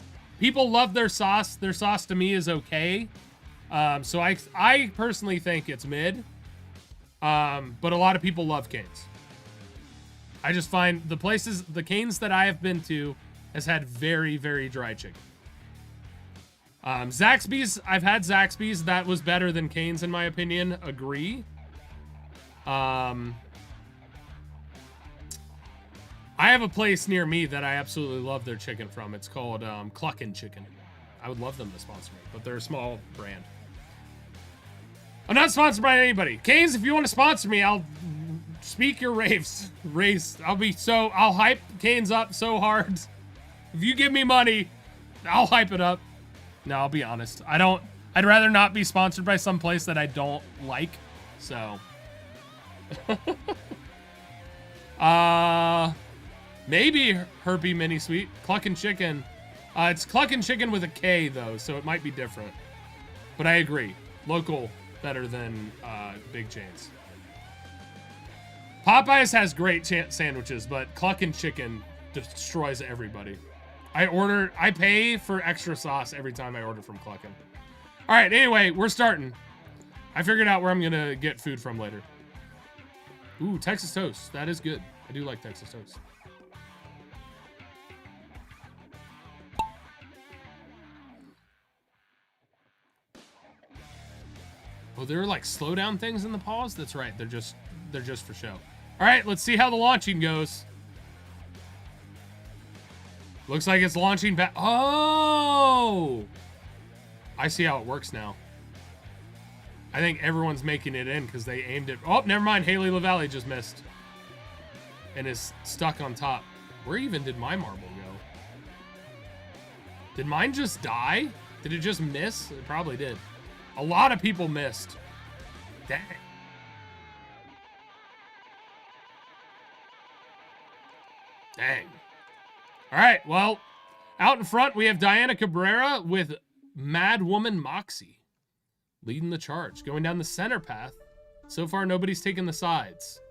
People love their sauce. Their sauce to me is okay. So I personally think it's mid. But a lot of people love Cane's. I just find the Cane's that I have been to has had very, very dry chicken. Zaxby's, I've had Zaxby's. That was better than Cane's in my opinion. Agree. I have a place near me that I absolutely love their chicken from. It's called Cluckin' Chicken. I would love them to sponsor me, but they're a small brand. I'm not sponsored by anybody. Cane's, if you want to sponsor me, I'll speak your raves. I'll hype Cane's up so hard. If you give me money, I'll hype it up. No, I'll be honest. I'd rather not be sponsored by some place that I don't like. So. Maybe Herpy Mini Sweet. Cluckin' Chicken. It's Cluckin' Chicken with a K, though, so it might be different. But I agree. Local, better than big chains. Popeyes has great sandwiches, but Cluckin' Chicken destroys everybody. I pay for extra sauce every time I order from Cluckin'. All right, anyway, we're starting. I figured out where I'm going to get food from later. Ooh, Texas Toast. That is good. I do like Texas Toast. Oh, there are like slow down things in the pause? That's right. They're just for show. All right, let's see how the launching goes. Looks like it's launching back. Oh! I see how it works now. I think everyone's making it in because they aimed it. Oh, never mind. Haley LaValle just missed. And is stuck on top. Where even did my marble go? Did mine just die? Did it just miss? It probably did. A lot of people missed. Dang. Dang. All right, well, out in front, we have Diana Cabrera with Mad Woman Moxie leading the charge, going down the center path. So far, nobody's taken the sides.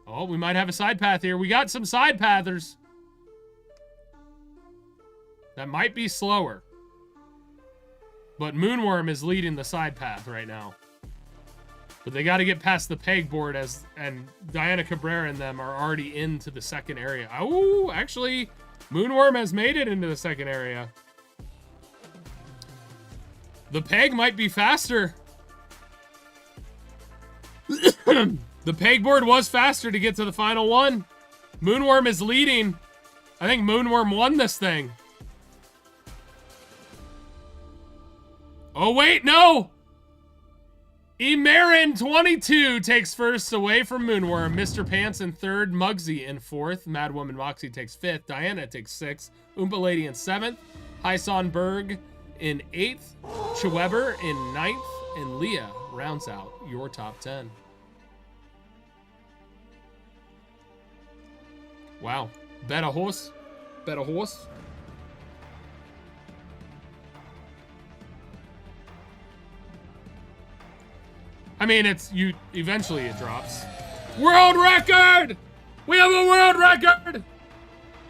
Oh, we might have a side path here. We got some side pathers. That might be slower. But Moonworm is leading the side path right now. But they got to get past the pegboard and Diana Cabrera and them are already into the second area. Oh, actually, Moonworm has made it into the second area. The peg might be faster. The pegboard was faster to get to the final one. Moonworm is leading. I think Moonworm won this thing. Oh, wait, no! Emerin 22 takes first away from Moonworm. Mr. Pants in third. Muggsy in fourth. Mad Woman Moxie takes fifth. Diana takes sixth. Oompa Lady in seventh. Hyson Berg in eighth. Schweber in ninth. And Leah rounds out your top 10. Wow. Bet a horse. Bet a horse. I mean, eventually it drops. World record! We have a world record!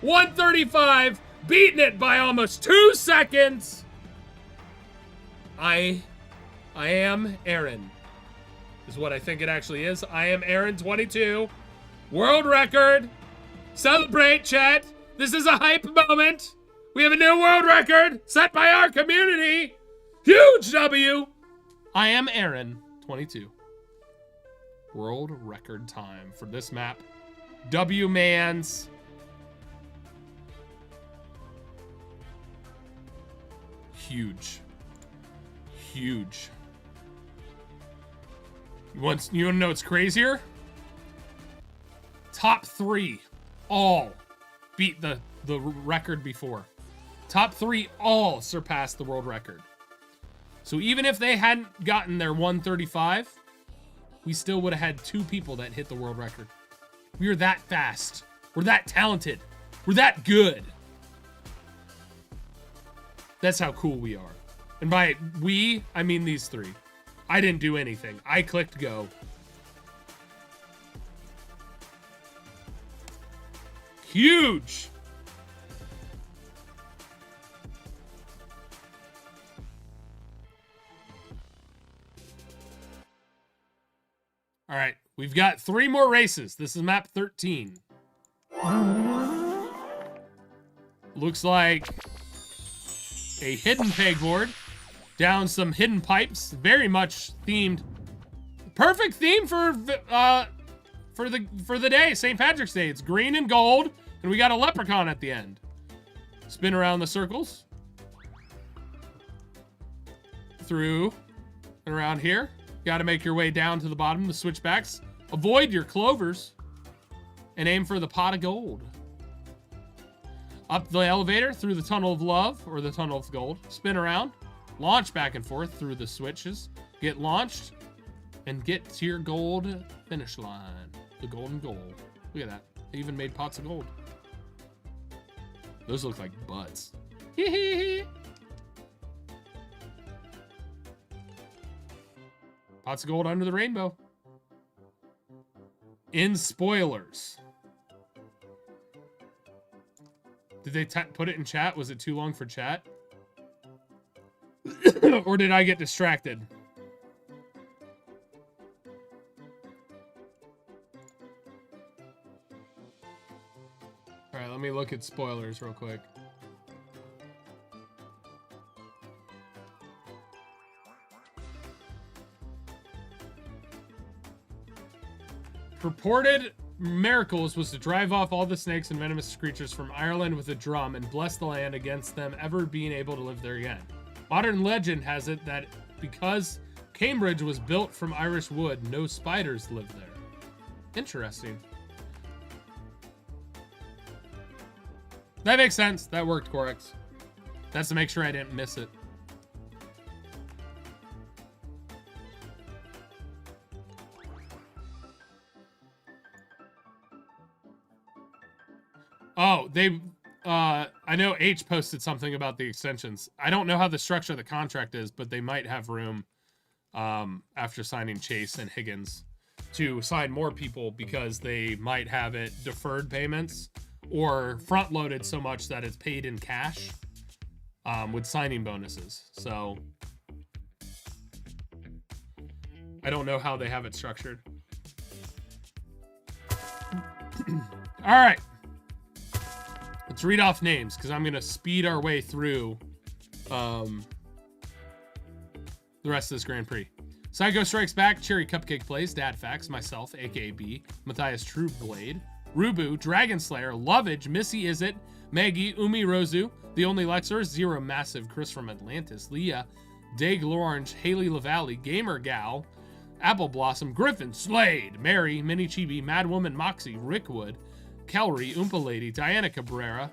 135, beating it by almost 2 seconds. I am Aaron, is what I think it actually is. I am Aaron 22. World record. Celebrate, chat. This is a hype moment. We have a new world record set by our community. Huge W. I am Aaron 22. World record time for this map. W-Mans. Huge. Huge. You want to know what's crazier? Top 3 all beat the record before. Top 3 all surpassed the world record. So even if they hadn't gotten their 135, we still would have had 2 people that hit the world record. We are that fast. We're that talented. We're that good. That's how cool we are. And by we, I mean these 3. I didn't do anything. I clicked go. Huge. All right, we've got 3 more races. This is map 13. Looks like a hidden pegboard down some hidden pipes. Very much themed. Perfect theme for the day, St. Patrick's Day. It's green and gold, and we got a leprechaun at the end. Spin around the circles. Through and around here. Got to make your way down to the bottom, the switchbacks. Avoid your clovers. And aim for the pot of gold. Up the elevator through the tunnel of love, or the tunnel of gold. Spin around. Launch back and forth through the switches. Get launched. And get to your gold finish line. The golden goal. Look at that. They even made pots of gold. Those look like butts. Hee hee hee. Pots of gold under the rainbow. In spoilers. Did they put it in chat? Was it too long for chat? Or did I get distracted? All right, let me look at spoilers real quick. Purported miracles was to drive off all the snakes and venomous creatures from Ireland with a drum and bless the land against them ever being able to live there again. Modern legend has it that because Cambridge was built from Irish wood. No spiders live there. Interesting. That makes sense. That worked, Corex. That's to make sure I didn't miss it. Oh, I know H posted something about the extensions. I don't know how the structure of the contract is, but they might have room after signing Chase and Higgins to sign more people because they might have it deferred payments or front loaded so much that it's paid in cash with signing bonuses. So I don't know how they have it structured. All right. Let's read off names because I'm going to speed our way through the rest of this Grand Prix. Psycho Strikes Back, Cherry Cupcake Plays, Dad Facts, myself, aka B, Matthias Trueblade, Rubu, Dragon Slayer, Lovage, Missy Is-It, Maggie, Umi Rozu, The Only Lexer, Zero Massive, Chris from Atlantis, Leah, Dag Lorange, Haley LaValle, Gamer Gal, Apple Blossom, Griffin, Slade, Mary, Mini Chibi, Mad Woman, Moxie, Rickwood, Kelry, Oompa Lady, Diana Cabrera,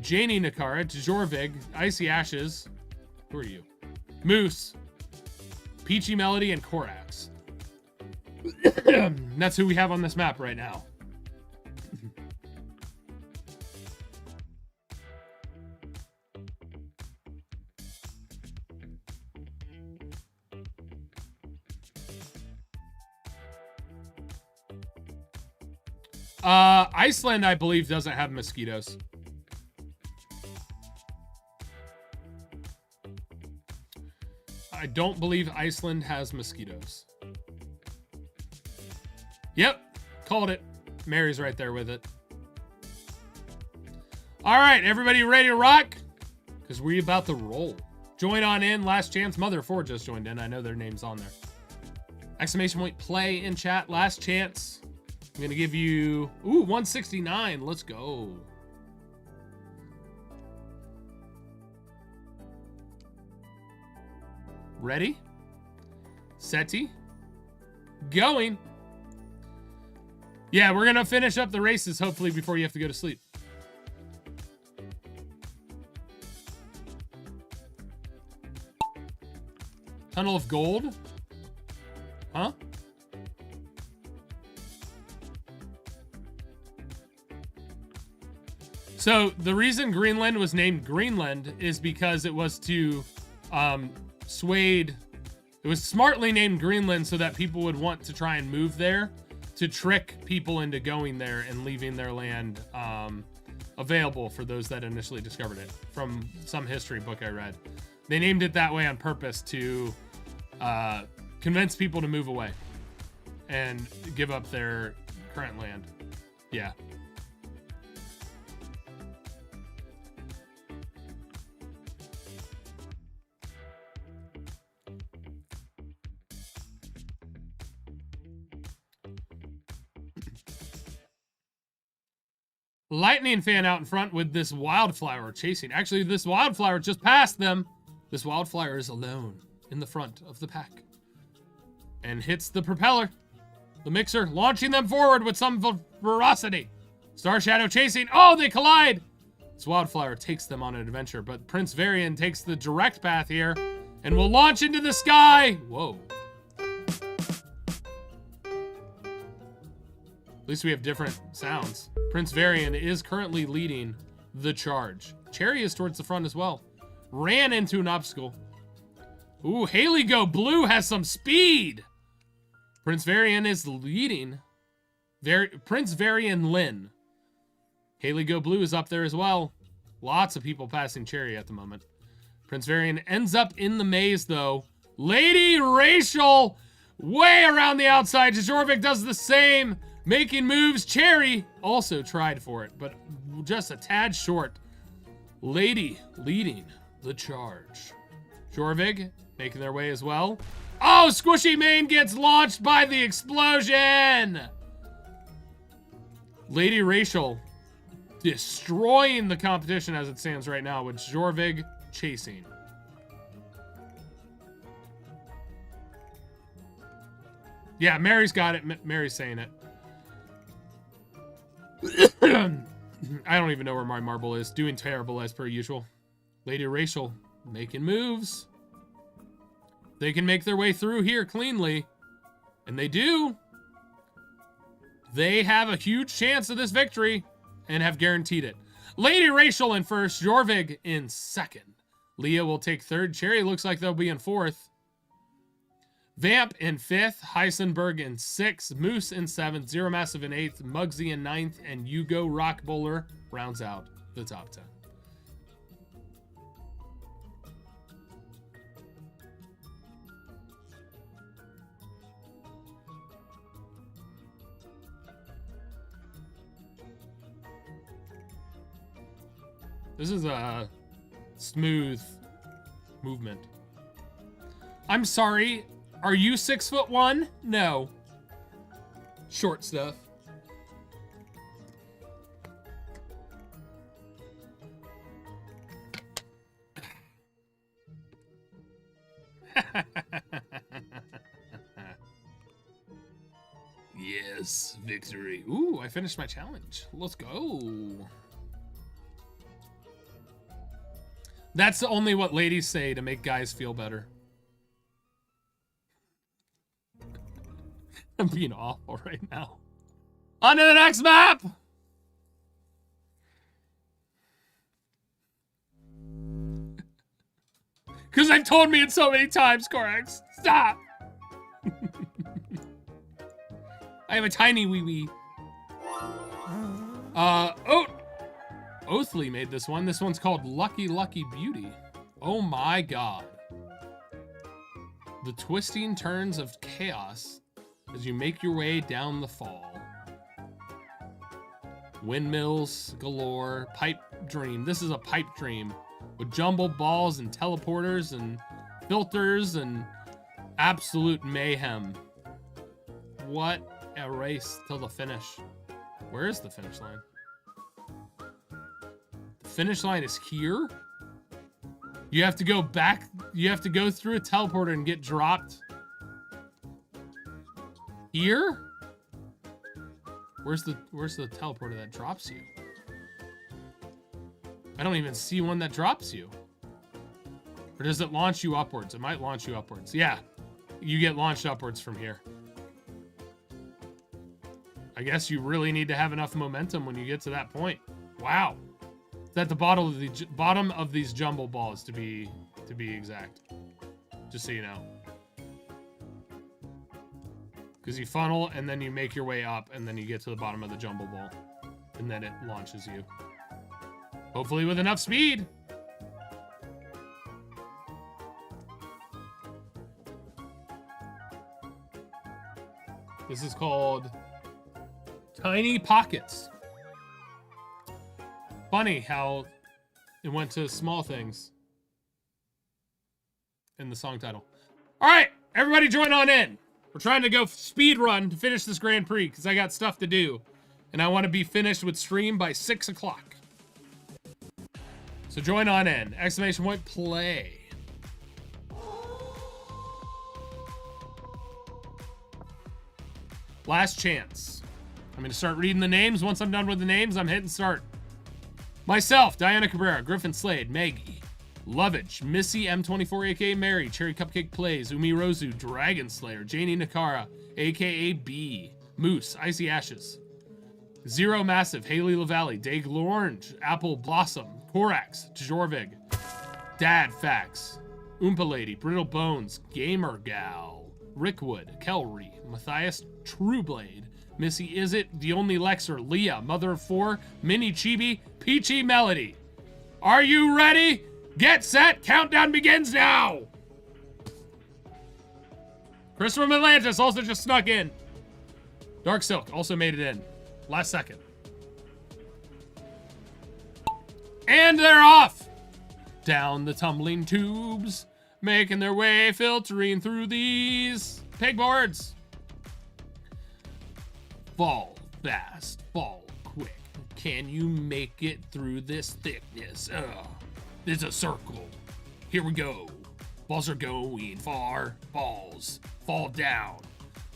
Janie Nakara, Jorvig, Icy Ashes, who are you? Moose, Peachy Melody, and Korax. That's who we have on this map right now. Iceland, I believe, doesn't have mosquitoes. I don't believe Iceland has mosquitoes. Yep, called it. Mary's right there with it. All right, everybody ready to rock? Because we're about to roll. Join on in. Last chance. Mother4 just joined in. I know their name's on there. Exclamation point play in chat. Last chance. I'm going to give you... Ooh, 169. Let's go. Ready? Seti. Going. Yeah, we're going to finish up the races, hopefully, before you have to go to sleep. Tunnel of Gold? Huh? So the reason Greenland was named Greenland is because it was to swayed. It was smartly named Greenland so that people would want to try and move there to trick people into going there and leaving their land available for those that initially discovered it. From some history book I read, they named it that way on purpose to convince people to move away and give up their current land. Yeah. Lightning fan out in front with this wildflower chasing. Actually, this wildflower just passed them. This wildflower is alone in the front of the pack. And hits the propeller. The mixer launching them forward with some ferocity. Star Shadow chasing. Oh, they collide. This wildflower takes them on an adventure, but Prince Varian takes the direct path here and will launch into the sky. Whoa. At least we have different sounds. Prince Varian is currently leading the charge. Cherry is towards the front as well. Ran into an obstacle. Ooh, Haley Go Blue has some speed. Prince Varian is leading. Prince Varian Lin. Haley Go Blue is up there as well. Lots of people passing Cherry at the moment. Prince Varian ends up in the maze though. Lady Rachel way around the outside. Jajorvik does the same. Making moves. Cherry also tried for it, but just a tad short. Lady leading the charge. Jorvig making their way as well. Oh, Squishy Mane gets launched by the explosion. Lady Rachel destroying the competition as it stands right now with Jorvig chasing. Yeah, Mary's got it. Mary's saying it. I don't even know where my marble is. Doing terrible as per usual. Lady Rachel making moves. They can make their way through here cleanly. And they do. They have a huge chance of this victory and have guaranteed it. Lady Rachel in first. Jorvig in second. Leah will take third. Cherry looks like they'll be in fourth. Vamp in fifth. Heisenberg in sixth. Moose in seventh. Zero Massive in eighth. Muggsy in ninth. And Hugo Rock Bowler rounds out the top 10. This is a smooth movement. I'm sorry. Are you 6'1"? No. Short stuff. Yes, victory. Ooh, I finished my challenge. Let's go. That's only what ladies say to make guys feel better. I'm being awful right now. On to the next map! Because I've told me it so many times, Corax. Stop! I have a tiny wee-wee. Oathley made this one. This one's called Lucky Lucky Beauty. Oh my god. The twisting turns of chaos as you make your way down the fall. Windmills galore. Pipe dream. This is a pipe dream with jumbled balls and teleporters and filters and absolute mayhem. What a race till the finish. Where is the finish line? The finish line is here? You have to go back. You have to go through a teleporter and get dropped. Here? Where's the teleporter that drops you? I don't even see one that drops you. Or does it launch you upwards? It might launch you upwards. Yeah. You get launched upwards from here. I guess you really need to have enough momentum when you get to that point. Wow. It's at the bottom of these jumble balls to be exact. Just so you know. Because you funnel and then you make your way up and then you get to the bottom of the jumble ball. And then it launches you. Hopefully with enough speed. This is called Tiny Pockets. Funny how it went to small things in the song title. All right, everybody join on in. We're trying to go speed run to finish this Grand Prix because I got stuff to do. And I want to be finished with stream by 6 o'clock. So join on in. Exclamation point play. Last chance. I'm going to start reading the names. Once I'm done with the names, I'm hitting start. Myself, Diana Cabrera, Griffin Slade, Maggie, Lovage, Missy M24, aka Mary, Cherry Cupcake Plays, Umi Rozu, Dragon Slayer, Janie Nakara, aka B, Moose, Icy Ashes, Zero Massive, Haley LaValle, Dag Lorange, Apple Blossom, Corax, Jorvig, Dad Fax, Oompa Lady, Brittle Bones, Gamer Gal, Rickwood, Kelry, Matthias Trueblade, Missy Is It, The Only Lexer, Leah, Mother of Four, Mini Chibi, Peachy Melody. Are you ready? Get set, countdown begins now! Chris from Atlantis also just snuck in. Dark Silk also made it in. Last second. And they're off! Down the tumbling tubes, making their way, filtering through these pegboards. Fall fast, fall quick. Can you make it through this thickness? There's a circle. Here we go. Balls are going far. Balls fall down.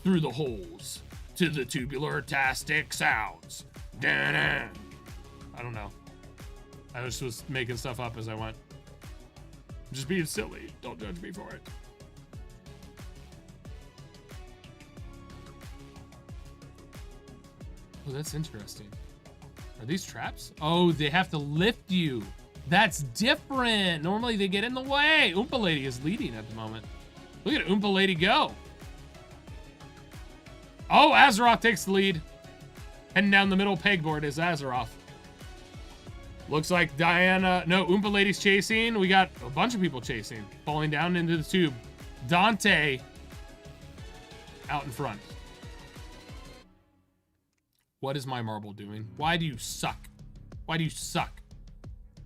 through the holes to the tubular-tastic sounds. Da-da. I don't know. I just was making stuff up as I went. Just being silly. Don't judge me for it. Oh, that's interesting. Are these traps? Oh, they have to lift you. That's different. Normally they get in the way. Oompa Lady is leading at the moment. Look at Oompa Lady go. Oh, Azeroth takes the lead. Heading down the middle pegboard is Azeroth. Looks like Diana... No, Oompa Lady's chasing. We got a bunch of people chasing. Falling down into the tube. Dante out in front. What is my marble doing? Why do you suck? Why do you suck?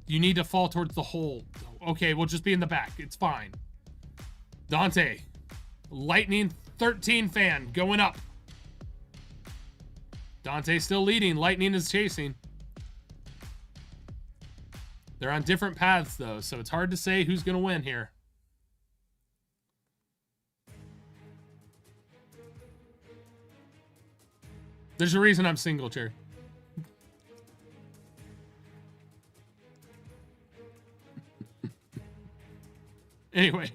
You need to fall towards the hole. Okay, we'll just be in the back. It's fine. Dante. Lightning 13 fan going up. Dante's still leading. Lightning is chasing. They're on different paths, though, so it's hard to say who's going to win here. There's a reason I'm single, Chair. Anyway,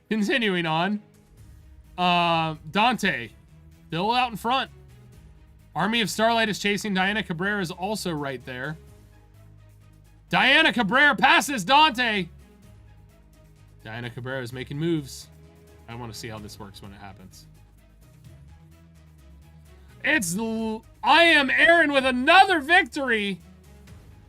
continuing on. Dante, still out in front. Army of Starlight is chasing. Diana Cabrera is also right there. Diana Cabrera passes Dante. Diana Cabrera is making moves. I want to see how this works when it happens. I am Aaron with another victory.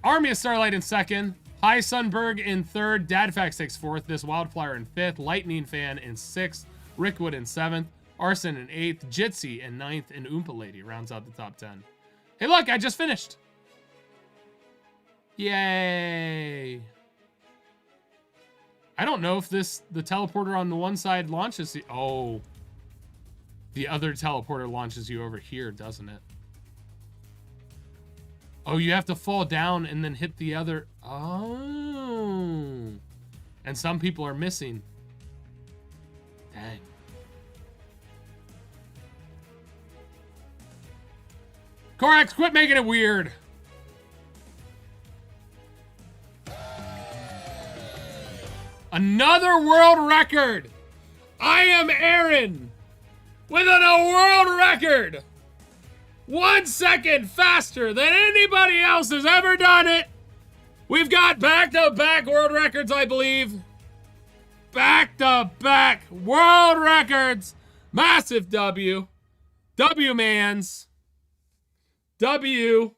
Army of Starlight in second. High Sunberg in third. Dadfax takes fourth. This Wildflower in fifth. Lightning Fan in sixth. Rickwood in seventh. Arson in eighth. Jitsi in ninth. And Oompa Lady rounds out the top 10. Hey, look, I just finished. Yay. I don't know if the teleporter on the one side launches. Oh. The other teleporter launches you over here, doesn't it? Oh, you have to fall down and then hit the other. Oh. And some people are missing. Dang. Corax, quit making it weird. Another world record. I am Aaron with a world record. 1 second faster than anybody else has ever done it. We've got back-to-back world records, I believe. Back-to-back world records. Massive W. W-mans. W.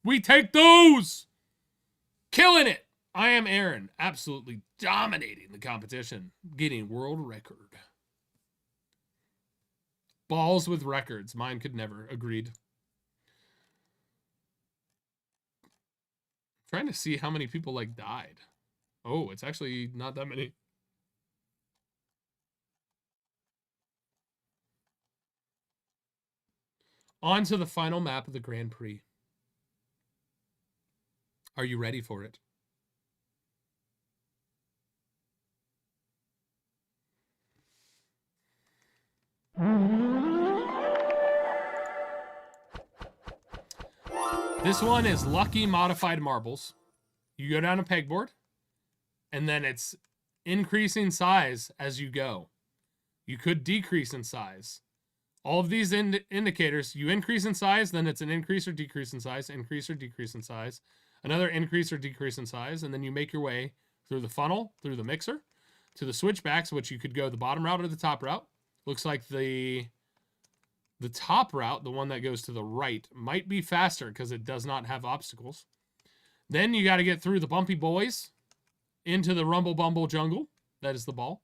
We take those. Killing it. I am Aaron. Absolutely dominating the competition. Getting world record. Balls with records. Mine could never. Agreed. Trying to see how many people died. Oh, it's actually not that many. On to the final map of the Grand Prix. Are you ready for it? This one is Lucky Modified Marbles. You go down a pegboard, and then it's increasing size as you go. You could decrease in size. All of these indicators, you increase in size, then it's an increase or decrease in size, increase or decrease in size, another increase or decrease in size, and then you make your way through the funnel, through the mixer, to the switchbacks, which you could go the bottom route or the top route. Looks like the top route, the one that goes to the right, might be faster because it does not have obstacles. Then you got to get through the bumpy boys into the Rumble Bumble jungle. That is the ball.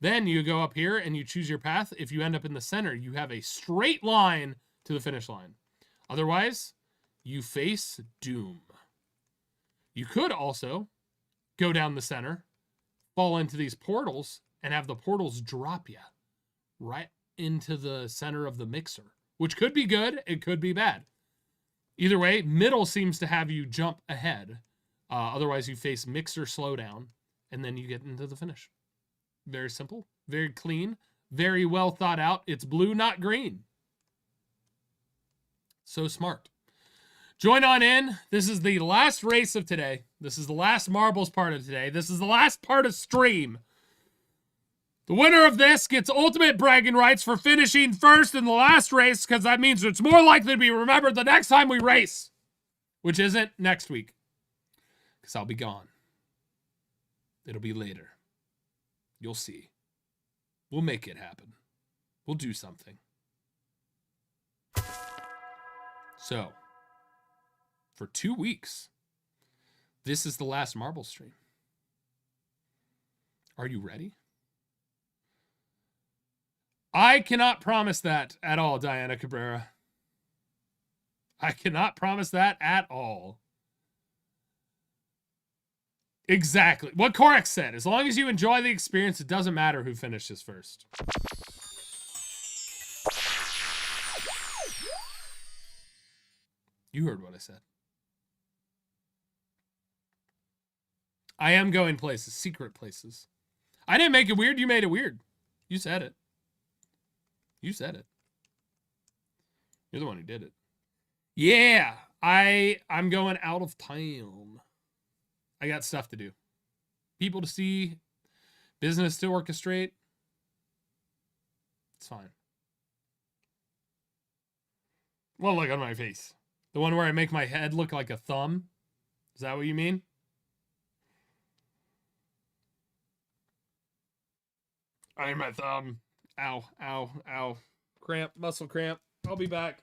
Then you go up here and you choose your path. If you end up in the center, you have a straight line to the finish line. Otherwise, you face doom. You could also go down the center, fall into these portals, and have the portals drop you right into the center of the mixer, which could be good. It could be bad. Either way, middle seems to have you jump ahead. Otherwise, you face mixer slowdown, and then you get into the finish. Very simple, very clean, Very well thought out. It's blue, not green. So smart. Join on in. This is the last race of today. This is the last marbles part of today. This is the last part of stream. The winner of this gets ultimate bragging rights for finishing first in the last race, because that means it's more likely to be remembered the next time we race, which isn't next week, because I'll be gone. It'll be later. You'll see. We'll make it happen. We'll do something. So, for 2 weeks, this is the last marble stream. Are you ready? I cannot promise that at all, Diana Cabrera. I cannot promise that at all. Exactly. What Korax said. As long as you enjoy the experience, it doesn't matter who finishes first. You heard what I said. I am going places. Secret places. I didn't make it weird. You made it weird. You said it. You said it. You're the one who did it. Yeah. I'm going out of town. I got stuff to do. People to see. Business to orchestrate. It's fine. Well, look on my face. The one where I make my head look like a thumb. Is that what you mean? I need my thumb. Ow, ow, ow. Cramp, muscle cramp. I'll be back.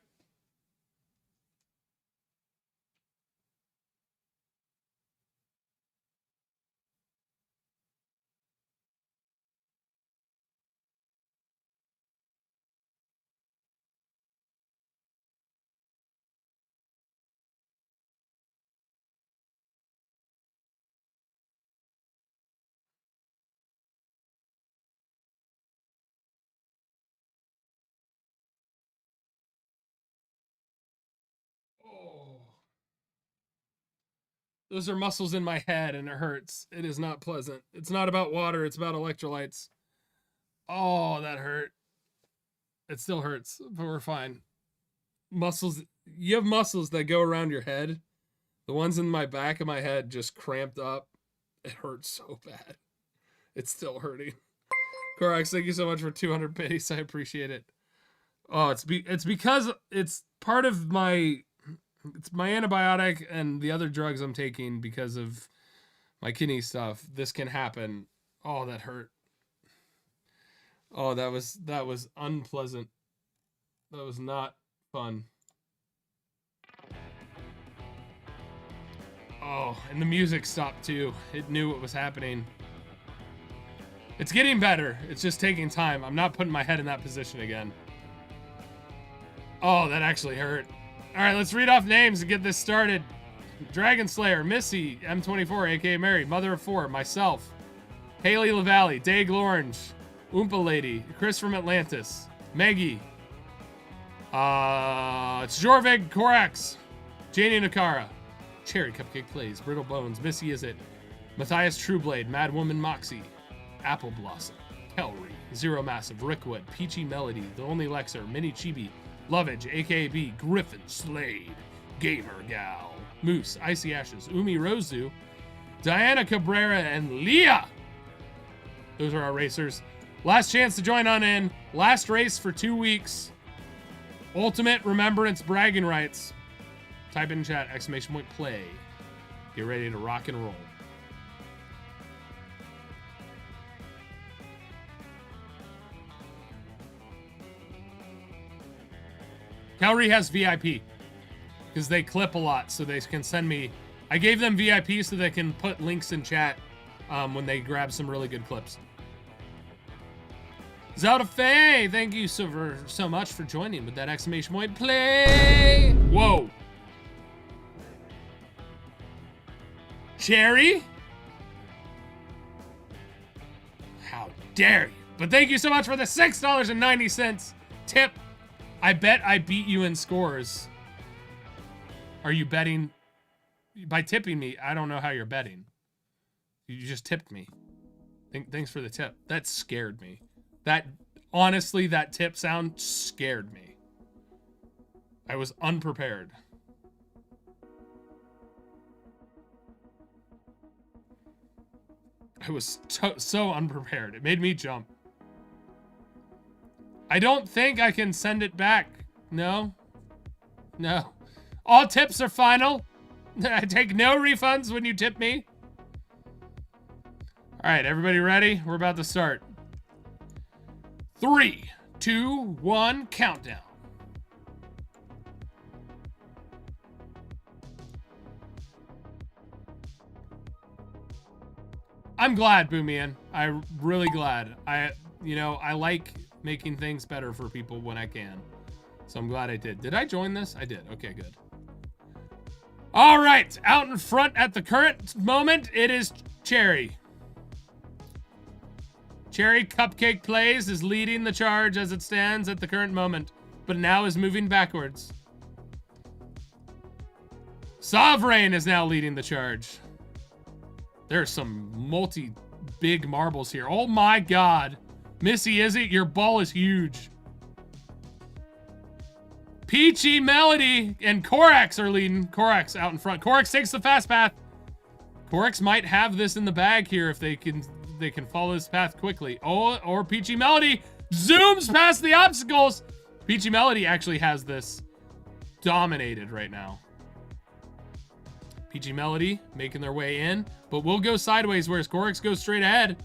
Oh. Those are muscles in my head and it hurts. It is not pleasant. It's not about water. It's about electrolytes. Oh, that hurt. It still hurts, but we're fine. Muscles. You have muscles that go around your head. The ones in my back of my head just cramped up. It hurts so bad. It's still hurting. Korax, thank you so much for 200 base. I appreciate it. Oh, it's because it's part of my... It's my antibiotic and the other drugs I'm taking because of my kidney stuff. This can happen. Oh, that hurt. Oh, that was unpleasant. That was not fun. Oh, and the music stopped too. It knew what was happening. It's getting better. It's just taking time. I'm not putting my head in that position again. Oh, that actually hurt. All right, let's read off names and get this started. Dragon Slayer, Missy, M24, aka Mary, Mother of Four, myself, Haley LaValle, Day Glorange, Oompa Lady, Chris from Atlantis, Maggie, it's Jorvig Korax, Janie Nakara, Cherry Cupcake Plays, Brittle Bones, Missy Is It, Matthias Trueblade, Mad Woman Moxie, Apple Blossom, Kelry, Zero Massive, Rickwood, Peachy Melody, The Only Lexer, Mini Chibi, Lovage, AKB, Griffin, Slade, Gamer Gal, Moose, Icy Ashes, Umi Rozu, Diana Cabrera, and Leah. Those are our racers. Last chance to join on in. Last race for 2 weeks. Ultimate Remembrance bragging rights. Type in chat, !play. Get ready to rock and roll. Calry has VIP because they clip a lot, so they can send me. I gave them VIP so they can put links in chat when they grab some really good clips. Zelda Faye, thank you so much for joining with that !play. Whoa. Cherry? How dare you? But thank you so much for the $6.90 tip. I bet I beat you in scores. Are you betting? By tipping me, I don't know how you're betting. You just tipped me. Thanks for the tip. That scared me. That Honestly, that tip sound scared me. I was unprepared. I was so unprepared. It made me jump. I don't think I can send it back. No. No. All tips are final. I take no refunds when you tip me. All right, everybody ready? We're about to start. 3, 2, 1, countdown. I'm glad, Boomian. I'm really glad. I like making things better for people when I can. So I'm glad I did. Did I join this? I did. Okay, good. All right, out in front at the current moment, it is Cherry. Cherry Cupcake Plays is leading the charge as it stands at the current moment, but now is moving backwards. Sovereign is now leading the charge. There's some big marbles here. Oh my God. Missy Izzy, your ball is huge. Peachy Melody and Korax are leading. Korax out in front. Korax takes the fast path. Korax might have this in the bag here if they can follow this path quickly. Oh, or Peachy Melody zooms past the obstacles. Peachy Melody actually has this dominated right now. Peachy Melody making their way in, but will go sideways, whereas Korax goes straight ahead.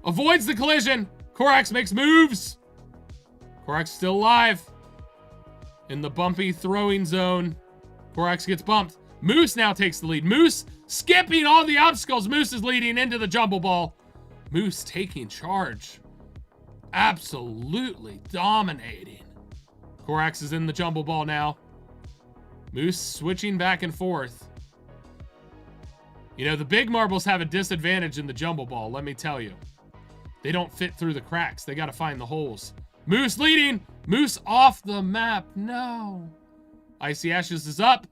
Avoids the collision. Korax makes moves. Korax still alive. In the bumpy throwing zone. Korax gets bumped. Moose now takes the lead. Moose skipping all the obstacles. Moose is leading into the jumble ball. Moose taking charge. Absolutely dominating. Korax is in the jumble ball now. Moose switching back and forth. You know, the big marbles have a disadvantage in the jumble ball, let me tell you. They don't fit through the cracks. They got to find the holes. Moose leading. Moose off the map. No. Icy Ashes is up.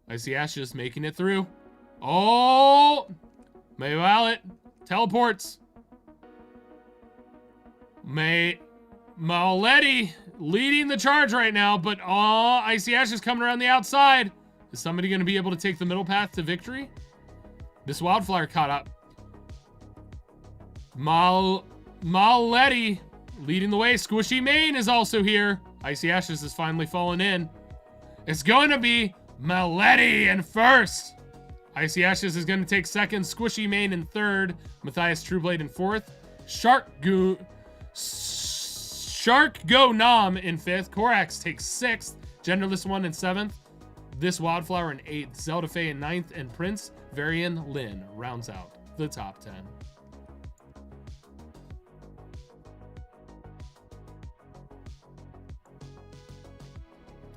Icy Ashes making it through. Oh. May Wallet teleports. May Mauletti leading the charge right now, but Icy Ashes coming around the outside. Is somebody going to be able to take the middle path to victory? This Wildflower caught up. Mauletti leading the way. Squishy Mane is also here. Icy Ashes has finally fallen in. It's going to be Mauletti in first. Icy Ashes is going to take second. Squishy Mane in third. Matthias Trueblade in fourth. Shark Go Nam in fifth. Korax takes sixth. Genderless One in seventh. This Wildflower in 8th, Zelda Faye in 9th, and Prince Varian Lin rounds out the top 10.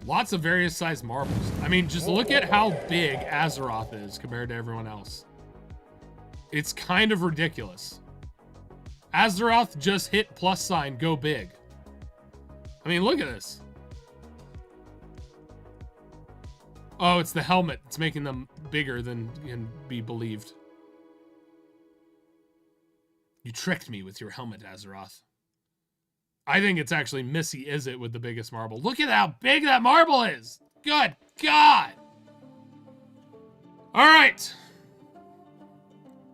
Lots of various sized marbles. I mean, just look at how big Azeroth is compared to everyone else. It's kind of ridiculous. Azeroth just hit +, go big. I mean, look at this. Oh, it's the helmet. It's making them bigger than can be believed. You tricked me with your helmet, Azeroth. I think it's actually Missy Izzet with the biggest marble. Look at how big that marble is. Good God. All right.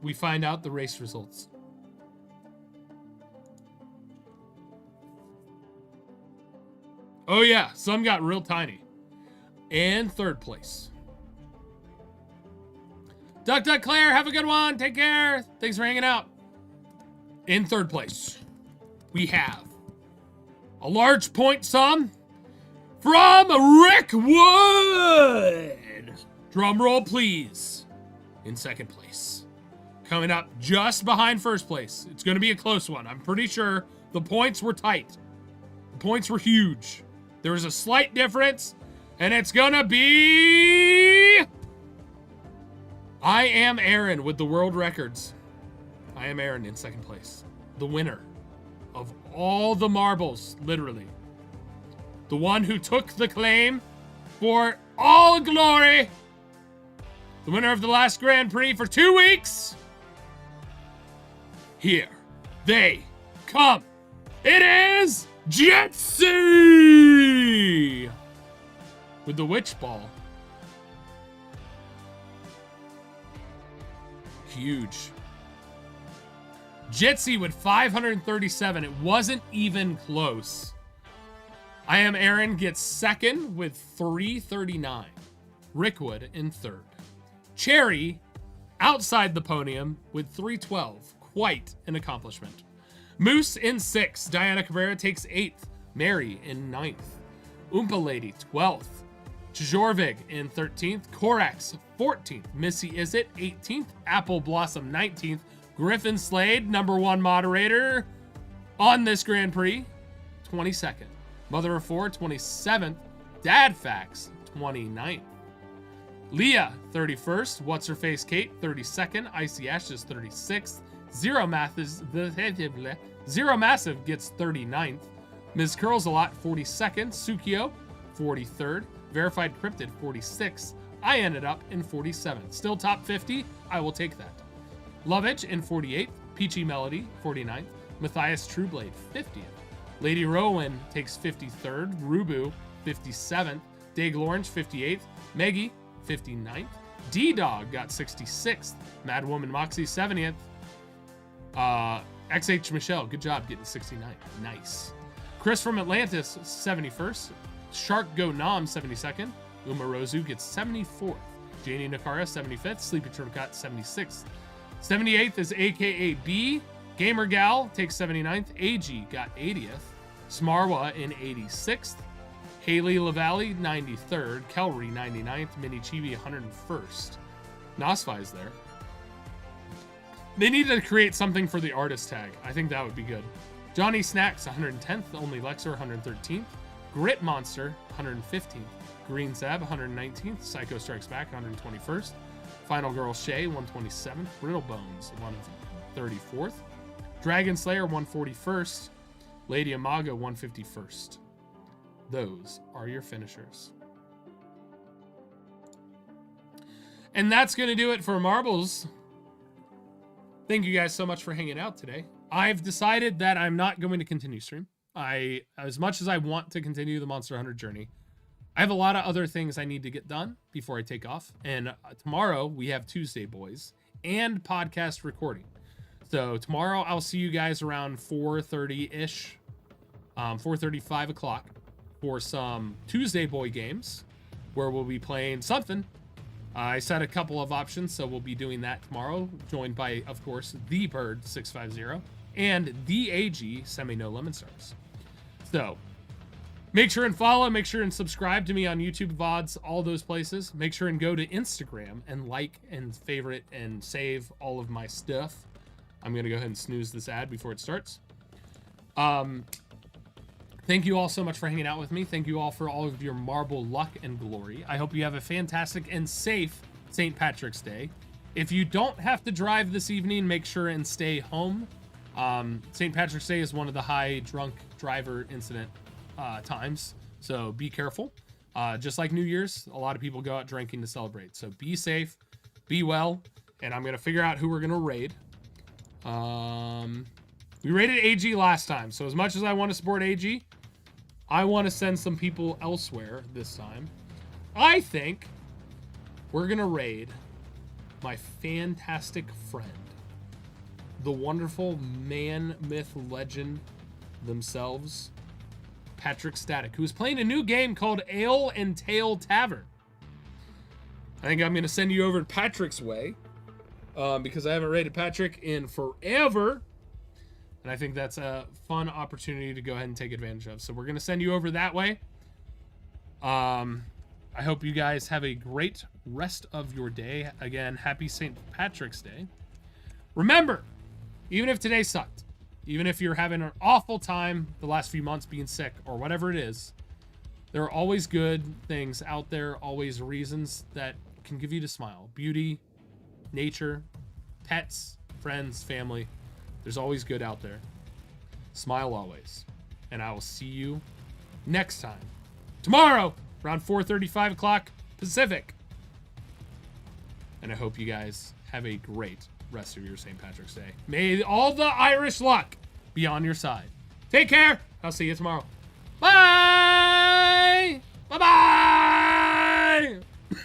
We find out the race results. Oh yeah, some got real tiny. And third place. Duck Claire, have a good one. Take care. Thanks for hanging out. In third place, we have a large point sum from Rick Wood. Drum roll, please. In second place. Coming up just behind first place. It's going to be a close one. I'm pretty sure the points were tight. The points were huge. There was a slight difference. And it's gonna be... I Am Aaron with the world records. I Am Aaron in second place. The winner of all the marbles, literally. The one who took the claim for all glory. The winner of the last Grand Prix for 2 weeks. Here they come. It is Jetsy with the witch ball. Huge. Jitsy with 537. It wasn't even close. I Am Aaron gets second with 339. Rickwood in third. Cherry outside the podium with 312. Quite an accomplishment. Moose in sixth. Diana Cabrera takes eighth. Mary in ninth. Oompa Lady 12th. Jorvig in 13th. Corax 14th. Missy Izzet 18th. Apple Blossom 19th. Griffin Slade, number one moderator on this Grand Prix, 22nd. Mother of Four, 27th. Dad Facts, 29th. Leah, 31st. What's Her Face Kate, 32nd. Icy Ashes, 36th. Zero Massive gets 39th. Ms. Curls a Lot, 42nd. Sukio, 43rd. Verified Cryptid, 46th. I ended up in 47th. Still top 50. I will take that. Lovage in 48th, Peachy Melody 49th, Matthias Trueblade 50th, Lady Rowan takes 53rd, Rubu 57th, Dag Lawrence 58th, Meggie 59th, D-Dog got 66th, Madwoman Moxie 70th, XH Michelle, good job getting 69th, nice. Chris from Atlantis 71st, Shark Go Nam 72nd, Umarozu gets 74th, Janie Nakara 75th, Sleepy Turtlecat 76th, 78th is AKA B. Gamer Gal takes 79th. AG got 80th. Smarwa in 86th. Haley LaValle 93rd. Kelry 99th. Mini Chibi 101st. Nosfi's there. They need to create something for the artist tag. I think that would be good. Johnny Snacks 110th. Only Lexer 113th. Grit Monster 115th. Green Zab 119th. Psycho Strikes Back 121st. Final Girl Shay, 127th. Brittle Bones, 134th. Dragon Slayer, 141st. Lady Amago, 151st. Those are your finishers. And that's going to do it for Marbles. Thank you guys so much for hanging out today. I've decided that I'm not going to continue stream. As much as I want to continue the Monster Hunter journey, I have a lot of other things I need to get done before I take off. And tomorrow we have Tuesday Boys and podcast recording. So tomorrow I'll see you guys around 4:30-ish, 4:30, 5 o'clock for some Tuesday Boy games where we'll be playing something. I set a couple of options, so we'll be doing that tomorrow, joined by, of course, The Bird 650 and The AG Semi-No Lemon Stars. So make sure and follow, make sure and subscribe to me on YouTube, VODs, all those places. Make sure and go to Instagram and like and favorite and save all of my stuff. I'm going to go ahead and snooze this ad before it starts. Thank you all so much for hanging out with me. Thank you all for all of your marble luck and glory. I hope you have a fantastic and safe St. Patrick's Day. If you don't have to drive this evening, make sure and stay home. St. Patrick's Day is one of the high drunk driver incident times, so be careful. Just like New Year's, a lot of people go out drinking to celebrate, so be safe, be well, and I'm gonna figure out who we're gonna raid. We raided AG last time, so as much as I want to support AG, I want to send some people elsewhere this time. I think we're gonna raid my fantastic friend, the wonderful man, myth, legend themselves, Patrick Static, who is playing a new game called Ale and Tail Tavern. I think I'm going to send you over to Patrick's way because I haven't raided Patrick in forever. And I think that's a fun opportunity to go ahead and take advantage of. So we're going to send you over that way. I hope you guys have a great rest of your day. Again, happy St. Patrick's Day. Remember, even if today sucked, even if you're having an awful time the last few months being sick or whatever it is, there are always good things out there, always reasons that can give you to smile. Beauty, nature, pets, friends, family. There's always good out there. Smile always. And I will see you next time. Tomorrow, around 4:30, 5 o'clock Pacific. And I hope you guys have a great rest of your St. Patrick's Day. May all the Irish luck be on your side. Take care. I'll see you tomorrow. Bye. Bye-bye.